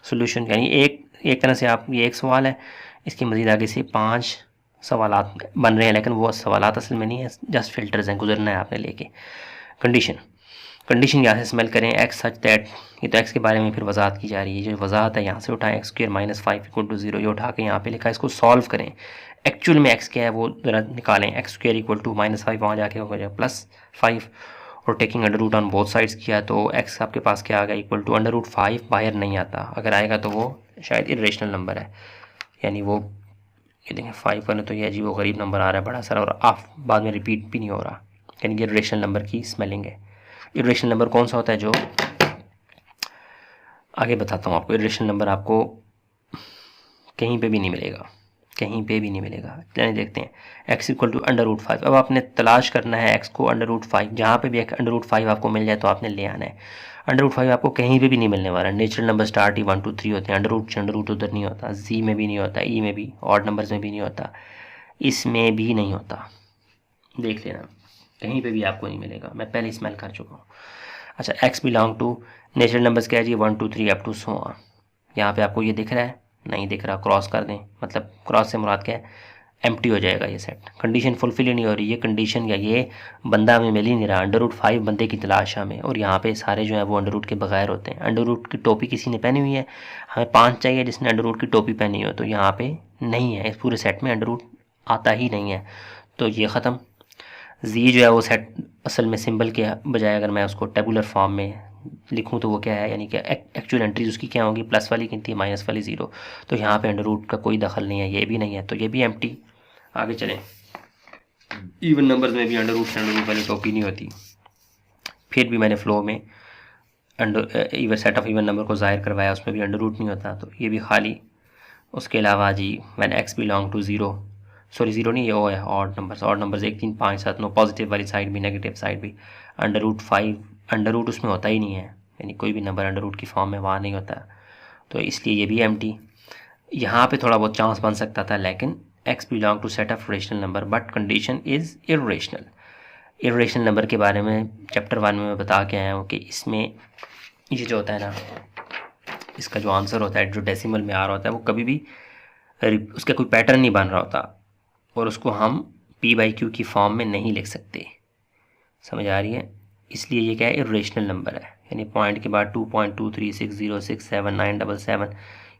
सोल्यूशन, यानी एक तरह से आप ये एक सवाल है, इसके मज़ीद आगे से 5 सवालात बन रहे हैं, लेकिन वो सवालात असल में नहीं है, जस्ट फिल्टर्स हैं, गुजरना है आपने लेके। कंडीशन, कंडीशन यहाँ से स्मेल करें एक्स सच दैट, ये तो एक्स के बारे में फिर वजाहत की जा रही है, जो वजाहत है यहाँ से उठाएं x square minus 5 equal to 0, ये उठा के यहाँ पे लिखा है, इसको सॉल्व करें, एक्चुअल में एक्स क्या है वो ज़रा निकालें, x square equal to minus 5 वहाँ जाके हो जाए प्लस 5, और taking under root on both sides किया तो एक्स आपके पास क्या आ गया इक्वल टू अंडर रूट 5, बाहर नहीं आता, अगर आएगा तो वो शायद इरेशनल नंबर है, यानी वो ये देखें 5 करने तो ये अजीब व गरीब नंबर आ रहा है बड़ा सारा, और आप बाद में रिपीट भी नहीं हो रहा, यानी कि इरेशनल नंबर की स्मेलिंग है। इरेशनल नंबर कौन सा होता है, जो आगे बताता हूँ आपको। इरेशनल नंबर आपको कहीं पे भी नहीं मिलेगा, कहीं पे भी नहीं मिलेगा। चलिए देखते हैं, x equal to under root 5, अब आपने तलाश करना है एक्स को अंडर रूट 5, जहाँ पे भी अंडर रूट 5 आपको मिल जाए तो आपने ले आना है। अंडर रूट 5 आपको कहीं पे भी नहीं मिलने वाला, नेचुरल नंबर स्टार्ट ही 1 2 3 होते हैं, अंडर रूट उधर नहीं होता, जी में भी नहीं होता, ई में भी, ऑड नंबर्स में भी नहीं होता, इसमें भी नहीं होता, देख लेना कहीं पे भी आपको नहीं मिलेगा, मैं पहले स्मेल कर चुका हूँ। अच्छा, x belong to natural numbers क्या है जी, 1 2 3 अप टू सो ऑन, यहाँ पे आपको ये दिख रहा है, नहीं दिख रहा, क्रॉस कर दें, मतलब क्रॉस से मुराद क्या है, एम्प्टी हो जाएगा ये सेट, कंडीशन फुलफिल ही नहीं हो रही, ये कंडीशन या ये बंदा हमें मिल ही नहीं रहा, अंडर रूट 5 बंदे की तलाश हमें, और यहाँ पे सारे जो है वो अंडर रूट के बगैर होते हैं। अंडर रूट की टोपी किसी ने पहनी हुई है, हमें 5 चाहिए जिसने अंडर रूट की टोपी पहनी हो, तो यहाँ पे नहीं है, इस पूरे सेट में अंडर रूट आता ही नहीं है, तो ये ख़त्म। जी जो है वो सेट असल में सिंबल के बजाय अगर मैं उसको टेबुलर फॉर्म में लिखूं तो वो क्या है, यानी कि एक्चुअल एंट्रीज उसकी क्या होगी, प्लस वाली गिनती माइनस वाली 0, तो यहाँ पे अंडर रूट का कोई दखल नहीं है, ये भी नहीं है, तो ये भी एम्प्टी। आगे चलें, इवन नंबर्स में भी अंडर रूट वाली टोपी नहीं होती, फिर भी मैंने फ्लो में even set of even number को ज़ाहिर करवाया, उसमें भी अंडर रूट नहीं होता, तो ये भी खाली। उसके अलावा जी when x belong to 0, sorry 0 नहीं, ये वो है odd numbers, odd numbers 1 3 5 7 9, positive वाली साइड भी नेगेटिव साइड भी, अंडर रूट 5 अंडर रूट उसमें होता ही नहीं है, यानी कोई भी नंबर अंडर रूट की फॉर्म में वहाँ नहीं होता, तो इसलिए ये भी एम्प्टी। यहाँ पे थोड़ा बहुत चांस बन सकता था, लेकिन x belong to set of rational number but condition is irrational. Irrational number के बारे में चैप्टर 1 में मैं बता के आया हूँ कि इसमें ये जो होता है ना, इसका जो आंसर होता है जो डेसिमल में आ रहा होता है वो कभी भी उसका कोई पैटर्न नहीं बन रहा होता, और उसको हम p/q की फॉर्म में नहीं लिख सकते, समझ आ रही है, इसलिए ये क्या है, इर्रेशनल नंबर है, यानी पॉइंट के बाद 2.236067977,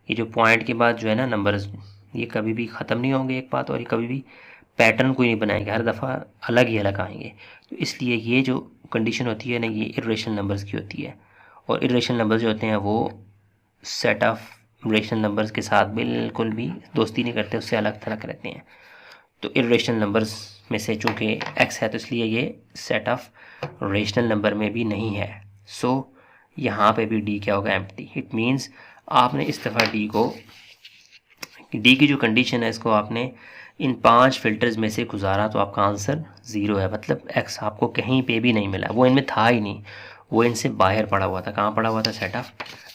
ये जो पॉइंट के बाद जो है ना नंबर्स, ये कभी भी ख़त्म नहीं होंगे एक बात, और ये कभी भी पैटर्न कोई नहीं बनाएंगे, हर दफ़ा अलग ही अलग आएंगे, तो इसलिए ये जो कंडीशन होती है ना, ये इर्रेशनल नंबर्स की होती है, और इर्रेशनल नंबर्स जो होते हैं वो सेट ऑफ रेशनल नंबर्स के साथ बिल्कुल भी दोस्ती नहीं करते, उससे अलग थलग रहते हैं। तो इर्रेशनल नंबर्स में से चूँकि एक्स है तो इसलिए ये सेट ऑफ रेशनल नंबर में भी नहीं है, सो यहाँ पे भी डी क्या होगा, एम्प्टी। इट मीन्स आपने इस दफ़ा डी की जो कंडीशन है इसको आपने इन 5 फिल्टर्स में से गुजारा तो आपका आंसर 0 है, मतलब एक्स आपको कहीं पे भी नहीं मिला, वो इनमें था ही नहीं, वो इनसे बाहर पड़ा हुआ था। कहाँ पड़ा हुआ था, सेट ऑफ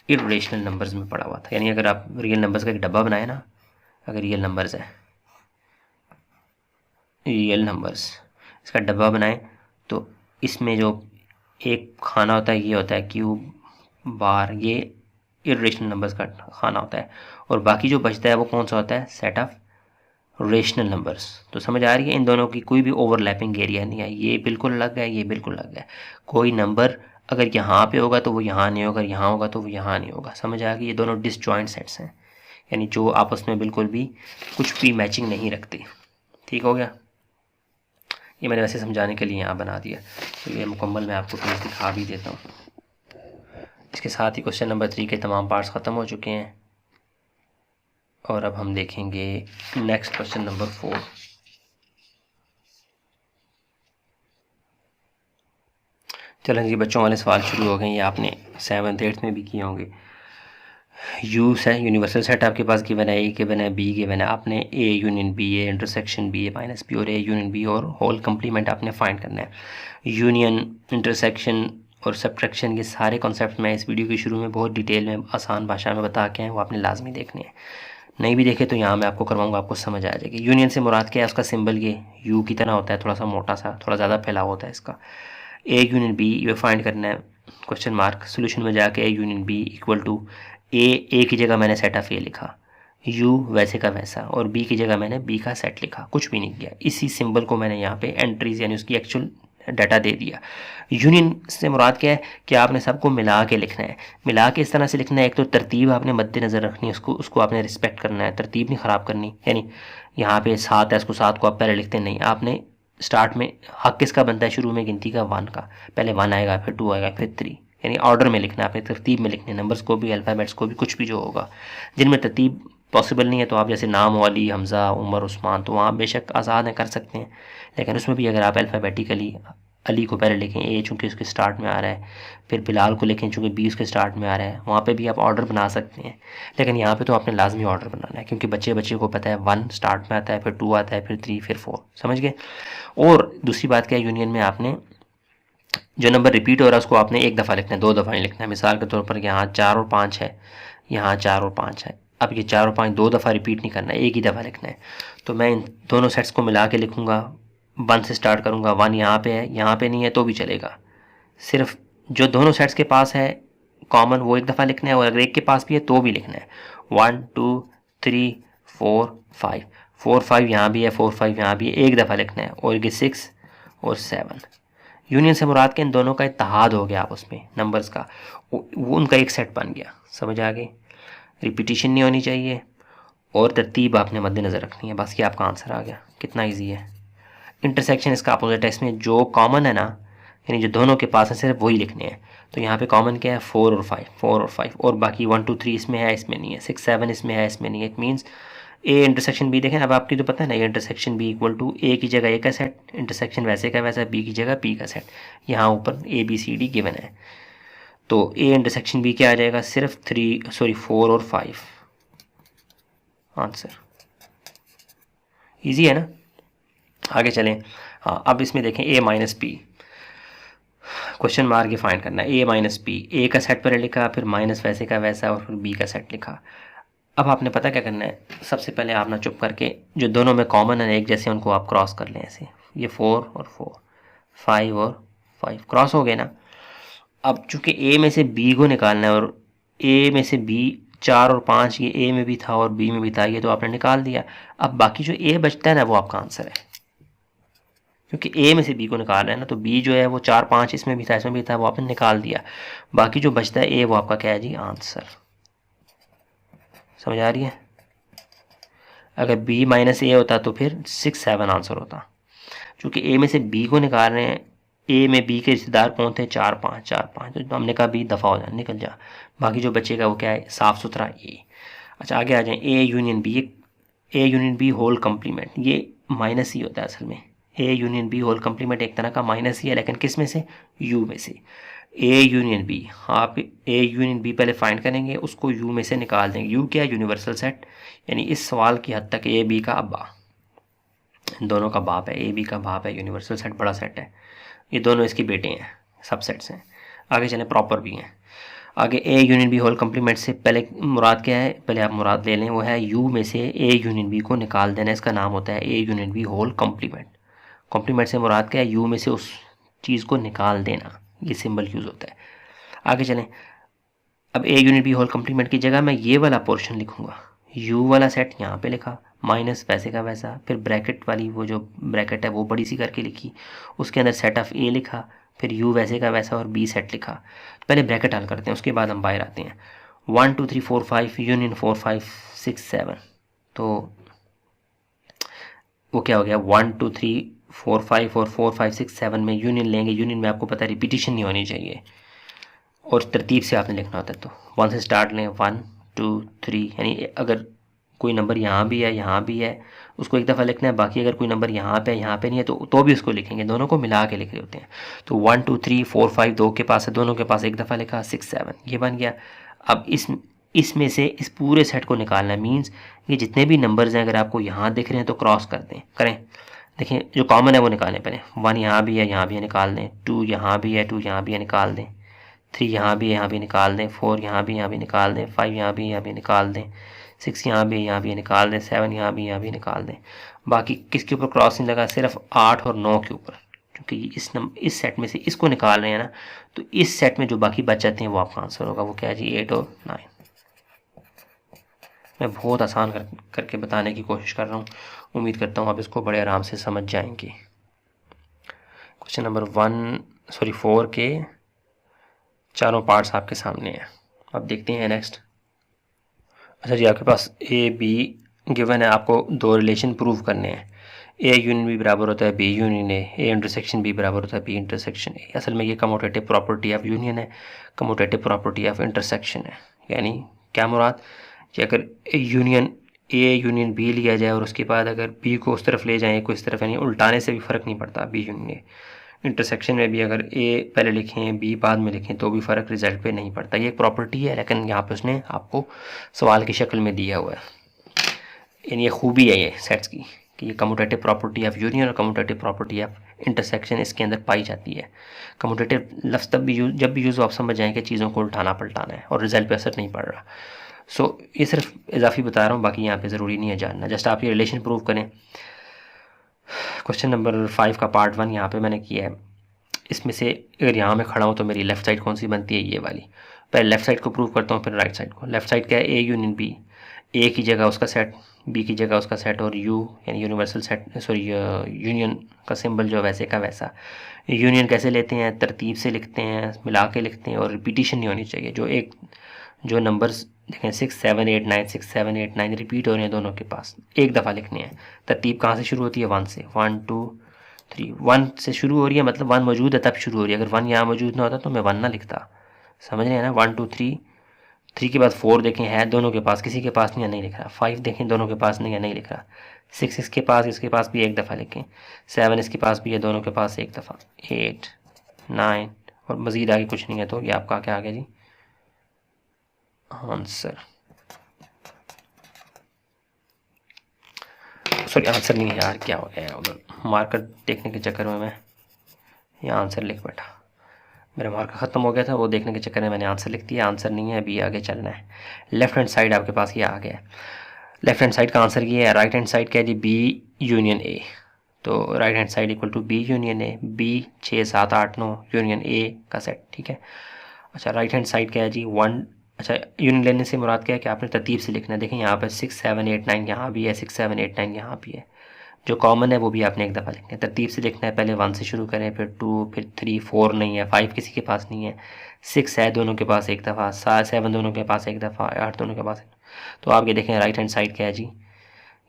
इर्रेशनल नंबर्स में पड़ा हुआ था। यानी अगर आप रियल नंबर्स का एक डब्बा बनाए ना, अगर रियल नंबर्स है, रियल नंबर्स इसका डब्बा बनाए तो इसमें जो एक खाना होता है ये होता है क्यूब बार, ये इर्रेशनल नंबर्स का खाना होता है, और बाकी जो बचता है वो कौन सा होता है, सेट ऑफ रेशनल नंबर्स। तो समझ आ रही है, इन दोनों की कोई भी ओवरलैपिंग एरिया नहीं है, ये बिल्कुल अलग है, ये बिल्कुल अलग है। कोई नंबर अगर यहाँ पे होगा तो वो यहाँ नहीं होगा, यहाँ होगा तो वो यहाँ नहीं होगा, समझ आ गई। ये दोनों डिसजॉइंट सेट्स हैं, यानी जो आपस में बिल्कुल भी कुछ भी मैचिंग नहीं रखते। ठीक हो गया, ये मैंने वैसे समझाने के लिए यहाँ बना दिया, तो ये मुकम्मल मैं आपको पेज दिखा भी देता हूँ। इसके साथ ही क्वेश्चन नंबर 3 के तमाम पार्ट्स ख़त्म हो चुके हैं, और अब हम देखेंगे नेक्स्ट क्वेश्चन नंबर 4। चलें जी, बच्चों वाले सवाल शुरू हो गए, ये आपने 7th 8th में भी किए होंगे। यूज है यूनिवर्सल सेट आपके पास गिवन है, ए गिवन है, बी गिवन है, आपने A union B, A intersection B, A minus B, और ए यूनियन बी और होल कंप्लीमेंट आपने फाइंड करना है। यूनियन, इंटरसेक्शन और सब्ट्रैक्शन के सारे कॉन्सेप्ट मैं इस वीडियो के शुरू में बहुत डिटेल में आसान भाषा में बता के हैं, वो आपने लाजमी देखने हैं। नहीं भी देखे तो यहाँ मैं आपको करवाऊँगा, आपको समझ आ जाएगी। यूनियन से मुराद क्या है, उसका सिंबल ये यू की तरह होता है, थोड़ा सा मोटा सा, थोड़ा ज़्यादा फैलाव होता है इसका। ए यूनियन बी ये फाइंड करना है, क्वेश्चन मार्क, सोल्यूशन में जाके A union B equal to A की जगह मैंने सेट ऑफ ए लिखा, यू वैसे का वैसा, और बी की जगह मैंने बी का सेट लिखा, कुछ भी नहीं किया। इसी सिंबल को मैंने यहाँ पे एंट्रीज यानी उसकी एक्चुअल डाटा दे दिया। यूनियन से मुराद क्या है कि आपने सबको मिला के लिखना है, मिला के इस तरह से लिखना है, एक तो तरतीब आपने मद्देनज़र रखनी है, उसको आपने रिस्पेक्ट करना है, तरतीब नहीं ख़राब करनी। यानी यहाँ पे 7 है, इसको 7 को आप पहले लिखते नहीं, आपने स्टार्ट में हक किसका बनता है शुरू में गिनती का 1 का, पहले 1 आएगा, फिर 2 आएगा, फिर 3, यानी ऑर्डर में लिखना है आपने, तरतीब में लिखने, नंबर्स को भी, अल्फ़ाबेट्स को भी, कुछ भी जो होगा। जिनमें तरतीब पॉसिबल नहीं है तो आप जैसे नाम वाली, हमज़ा, उमर, उस्मान, तो वहाँ बेशक आज़ाद हैं, कर सकते हैं, लेकिन उसमें भी अगर आप अल्फ़ाबेटिकली अली को पहले लिखें, ए चूँकि उसके स्टार्ट में आ रहा है, फिर बिलाल को लिखें चूँकि बी उसके स्टार्ट में आ रहा है, वहाँ पे भी आप ऑर्डर बना सकते हैं। लेकिन यहाँ पे तो आपने लाजमी ऑर्डर बनाना है, क्योंकि बच्चे को पता है 1 स्टार्ट में आता है, फिर 2 आता है, फिर 3, फिर 4, समझ गए। और दूसरी बात क्या है, यूनियन में आपने जो नंबर रिपीट हो रहा है उसको आपने एक दफ़ा लिखना है, 2 दफ़ा नहीं लिखना है। मिसाल के तौर पर यहाँ 4 और 5 है, यहाँ 4 और 5 है, अब ये 4 और 5 2 दफ़ा रिपीट नहीं करना है, एक ही दफ़ा लिखना है। तो मैं इन दोनों सेट्स को मिला के लिखूँगा, 1 से स्टार्ट करूँगा, 1 यहाँ पे है, यहाँ पे नहीं है तो भी चलेगा, सिर्फ जो दोनों सेट्स के पास है कॉमन वो एक दफ़ा लिखना है, और अगर एक के पास भी है तो भी लिखना है। 1 2 3 4 5, 4 5 यहाँ भी है, 4 5 यहाँ भी है, एक दफ़ा लिखना है, और ये 6 और 7। यूनियन से मुराद के इन दोनों का इत्तेहाद हो गया आपस में, नंबर्स का, वो उनका एक सेट बन गया, समझ आ गई। रिपीटिशन नहीं होनी चाहिए और तरतीब आपने मद्देनज़र रखनी है, बस ये आपका आंसर आ गया। कितना ईजी है। इंटरसेक्शन इसका अपोजिट है, इसमें जो कॉमन है ना, यानी जो दोनों के पास है सिर्फ वही लिखने हैं। तो यहाँ पे कॉमन क्या है, 4 और 5, 4 और 5, और बाकी 1 2 3 इसमें है, इसमें नहीं है, 6 7 इसमें है, इसमें नहीं है। It means A intersection B, देखें अब आपकी तो पता है ना, A intersection B equal to A की जगह ए का सेट, इंटरसेक्शन वैसे का वैसा, बी की जगह बी का सेट, यहाँ ऊपर A B C D given है। तो ए इंटरसेक्शन बी क्या आ जाएगा, सिर्फ 4 और 5 आंसर। ईजी है ना। आगे चलें। हाँ, अब इसमें देखें ए माइनस पी, क्वेश्चन मार्क ये फाइंड करना है। ए माइनस पी, ए का सेट पहले लिखा, फिर माइनस वैसे का वैसा, और फिर बी का सेट लिखा। अब आपने पता क्या करना है, सबसे पहले आप ना चुप करके जो दोनों में कॉमन है एक जैसे, उनको आप क्रॉस कर लें ऐसे, ये 4 और 4, 5 और 5 क्रॉस हो गए ना। अब चूंकि ए में से बी को निकालना है, और ए में से बी 4 और 5 ये ए में भी था और बी में भी था, ये तो आपने निकाल दिया। अब बाकी जो ए बचता है ना वो आपका आंसर है, क्योंकि ए में से बी को निकाल रहे हैं ना, तो बी जो है वो 4 5 इसमें भी था, इसमें भी था, वो आपने निकाल दिया। बाकी जो बचता है ए, वो आपका क्या है जी, आंसर। समझ आ रही है। अगर बी माइनस ए होता तो फिर 6 7 आंसर होता। चूंकि ए में से बी को निकाल रहे हैं, ए में बी के रिश्तेदार कौन थे, 4 5 4 5, तो हमने कहा बी दफ़ा हो जा, निकल जा। बाकी जो बचेगा वो क्या है, साफ़ सुथरा ए। अच्छा आगे आ जाए, A union B, A union B whole complement, ये माइनस ही होता है असल में। A union B whole complement एक तरह का माइनस ही है, लेकिन किस में से, यू में से। ए यूनियन बी, आप ए यूनियन बी पहले फाइंड करेंगे, उसको यू में से निकाल देंगे। यू क्या है, यूनिवर्सल सेट, यानी इस सवाल की हद तक ए बी का अब्बा, दोनों का बाप है, ए बी का बाप है, यूनिवर्सल सेट बड़ा सेट है, ये दोनों इसके बेटे हैं, सब सेट्स हैं। आगे चलें, प्रॉपर भी हैं। आगे A union B whole complement से पहले मुराद क्या है, पहले आप मुराद ले लें, वो है यू में से ए यूनियन बी को निकाल देना, इसका नाम होता है A union B whole complement. Complement से मुराद क्या है, यू में से उस चीज़ को निकाल देना, ये सिंबल यूज़ होता है। आगे चलें, अब a unit B whole complement की जगह मैं ये वाला पोर्शन लिखूंगा, यू वाला सेट यहाँ पे लिखा, माइनस वैसे का वैसा, फिर ब्रैकेट वाली वो जो ब्रैकेट है वो बड़ी सी करके लिखी, उसके अंदर सेट ऑफ ए लिखा, फिर यू वैसे का वैसा और बी सेट लिखा। पहले ब्रैकेट हल करते हैं, उसके बाद हम बाहर आते हैं। 1 2 3 4 5 यूनियन 4 5 6 7, तो वो क्या हो गया, 1 2 3 4 5 और 4 5 6 7 में यूनियन लेंगे। यूनियन में आपको पता है रिपीटिशन नहीं होनी चाहिए, और तरतीब से आपने लिखना होता है। तो 1 से स्टार्ट लें, 1 2 3, यानी अगर कोई नंबर यहाँ भी है, यहाँ भी है, उसको एक दफ़ा लिखना है। बाकी अगर कोई नंबर यहाँ पे नहीं है तो भी उसको लिखेंगे, दोनों को मिला के लिख रहे होते हैं। तो 1 2 3 4 5 दो के पास है, दोनों के पास एक दफ़ा लिखा, 6 7 ये बन गया। अब इसमें से इस पूरे सेट को निकालना, मीन्स ये जितने भी नंबर्स हैं अगर आपको यहाँ दिख रहे हैं तो क्रॉस कर दें, करें। देखिए जो कॉमन है वो निकालें पहले, 1 यहाँ भी है, यहाँ भी है, निकाल दें। 2 यहाँ भी है, 2 यहाँ भी है, निकाल दें। 3 यहाँ भी निकाल दें। 4 यहाँ भी निकाल दें। 5 यहाँ भी निकाल दें। 6 यहाँ भी निकाल दें। 7 यहाँ भी निकाल दें। बाकी किसके ऊपर क्रॉस नहीं लगा, सिर्फ 8 और 9 के ऊपर, क्योंकि इस सेट में से इसको निकाल रहे हैं ना, तो इस सेट में जो बाकी बच जाते हैं वो आपका आंसर होगा। वो क्या है जी, 8 और 9। मैं बहुत आसान करके बताने की कोशिश कर रहा हूँ, उम्मीद करता हूँ आप इसको बड़े आराम से समझ जाएंगे। क्वेश्चन नंबर 4 के चारों पार्ट्स आपके सामने हैं। अब देखते हैं नेक्स्ट। अच्छा जी, आपके पास ए बी गिवन है, आपको दो रिलेशन प्रूव करने हैं। ए यूनियन बी बराबर होता है B union A intersection B बराबर होता है बी इंटरसेक्शन ए। असल में ये कम्यूटेटिव प्रॉपर्टी ऑफ यूनियन है, कम्यूटेटिव प्रॉपर्टी ऑफ इंटरसेक्शन है। यानी क्या मुराद कि अगर ए यूनियन बी लिया जाए और उसके बाद अगर बी को उस तरफ ले जाएं को इस तरफ, यानी उल्टाने से भी फ़र्क नहीं पड़ता। बी यूनियन ए इंटरसेक्शन में भी अगर ए पहले लिखें बी बाद में लिखें तो भी फ़र्क रिजल्ट पे नहीं पड़ता। ये एक प्रॉपर्टी है, लेकिन यहाँ पे उसने आपको सवाल की शक्ल में दिया हुआ है। यानी ये खूबी है ये सेट्स की कि ये कम्यूटेटिव प्रॉपर्टी ऑफ यूनियन और कम्यूटेटिव प्रॉपर्टी ऑफ इंटरसेक्शन इसके अंदर पाई जाती है। कम्यूटेटिव लफ्ज़ तब भी जब भी यूज़ आप समझ जाएँ कि चीज़ों को उल्टाना पलटाना है और रिजल्ट पे असर नहीं पड़ रहा। सो ये सिर्फ इजाफी बता रहा हूँ, बाकी यहाँ पे ज़रूरी नहीं है जानना, जस्ट आप ये रिलेशन प्रूव करें। क्वेश्चन नंबर 5 का पार्ट 1 यहाँ पे मैंने किया है। इसमें से अगर यहाँ मैं खड़ा हूँ तो मेरी लेफ़्ट साइड कौन सी बनती है, ये वाली। पहले लेफ़्ट साइड को प्रूव करता हूँ, फिर राइट साइड को। लेफ़्ट साइड क्या है, ए यूनियन बी, ए की जगह उसका सेट, बी की जगह उसका सेट, और यू यानी यूनिवर्सल सेट, सॉरी यूनियन का सिंबल जो वैसे का वैसा। यूनियन कैसे लेते हैं, तरतीब से लिखते हैं, मिला के लिखते हैं, और रिपीटिशन नहीं होनी चाहिए। जो नंबर्स देखें 6 7 8 9 6 7 8 9 रिपीट हो रहे हैं दोनों के पास, एक दफ़ा लिखने हैं। तरतीब कहाँ से शुरू होती है, 1 से। 1 2 3, 1 से शुरू हो रही है, मतलब 1 मौजूद है तब शुरू हो रही है। अगर 1 यहाँ मौजूद ना होता तो मैं 1 ना लिखता, समझ रहे हैं ना। 1 2 3, 3 के बाद 4 देखें है दोनों के पास, किसी के पास नहीं है, नहीं लिख रहा। 5 देखें दोनों के पास नहीं है, नहीं लिख रहा। 6 इसके पास भी एक दफ़ा लिखें। 7 इसके पास भी है, दोनों के पास एक दफ़ा। 8 9 और मज़ीद आगे कुछ नहीं है, तो ये आपका क्या आ गया जी, आंसर। सॉरी आंसर नहीं है यार, क्या हो गया उधर मार्कर देखने के चक्कर में मैं यहाँ आंसर लिख बैठा। मेरा मार्कर ख़त्म हो गया था, वो देखने के चक्कर में मैंने आंसर लिख दिया। आंसर नहीं है, अभी आगे चलना है। लेफ्ट हैंड साइड आपके पास ये आ गया है। लेफ्ट हैंड साइड का आंसर ये है। राइट हैंड साइड क्या है जी, बी यूनियन ए। तो right hand side equal to B union A. B 6 7 8 9 union A का सेट, ठीक है। अच्छा राइट हैंड साइड क्या है जी, 1। अच्छा यूनियन लेने से मुराद क्या है कि आपने तरतीब से लिखना है। देखें यहाँ पर 6 7 8 9 यहाँ भी है, 6 7 8 9 यहाँ भी है। जो कॉमन है वो भी आपने एक दफ़ा लिखना है। तरतीब से लिखना है, पहले 1 से शुरू करें, फिर 2, फिर 3 4 नहीं है, 5 किसी के पास नहीं है, 6 है दोनों के पास एक दफ़ा, 7 दोनों के पास एक दफ़ा, 8 दोनों के पास। तो आप ये देखें राइट हैंड साइड क्या है जी,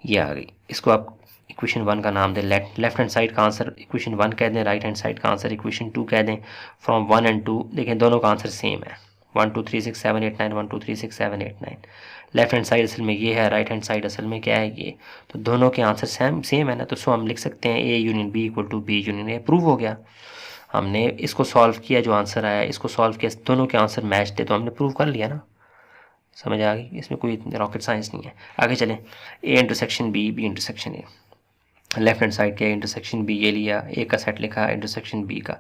ये आ गई। इसको आप इक्वेशन 1 का नाम दें। लेफ्ट हैंड साइड का आंसर इक्वेशन 1 कह दें, राइट हैंड साइड का आंसर इक्वेशन 2 कह दें। फ्रॉम 1 and 2 देखें दोनों का आंसर सेम है, 1 2 3 6 7 8 9 1 2 3 6 7 8 9। लेफ्ट हैंड साइड असल में ये है, राइट हैंड साइड असल में क्या है ये, तो दोनों के आंसर सेम है ना। तो सो हम लिख सकते हैं A union B equal to B union A. Prove हो गया। हमने इसको सॉल्व किया, जो आंसर आया इसको सॉल्व किया, दोनों के आंसर मैच थे, तो हमने प्रूव कर लिया ना। समझ आ गई, इसमें कोई रॉकेट साइंस नहीं है। आगे चलें। A intersection B, B intersection A. Left hand side के इंटरसेक्शन बी ये लिया, ए का सेट लिखा, इंटरसेक्शन बी का।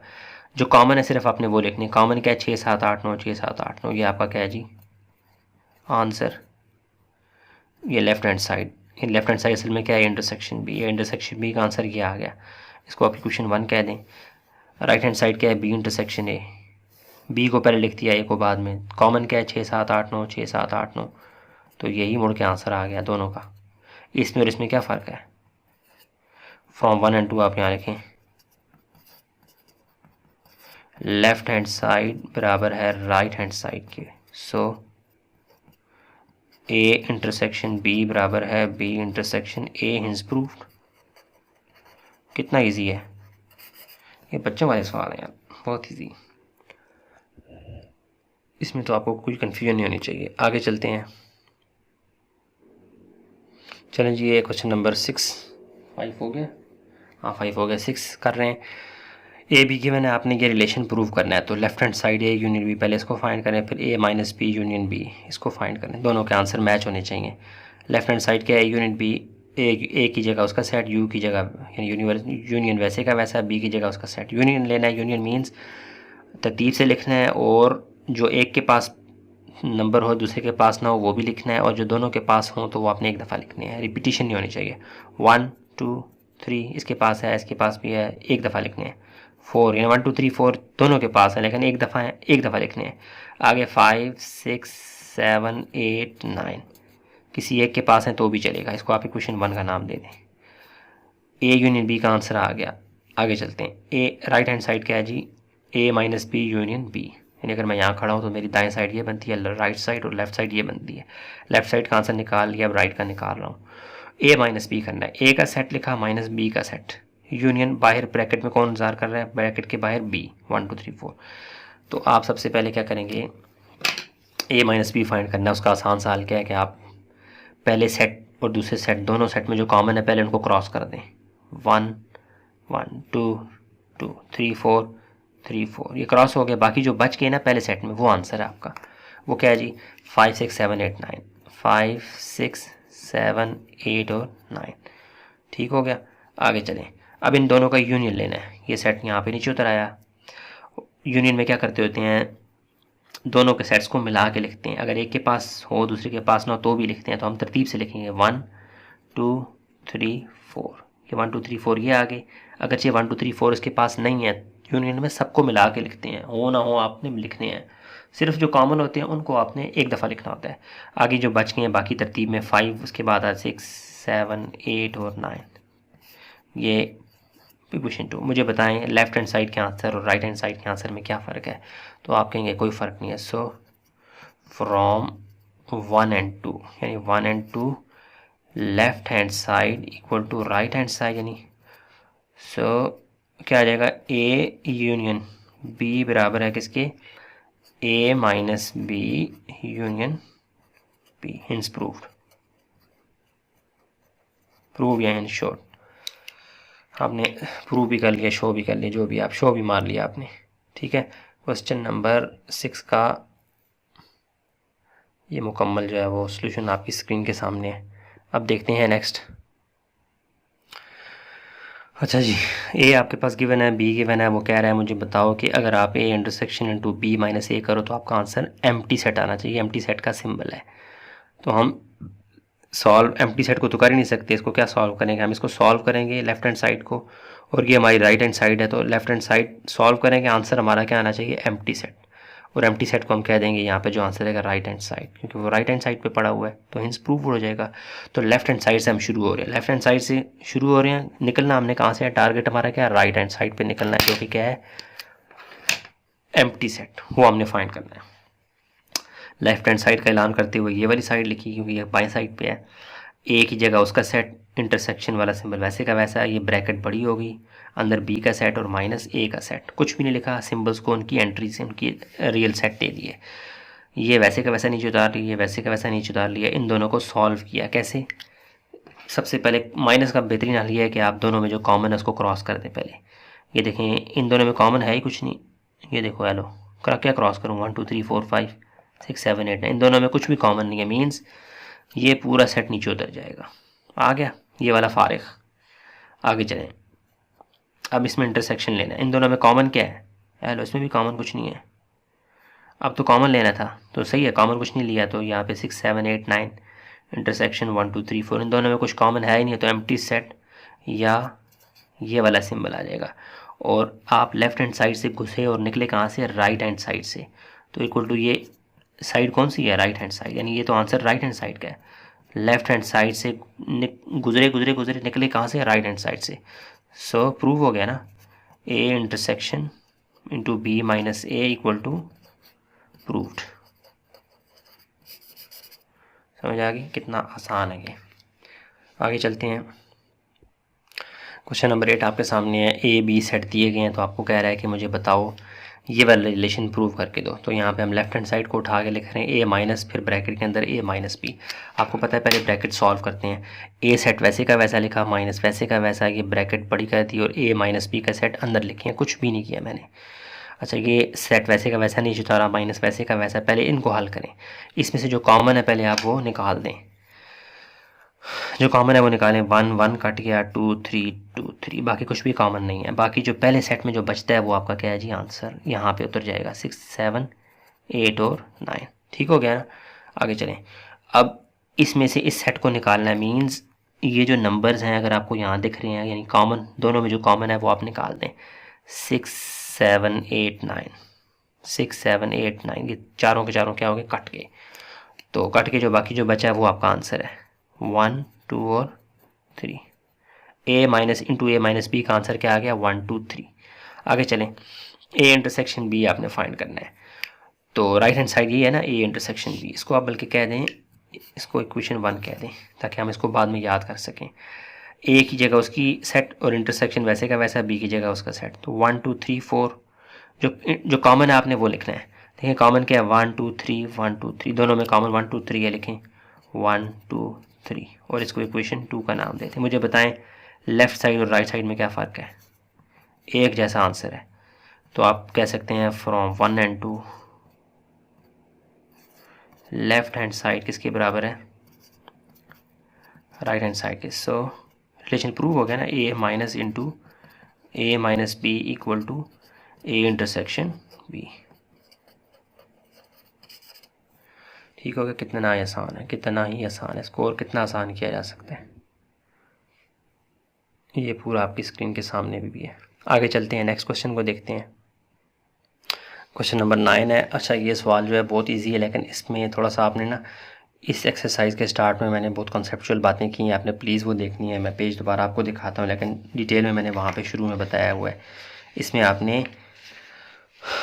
जो कॉमन है सिर्फ आपने वो लिखनी। कॉमन क्या है, 6 7 8 9 6 7 8 9, ये आपका क्या है जी आंसर। ये लेफ्ट हैंड साइड, ये लेफ्ट हैंड साइड असल में क्या है, इंटरसेक्शन बी। ये इंटरसेक्शन बी का आंसर ये आ गया, इसको आप इक्वेशन 1 कह दें। राइट हैंड साइड क्या है, बी इंटरसेक्शन ए। बी को पहले लिख दिया, ए को बाद में। कॉमन क्या है, 6 7 8 9 6 7 8 9, तो यही मुड़ के आंसर आ गया दोनों का। इसमें और इसमें क्या फ़र्क है, फ्रॉम 1 and 2 आप यहाँ लिखें। लेफ्ट हैंड साइड बराबर है राइट हैंड साइड के। सो ए इंटरसेक्शन बी बराबर है B intersection A, hence proved. कितना इजी है, ये बच्चों वाले सवाल हैं यार, बहुत इजी। इसमें तो आपको कोई कन्फ्यूजन नहीं होनी चाहिए। आगे चलते हैं। चलें जी, ये क्वेश्चन नंबर 6 5 हो गया, हाँ 5 हो गया। 6 कर रहे हैं। ए बी गिवन है, आपने ये रिलेशन प्रूव करना है। तो left hand side A union B, पहले इसको फाइंड करें, फिर A minus B union B, इसको फाइंड करें। दोनों के आंसर मैच होने चाहिए। लेफ्ट हैंड साइड क्या है, यूनियन बी, ए की जगह उसका सेट, यू की जगह यूनियन वैसे का वैसा, बी की जगह उसका सेट। यूनियन लेना है, यूनियन मीन्स तरतीब से लिखना है, और जो एक के पास नंबर हो दूसरे के पास ना हो वो भी लिखना है, और जो दोनों के पास हो तो वो आपने एक दफ़ा लिखने हैं। रिपीटिशन नहीं होनी चाहिए। 1 2 3 इसके पास है, इसके पास भी है, एक दफ़ा लिखने हैं। 4 यानी 1 2 3 4 दोनों के पास है, लेकिन एक दफ़ा है, एक दफ़ा लिखने हैं। आगे 5 6 7 8 9 किसी एक के पास है तो भी चलेगा। इसको आप इक्वेशन 1 का नाम दे दें। ए यूनियन बी का आंसर आ गया। आगे चलते हैं। ए राइट हैंड साइड क्या है जी, ए माइनस बी यूनियन बी, यानी अगर मैं यहाँ खड़ा हूँ तो मेरी दाएं साइड ये बनती है राइट साइड और लेफ्ट साइड ये बनती है। लेफ्ट साइड का आंसर निकाल लिया, अब राइट का निकाल रहा हूँ। ए माइनस बी करना है, ए का सेट लिखा माइनस बी का सेट, यूनियन बाहर ब्रैकेट में कौन इंतजार कर रहा है, ब्रैकेट के बाहर बी, 1 2 3 4। तो आप सबसे पहले क्या करेंगे, ए माइनस बी फाइंड करना है। उसका आसान सा हल क्या है कि आप पहले सेट और दूसरे सेट, दोनों सेट में जो कॉमन है पहले उनको क्रॉस कर दें। 1 1 2 2 3 4 3 4, ये क्रॉस हो गया। बाकी जो बच गए ना पहले सेट में वो आंसर है आपका। वो क्या है जी, 5 6 7 8 9, 5 6 7 8 और 9। ठीक हो गया। आगे चलें, अब इन दोनों का यूनियन लेना है। ये सेट यहाँ पे नीचे उतर आया। यूनियन में क्या करते होते हैं, दोनों के सेट्स को मिला के लिखते हैं। अगर एक के पास हो दूसरे के पास ना हो तो भी लिखते हैं, तो हम तरतीब से लिखेंगे 1 2 3 4। ये 1 2 3 4 ये आगे। अगर ये 1 2 3 4 इसके पास नहीं है, यूनियन में सबको मिला के लिखते हैं, हो ना हो आपने लिखने हैं। सिर्फ जो कॉमन होते हैं उनको आपने एक दफ़ा लिखना होता है। आगे जो बच गए हैं बाकी तरतीब में 5, उसके बाद 6 7 8 और 9। ये क्वेश्चन 2, मुझे बताएं लेफ्ट हैंड साइड के आंसर और राइट हैंड साइड के आंसर में क्या फ़र्क है। तो आप कहेंगे कोई फ़र्क नहीं है। सो फ्रॉम 1 and 2, यानी 1 and 2 left hand side equal to right hand side, यानी सो क्या आ जाएगा, ए यूनियन बी बराबर है किसके, A minus B union B. Hence proved, prove या इन शॉर्ट आपने प्रूव भी कर लिया, शो भी कर लिया, जो भी आप शो भी मार लिया आपने। ठीक है, क्वेश्चन नंबर 6 का ये मुकम्मल जो है वो सॉल्यूशन आपकी स्क्रीन के सामने है। अब देखते हैं नेक्स्ट। अच्छा जी, ए आपके पास गिवन है, बी गिवन है। वो कह रहा है मुझे बताओ कि अगर आप A intersection into B minus A करो तो आपका आंसर एम्प्टी सेट आना चाहिए। एम्प्टी सेट का सिंबल है। तो हम सॉल्व एम्प्टी सेट को तो कर ही नहीं सकते, इसको क्या सॉल्व करेंगे, हम इसको सॉल्व करेंगे लेफ्ट हैंड साइड को, और ये हमारी राइट हैंड साइड है। तो लेफ्ट हैंड साइड सॉल्व करेंगे, आंसर हमारा क्या आना चाहिए, एम्प्टी सेट। और एम्प्टी सेट को हम कह देंगे यहाँ पे जो आंसर है राइट हैंड साइड, क्योंकि वो राइट हैंड साइड पे पड़ा हुआ है, तो हिंस प्रूव हो जाएगा। तो लेफ्ट हैंड साइड से हम शुरू हो रहे हैं, लेफ्ट हैंड साइड से शुरू हो रहे हैं। निकलना हमने कहाँ से है, टारगेट हमारा क्या है, राइट हैंड साइड पे निकलना है, जो कि क्या है, एम्प्टी सेट, वो हमने फाइंड करना है। लेफ्ट हैंड साइड का ऐलान करते हुए ये वाली साइड लिखी, क्योंकि ये बाएं साइड पे है। ए की जगह उसका सेट, इंटरसेक्शन वाला सिंबल वैसे का वैसा, ये ब्रैकेट बड़ी होगी, अंदर बी का सेट और माइनस ए का सेट। कुछ भी नहीं लिखा, सिंबल्स को उनकी एंट्री से उनकी रियल सेट दे दिए। ये वैसे का वैसा नीचे उतार लिया, वैसे का वैसा नीचे उतार लिया। इन दोनों को सॉल्व किया कैसे, सबसे पहले माइनस का बेहतरीन हल ये है कि आप दोनों में जो कॉमन है उसको क्रॉस कर दें पहले। ये देखें इन दोनों में कॉमन है ही कुछ नहीं, ये देखो हेलो क्या क्रॉस करूँ, 1 2 3 4 5 6 7 8 9, इन दोनों में कुछ भी कॉमन नहीं है, मीन्स ये पूरा सेट नीचे उतर जाएगा। आ गया ये वाला फारिग। आगे चलें, अब इसमें इंटरसेक्शन लेना है। इन दोनों में कॉमन क्या है, हेलो इसमें भी कॉमन कुछ नहीं है। अब तो कॉमन लेना था तो सही है, कॉमन कुछ नहीं लिया, तो यहाँ पे 6 7 8 9 इंटरसेक्शन 1 2 3 4, इन दोनों में कुछ कॉमन है ही नहीं, तो एम्प्टी सेट या ये वाला सिंबल आ जाएगा। और आप लेफ्ट हैंड साइड से घुसे और निकले कहाँ से, राइट हैंड साइड से, तो इक्वल टू ये साइड कौन सी है, राइट हैंड साइड, यानी ये तो आंसर राइट हैंड साइड का है। लेफ्ट हैंड साइड से गुजरे गुजरे गुजरे निकले कहाँ से, राइट हैंड साइड से। सो प्रूव हो गया ना, A intersection into B minus A equal to proved. समझ आ गई, कितना आसान है ये। आगे चलते हैं, क्वेश्चन नंबर 8 आपके सामने है। ए बी सेट दिए गए हैं, तो आपको कह रहा है कि मुझे बताओ ये वाला रिलेशन प्रूव करके दो। तो यहाँ पे हम लेफ्ट हैंड साइड को उठा के लिख रहे हैं ए माइनस, फिर ब्रैकेट के अंदर ए माइनस बी। आपको पता है पहले ब्रैकेट सॉल्व करते हैं। ए सेट वैसे का वैसा लिखा, माइनस वैसे का वैसा, ये ब्रैकेट बड़ी कर दी, और ए माइनस बी का सेट अंदर लिखे हैं, कुछ भी नहीं किया मैंने। अच्छा, ये सेट वैसे का वैसा नहीं उतारा, माइनस वैसे का वैसा। पहले इनको हल करें, इसमें से जो कॉमन है पहले आप वो निकाल दें, जो कॉमन है वो निकालें। 1 1 कट गया, 2 3 2 3, बाकी कुछ भी कॉमन नहीं है। बाकी जो पहले सेट में जो बचता है वो आपका क्या है जी, आंसर यहाँ पे उतर जाएगा, 6 7 8 और 9। ठीक हो गया ना। आगे चलें, अब इसमें से इस सेट को निकालना है, मीन्स ये जो नंबर्स हैं अगर आपको यहाँ दिख रहे हैं, यानी कॉमन, दोनों में जो कॉमन है वो आप निकाल दें। 6 7 8 9, 6 7 8 9, ये चारों के चारों क्या हो गए, कट गए। तो कट के जो बाकी जो बचा है वो आपका आंसर है, 1 2 और 3। ए minus into A minus B का आंसर क्या आ गया 1 2 3। आगे चलें, ए इंटरसेक्शन बी आपने फाइंड करना है। तो राइट हैंड साइड ये है ना, ए इंटरसेक्शन बी, इसको आप बल्कि कह दें, इसको इक्वेशन 1 कह दें ताकि हम इसको बाद में याद कर सकें। ए की जगह उसकी सेट और इंटरसेक्शन वैसे का वैसा, बी की जगह उसका सेट। तो 1 2 3 4 जो कॉमन है आपने वो लिखना है। देखिए कॉमन क्या है, 1 2 3 1 2 3, दोनों में कॉमन 1 2 3 है, लिखें 1 2 3 और इसको इक्वेशन 2 का नाम देते हैं। मुझे बताएं लेफ्ट साइड और राइट साइड में क्या फ़र्क है? एक जैसा आंसर है, तो आप कह सकते हैं from 1 and 2 left hand side किसके बराबर है? राइट हैंड साइड के। सो रिलेशन प्रूव हो गया ना, A minus into A minus B equal to A intersection B. ठीक हो गया? कितना ही आसान है, कितना ही आसान है, स्कोर कितना आसान किया जा सकता है। ये पूरा आपकी स्क्रीन के सामने भी है। आगे चलते हैं, नेक्स्ट क्वेश्चन को देखते हैं। क्वेश्चन नंबर 9 है। अच्छा ये सवाल जो है बहुत इजी है, लेकिन इसमें थोड़ा सा आपने ना, इस एक्सरसाइज के स्टार्ट में मैंने बहुत कॉन्सेप्चुअल बातें की हैं, आपने प्लीज़ वो देखनी है। मैं पेज दोबारा आपको दिखाता हूँ, लेकिन डिटेल में मैंने वहाँ पे शुरू में बताया हुआ है। इसमें आपने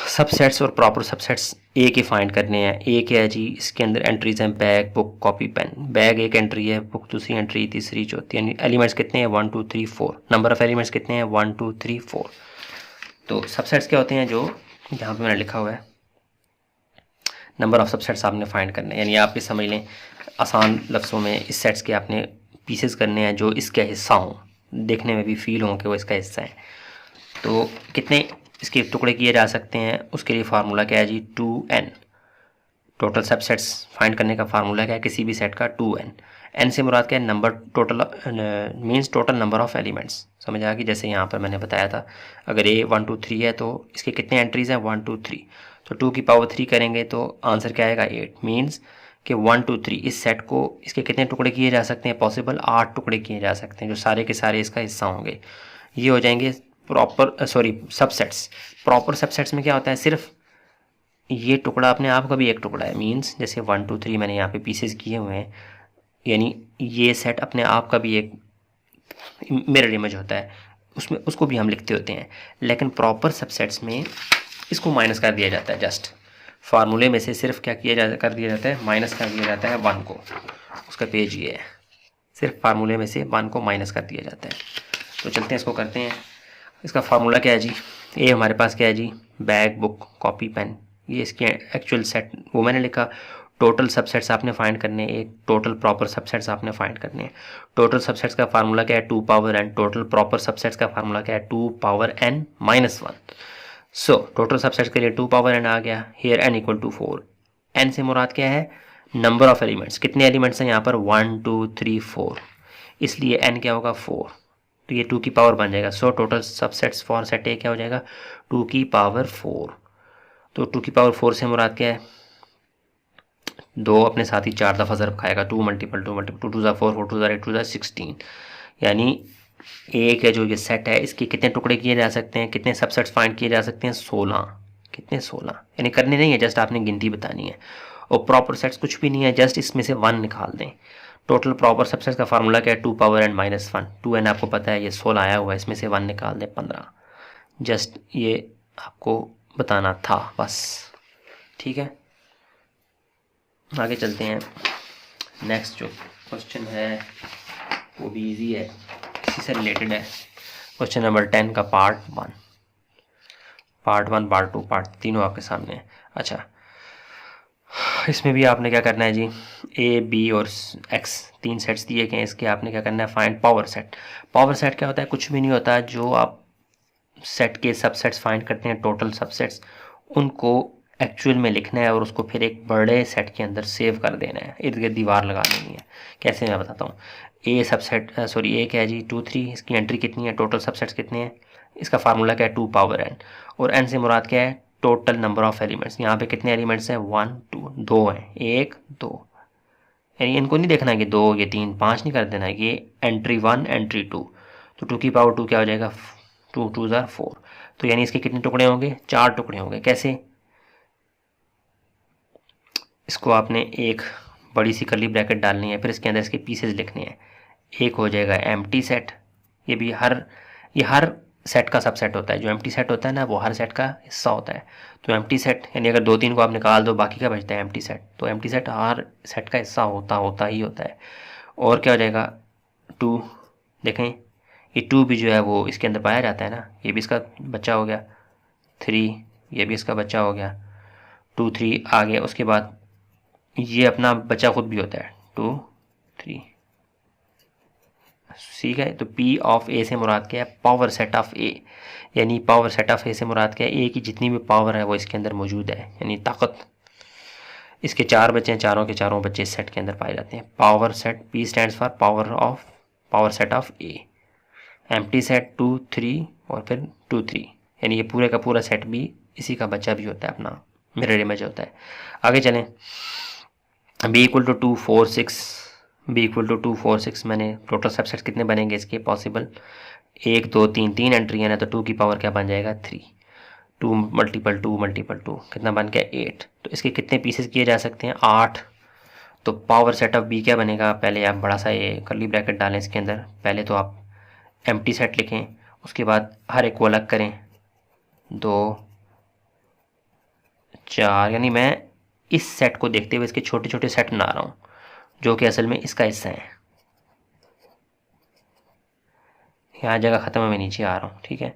सबसेट्स और प्रॉपर सबसेट्स ए के फाइंड करने हैं। ए क्या है जी, इसके अंदर एंट्रीज हैं bag, book, copy, pen. Bag एक एंट्री है, बुक दूसरी एंट्री, तीसरी, चौथी, यानी एलिमेंट्स कितने हैं 1 2 3 4। नंबर ऑफ एलिमेंट्स कितने हैं 1 2 3 4। तो सबसेट्स क्या होते हैं, जो यहाँ पे मैंने लिखा हुआ है, नंबर ऑफ सबसेट्स आपने फाइंड करने हैं। यानी आप ये समझ लें आसान लफ्ज़ों में, इस सेट्स के आपने पीसेस करने हैं जो इसका हिस्सा हों, देखने में भी फील हों कि वो इसका हिस्सा है। तो कितने इसके टुकड़े किए जा सकते हैं, उसके लिए फार्मूला क्या है जी 2n। टोटल सबसेट्स फाइंड करने का फार्मूला क्या है किसी भी सेट का 2n। n से मुराद क्या है, number total means total number of elements. समझ आ गई? जैसे यहाँ पर मैंने बताया था, अगर a 1 2 3 है तो इसके कितने एंट्रीज हैं 1 2 3, तो 2 की पावर 3 करेंगे तो आंसर क्या आएगा 8। मीन्स कि 1 2 3 इस सेट को इसके कितने टुकड़े किए जा सकते हैं, पॉसिबल 8 टुकड़े किए जा सकते हैं, जो सारे के सारे इसका हिस्सा होंगे। ये हो जाएंगे प्रॉपर सबसेट्स। प्रॉपर सबसेट्स में क्या होता है, सिर्फ ये टुकड़ा अपने आप का भी एक टुकड़ा है। मींस जैसे 1 2 3 मैंने यहाँ पे पीसेस किए हुए हैं, यानी ये सेट अपने आप का भी एक मिरर इमेज होता है, उसमें उसको भी हम लिखते होते हैं। लेकिन प्रॉपर सबसेट्स में इसको माइनस कर दिया जाता है। जस्ट फार्मूले में से सिर्फ क्या कर दिया जाता है, माइनस कर दिया जाता है 1 को। उसका पेज ये है, सिर्फ फार्मूले में से 1 को माइनस कर दिया जाता है। तो चलते हैं इसको करते हैं। इसका फार्मूला क्या है जी, ए हमारे पास क्या है जी, बैग, बुक, कॉपी, पेन, ये इसके एक्चुअल सेट वो मैंने लिखा। टोटल सबसेट्स आपने फाइंड करने, एक टोटल प्रॉपर सबसेट्स आपने फाइंड करने हैं। टोटल सबसेट्स का फार्मूला क्या है 2 power n। Total proper subsets का फार्मूला क्या है 2 power n minus 1। So total subsets के लिए 2 पावर n आ गया। Here n equal to 4। n से मुराद क्या है, नंबर ऑफ एलिमेंट्स। कितने एलिमेंट्स हैं यहाँ पर 1 2 3 4, इसलिए n क्या होगा 4, तो ये 2 की पावर बन जाएगा। सो टोटल सबसेट्स फॉर सेट ए क्या हो जाएगा 2 की पावर 4। तो 2 की पावर 4 से मुराद क्या है, 2 अपने साथ ही 4 दफ़ा ज़रब खाएगा, 2 मल्टीपल 2 मल्टीपल 2 2 ज़ा 4 4 2 ज़ा 8 2 ज़ा 16। यानी एक है जो ये सेट है, इसके कितने टुकड़े किए जा सकते हैं, कितने सबसेट्स फाइंड किए जा सकते हैं 16। कितने 16, यानी करने नहीं है, जस्ट आपने गिनती बतानी है। और प्रॉपर सेट्स कुछ भी नहीं है, जस्ट इसमें से 1 निकाल दें। टोटल प्रॉपर सबसेट्स का फार्मूला क्या है 2 पावर n माइनस 1। 2n आपको पता है, ये 16 आया हुआ है, इसमें से 1 निकाल दें 15। जस्ट ये आपको बताना था बस, ठीक है। आगे चलते हैं। नेक्स्ट जो क्वेश्चन है वो भी इजी है, इसी से रिलेटेड है। क्वेश्चन नंबर 10 का पार्ट 1, पार्ट 1, पार्ट 2, पार्ट तीनों आपके सामने है। अच्छा इसमें भी आपने क्या करना है जी, ए बी और एक्स 3 सेट्स दिए गए हैं, इसके आपने क्या करना है find power set. Power set क्या होता है, कुछ भी नहीं होता, जो आप सेट के सबसेट्स फाइंड करते हैं, टोटल सबसेट्स, उनको एक्चुअल में लिखना है और उसको फिर एक बड़े सेट के अंदर सेव कर देना है, इर्द गिर्द दीवार लगा देनी है। कैसे मैं बताता हूँ। ए सबसेट ए क्या है जी 2 3, इसकी एंट्री कितनी है, टोटल सबसेट्स कितने हैं, इसका फार्मूला क्या है 2 पावर n। और n से मुराद क्या है, टोटल नंबर ऑफ एलिमेंट्स। यहाँ पे कितने एलिमेंट्स हैं 1 2, 2 हैं, 1 2, यानी इनको नहीं देखना है कि 2 ये 3 5 नहीं कर देना है, ये एंट्री 1 एंट्री 2। तो 2 की पावर 2 क्या हो जाएगा 2 2 ज़ा 4। तो यानी इसके कितने टुकड़े होंगे, 4 टुकड़े होंगे। कैसे, इसको आपने एक बड़ी सी कर्ली ब्रैकेट डालनी है, फिर इसके अंदर इसके पीसेस लिखने हैं। एक हो जाएगा एम्प्टी सेट, ये हर सेट का सबसेट होता है। जो एम्प्टी सेट होता है ना वो हर सेट का हिस्सा होता है। तो एम्प्टी सेट यानी अगर 2 3 को आप निकाल दो बाकी का बचता है एम्प्टी सेट, तो एम्प्टी सेट हर सेट का हिस्सा होता ही होता है। और क्या हो जाएगा 2, देखें ये 2 भी जो है वो इसके अंदर पाया जाता है ना, ये भी इसका बच्चा हो गया। 3 ये भी इसका बच्चा हो गया। 2 3 आ गया, उसके बाद ये अपना बच्चा खुद भी होता है 2 3। ठीक है, तो P ऑफ ए से मुराद क्या है, पावर सेट ऑफ ए, यानी पावर सेट ऑफ ए से मुराद क्या है, ए की जितनी भी पावर है वो इसके अंदर मौजूद है, यानी ताकत। इसके 4 बच्चे हैं, चारों के चारों बच्चे इस सेट के अंदर पाए जाते हैं। Power set, P stands for power set of A. Empty set 2 3 और फिर 2 3, यानी ये पूरे का पूरा सेट भी इसी का बच्चा भी होता है, अपना मिरर इमेज होता है। आगे चलें, B equal to 2 4 6, B equal to 2 4 6, मैंने टोटल सबसेट्स कितने बनेंगे इसके पॉसिबल, 1 2 3, 3 एंट्री है ना, तो 2 की पावर क्या बन जाएगा 3, 2 मल्टीपल 2 कितना बन गया 8। तो इसके कितने पीसेस किए जा सकते हैं 8। तो पावर सेट ऑफ बी क्या बनेगा, पहले आप बड़ा सा ये कर्ली ब्रैकेट डालें इसके अंदर, पहले तो आप एम्प्टी सेट लिखें, उसके बाद हर एक को अलग करें, 2 4, यानी मैं इस सेट को देखते हुए इसके छोटे छोटे सेट बना रहा हूँ जो कि असल में इसका हिस्सा है। यहाँ जगह ख़त्म है, मैं नीचे आ रहा हूँ, ठीक है।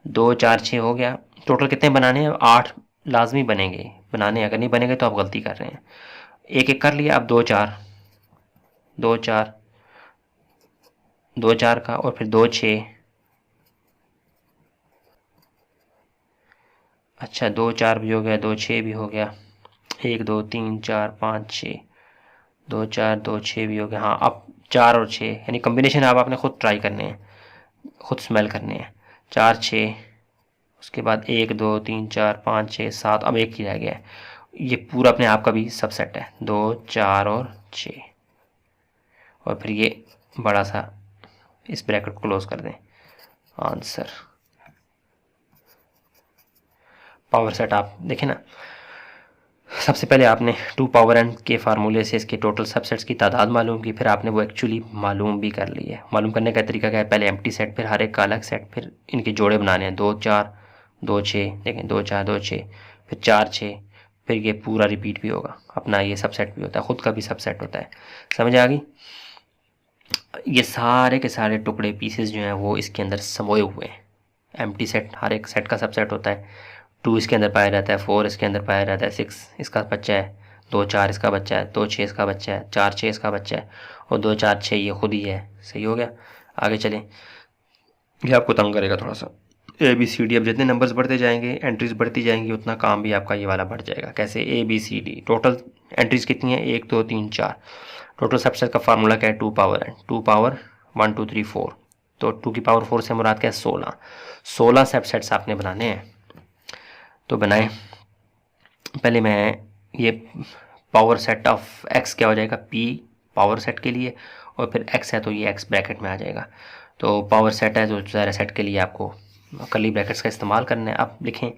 2 4 6 हो गया। टोटल कितने बनाने हैं 8 लाजमी बनेंगे, बनाने अगर नहीं बनेंगे तो आप गलती कर रहे हैं। एक एक कर लिया, अब 2 4 2 4 2 4 का, और फिर 2 6, अच्छा 2 4 भी हो गया, 2 6 भी हो गया, 1 2 3 4 5 6, 2 4 2 6 भी हो गया। हाँ, अब 4 और 6 यानी कम्बिनेशन आप आपने खुद ट्राई करने हैं, खुद स्मेल करने हैं। 4 6, उसके बाद 1 2 3 4 5 6 7, अब एक ही रह गया है। ये पूरा अपने आप का भी सबसेट है, 2 4 और 6, और फिर ये बड़ा सा इस ब्रैकेट को क्लोज कर दें। आंसर पावर सेट आप देखें ना, सबसे पहले आपने 2 पावर n के फार्मूले से इसके टोटल सबसेट्स की तादाद मालूम की, फिर आपने वो एक्चुअली मालूम भी कर ली है। मालूम करने का तरीका क्या है, पहले एम्प्टी सेट, फिर हर एक का अलग सेट, फिर इनके जोड़े बनाने हैं, 2 4 2 6, देखें 2 4 2 6, फिर 4 6, फिर ये पूरा रिपीट भी होगा, अपना ये सबसेट भी होता है, खुद का भी सबसेट होता है। समझ आ गई। ये सारे के सारे टुकड़े पीसेस जो हैं वो इसके अंदर समोए हुए हैं। एम्प्टी सेट हर एक सेट का सबसेट होता है, 2 इसके अंदर पाया जाता है, 4 इसके अंदर पाया जाता है, 6 इसका बच्चा है, 2 4 इसका बच्चा है, 2 6 इसका बच्चा है, 4 6 इसका बच्चा है, और 2 4 6 ये खुद ही है। सही हो गया। आगे चलें, ये आपको तंग करेगा थोड़ा सा। ABCD, अब जितने नंबर्स बढ़ते जाएंगे, एंट्रीज बढ़ती जाएंगी, उतना काम भी आपका ये वाला बढ़ जाएगा। कैसे, ABCD टोटल एंट्रीज कितनी है 1 2 3 4, टोटल सबसेट का फार्मूला क्या है 2 पावर n, 2 पावर 1 2 3 4, तो 2 की पावर 4 से मुराद क्या है 16। 16 सबसेट्स आपने बनाने हैं, तो बनाएं। पहले मैं ये पावर सेट ऑफ x क्या हो जाएगा, P पावर सेट के लिए, और फिर x है तो ये x ब्रैकेट में आ जाएगा। तो पावर सेट है तो सारे सेट के लिए आपको कर्ली ब्रैकेट्स का इस्तेमाल करना है। अब लिखें,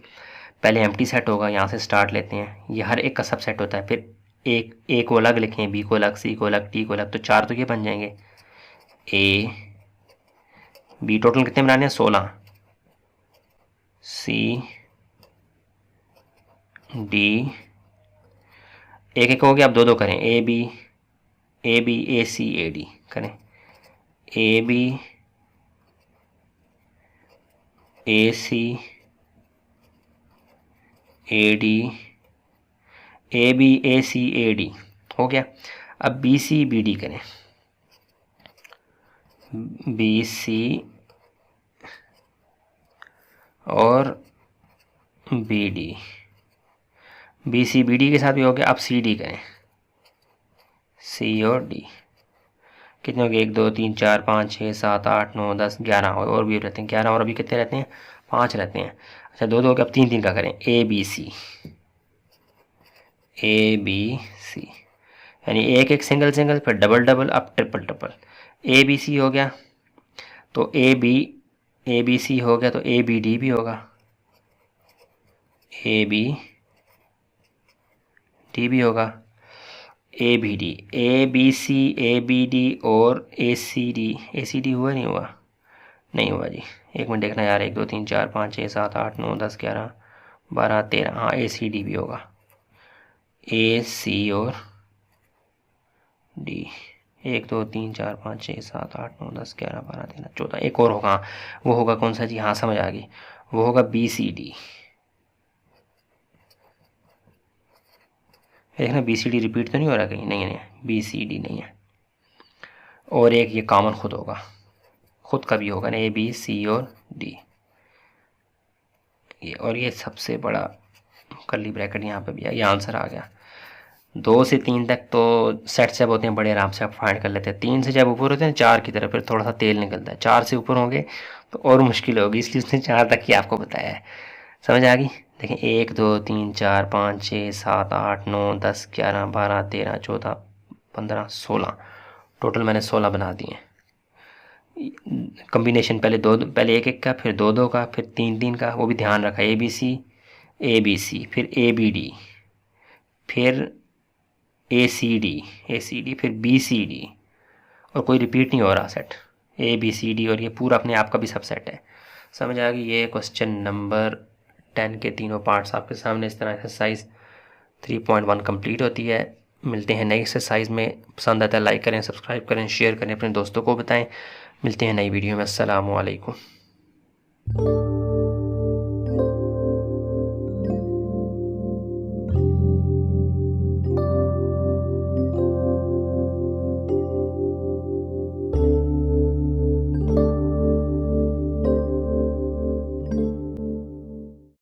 पहले एम्प्टी सेट होगा, यहाँ से स्टार्ट लेते हैं, ये हर एक का सब सेट होता है, फिर ए को अलग लिखें, बी को अलग, सी को अलग, टी को अलग, तो 4 तो ये बन जाएंगे, ए बी टोटल कितने बनाने हैं 16, सी डी, एक एक हो गया, अब 2 2 करें, A B A C A D करें, A B A C A D, A B A C A D हो गया। अब बी सी बी डी करें, बी सी और B D, B C B D के साथ भी हो गया। अब सी डी करें, सी और डी कितने हो गए, 1 2 3 4 5 6 7 8 9 10 11, और भी रहते हैं 11, और अभी कितने रहते हैं 5 रहते हैं। अच्छा 2 2 के, अब 3 3 का करें, ए बी सी यानी एक एक सिंगल सिंगल, फिर डबल डबल, अब triple triple. A B C हो गया तो ए बी सी हो गया, तो ए बी डी भी होगा, ए बी डी भी होगा, A B D, A B C A B D और ए सी डी हुआ नहीं हुआ, नहीं हुआ जी, एक मिनट देखना यार, 1 2 3 4 5 6 7 8 9 10 11 12 13, हाँ ए सी डी भी होगा, ए सी और डी। 1 2 3 4 5 6 7 8 9 10 11 12 13 14, एक और होगा, वो होगा कौन सा जी, हाँ समझ आ गई, वो होगा बी सी डी। देखना बी सी डी रिपीट तो नहीं हो रहा कहीं, नहीं नहीं बी सी डी नहीं है। और एक ये कॉमन खुद होगा, खुद का भी होगा ना, ए बी सी और डी ये, और ये सबसे बड़ा कर्ली ब्रैकेट यहाँ पे भी है, ये आंसर आ गया। 2 से 3 तक तो सेट जब होते हैं बड़े आराम से आप फाइंड कर लेते हैं, 3 से जब ऊपर होते हैं 4 की तरफ फिर थोड़ा सा तेल निकलता है, 4 से ऊपर होंगे तो और मुश्किल होगी, इसलिए उसने 4 तक ही आपको बताया है। समझ आ गई? देखें 1 2 3 4 5 6 7 8 9 10 11 12 13 14 15 16, टोटल मैंने 16 बना दिए। कम्बिनेशन पहले एक एक का, फिर दो दो का, फिर तीन तीन का, वो भी ध्यान रखा, ए बी सी, फिर ए बी डी, फिर ए सी डी, फिर बी सी डी, और कोई रिपीट नहीं हो रहा set, A B C D, और ये पूरा अपने आप का भी सब सेट है। समझ आ गई? ये क्वेश्चन नंबर 10 के तीनों पार्ट्स आपके सामने इस तरह एक्सरसाइज 3.1 कंप्लीट होती है। मिलते हैं नई एक्सरसाइज में, पसंद आता है लाइक करें, सब्सक्राइब करें, शेयर करें, अपने दोस्तों को बताएं। मिलते हैं नई वीडियो में। अस्सलाम वालेकुम।